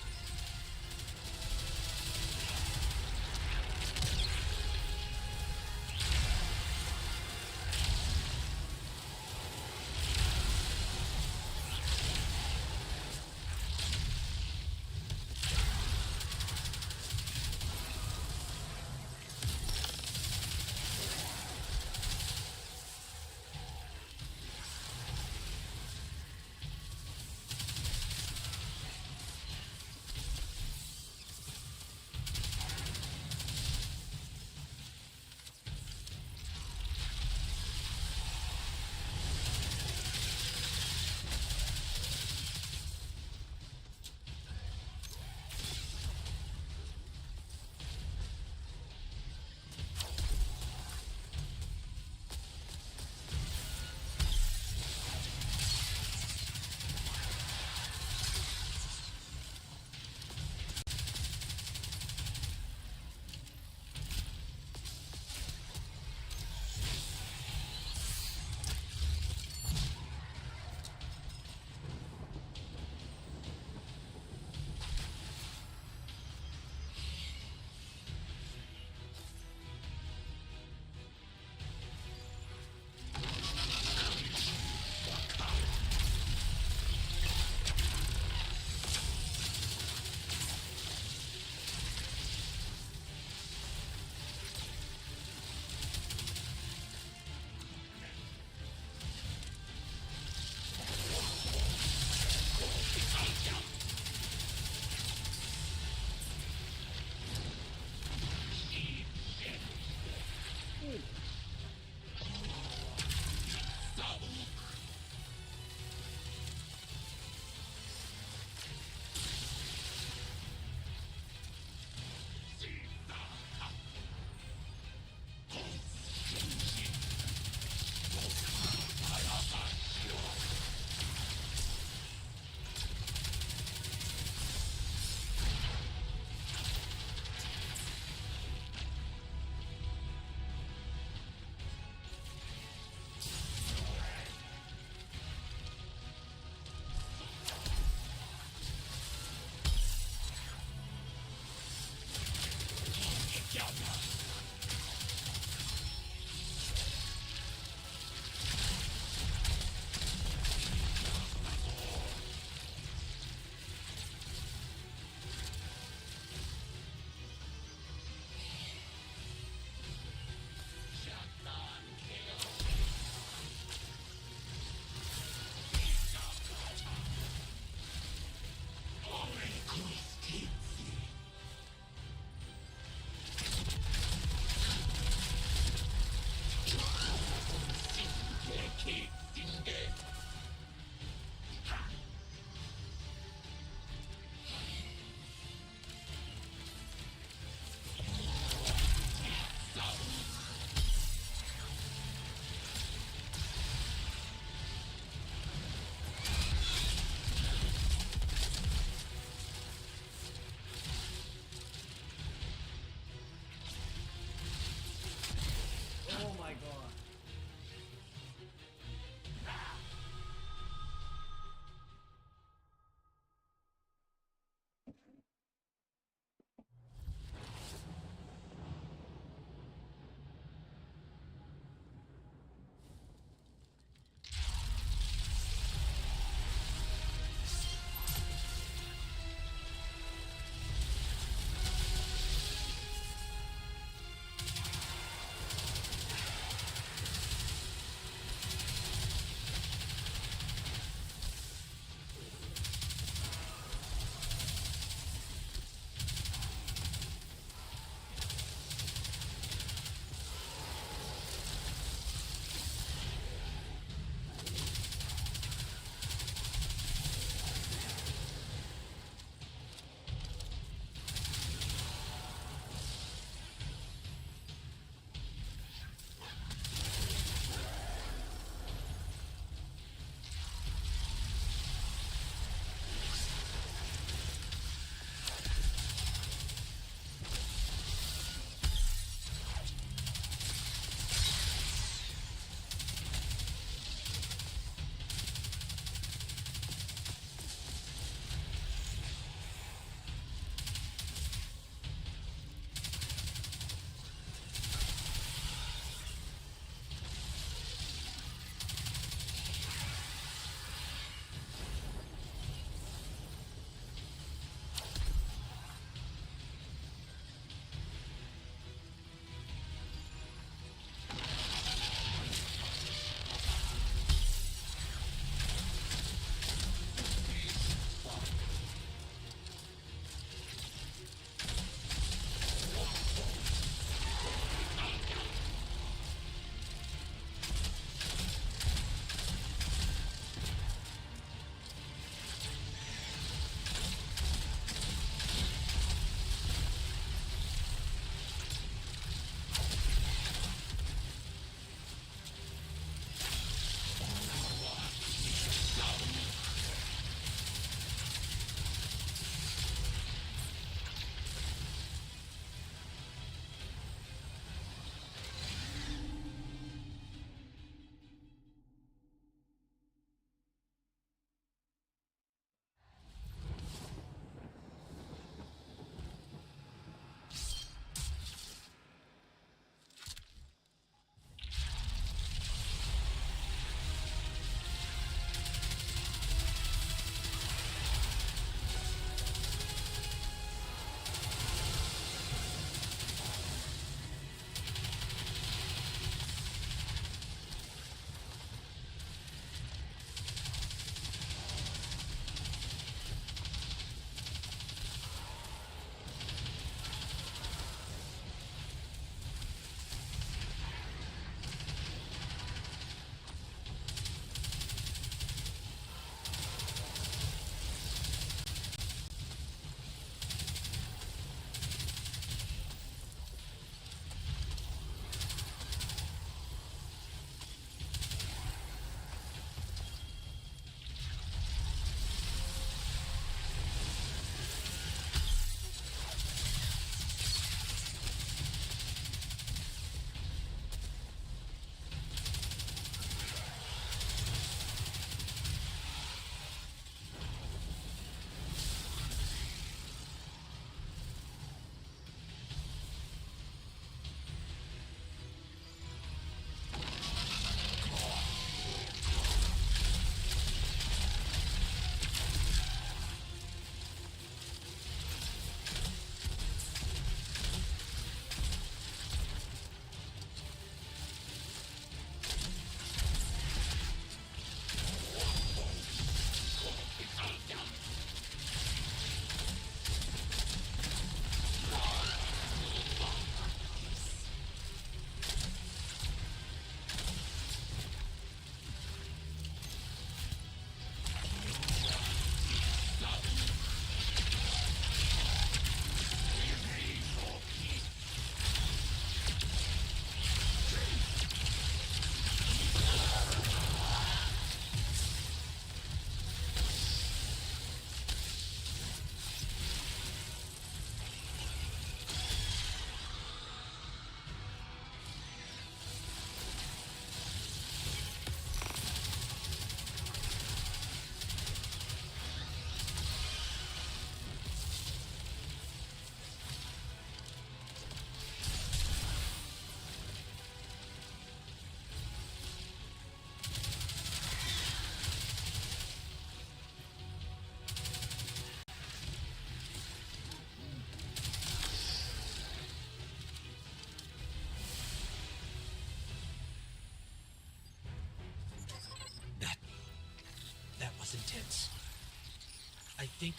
I think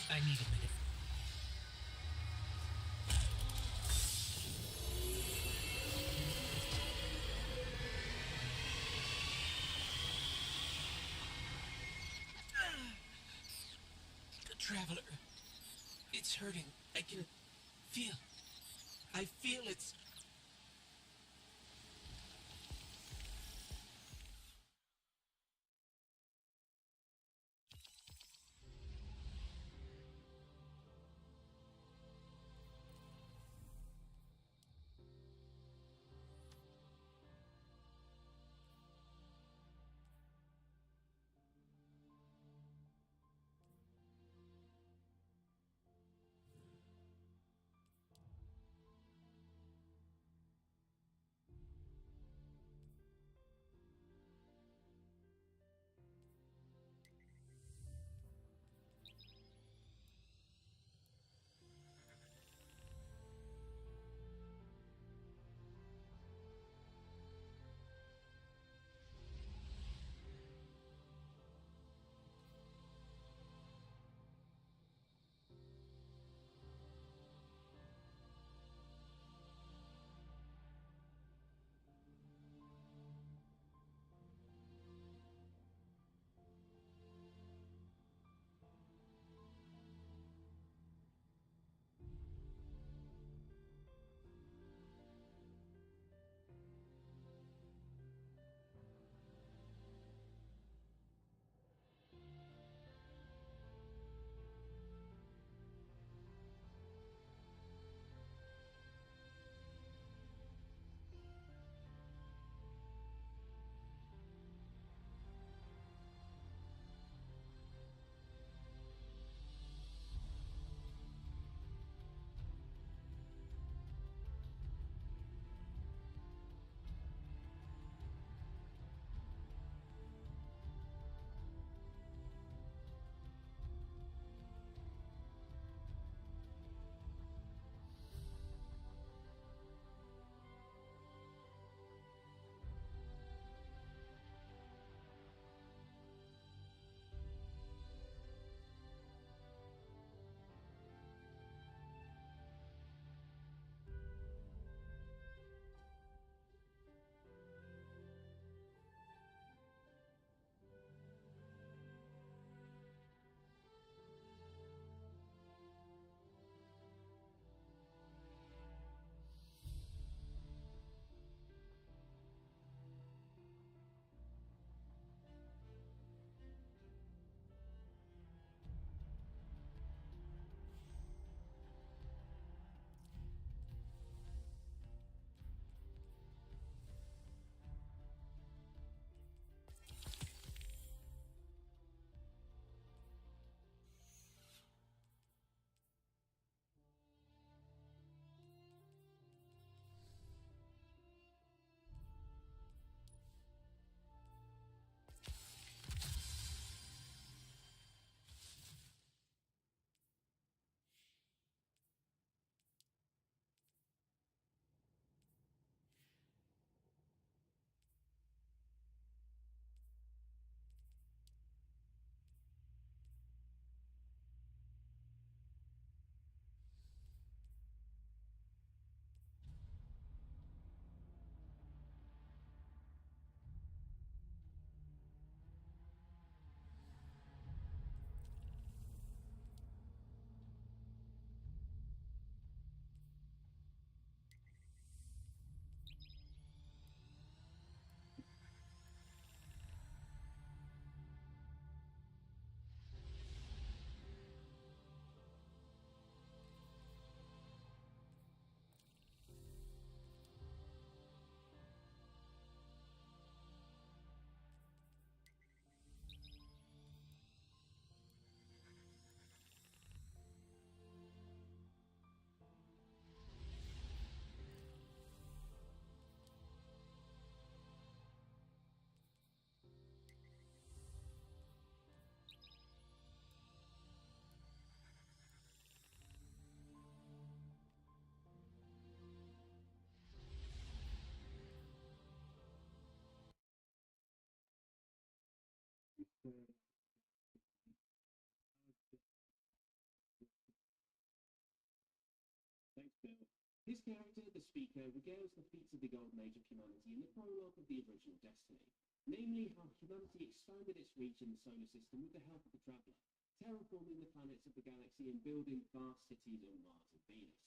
I need a minute. The Traveler. It's hurting. I can feel. I feel it's... His character, the Speaker, regales the feats of the Golden Age of humanity in the prologue of the original Destiny, namely how humanity expanded its reach in the solar system with the help of the Traveler, terraforming the planets of the galaxy and building vast cities on Mars and Venus,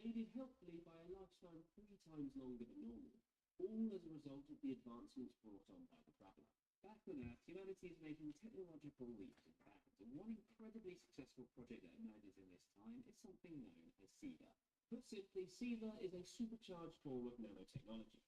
aided helpfully by a lifespan 3 times longer than normal, all as a result of the advancements brought on by the Traveler. Back on Earth, humanity is making technological leaps and bounds, and one incredibly successful project that emerges in this time is something known as SEVA. Put simply, SEVA is a supercharged form of nanotechnology.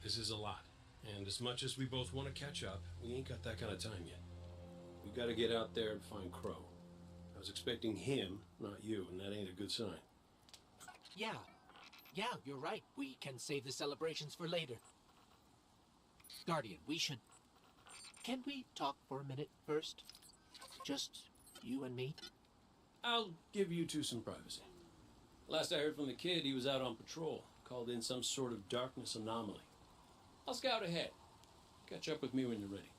This is a lot, and as much as we both want to catch up, we ain't got that kind of time yet. We gotta get out there and find Crow. I was expecting him, not you, and that ain't a good sign. Yeah, you're right. We can save the celebrations for later. Guardian, we should... Can we talk for a minute first? Just you and me? I'll give you two some privacy. Last I heard from the kid, he was out on patrol, called in some sort of darkness anomaly. I'll scout ahead. Catch up with me when you're ready.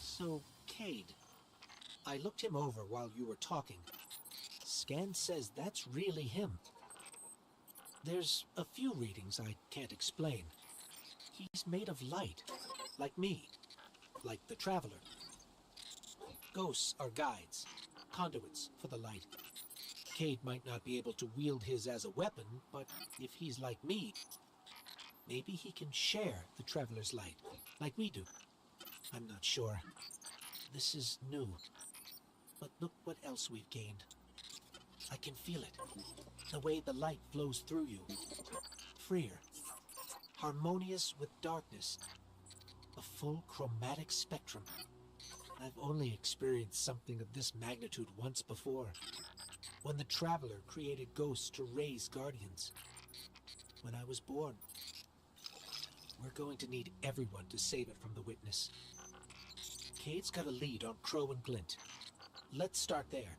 So, Cade, I looked him over while you were talking. Scan says that's really him. There's a few readings I can't explain. He's made of light, like me, like the Traveler. Ghosts are guides, conduits for the light. Cade might not be able to wield his as a weapon, but if he's like me, maybe he can share the Traveler's light, like we do. I'm not sure. This is new. But look what else we've gained. I can feel it. The way the light flows through you. Freer. Harmonious with darkness. A full chromatic spectrum. I've only experienced something of this magnitude once before. When the Traveler created ghosts to raise guardians. When I was born. We're going to need everyone to save it from the Witness. Cade's got a lead on Crow and Glint. Let's start there.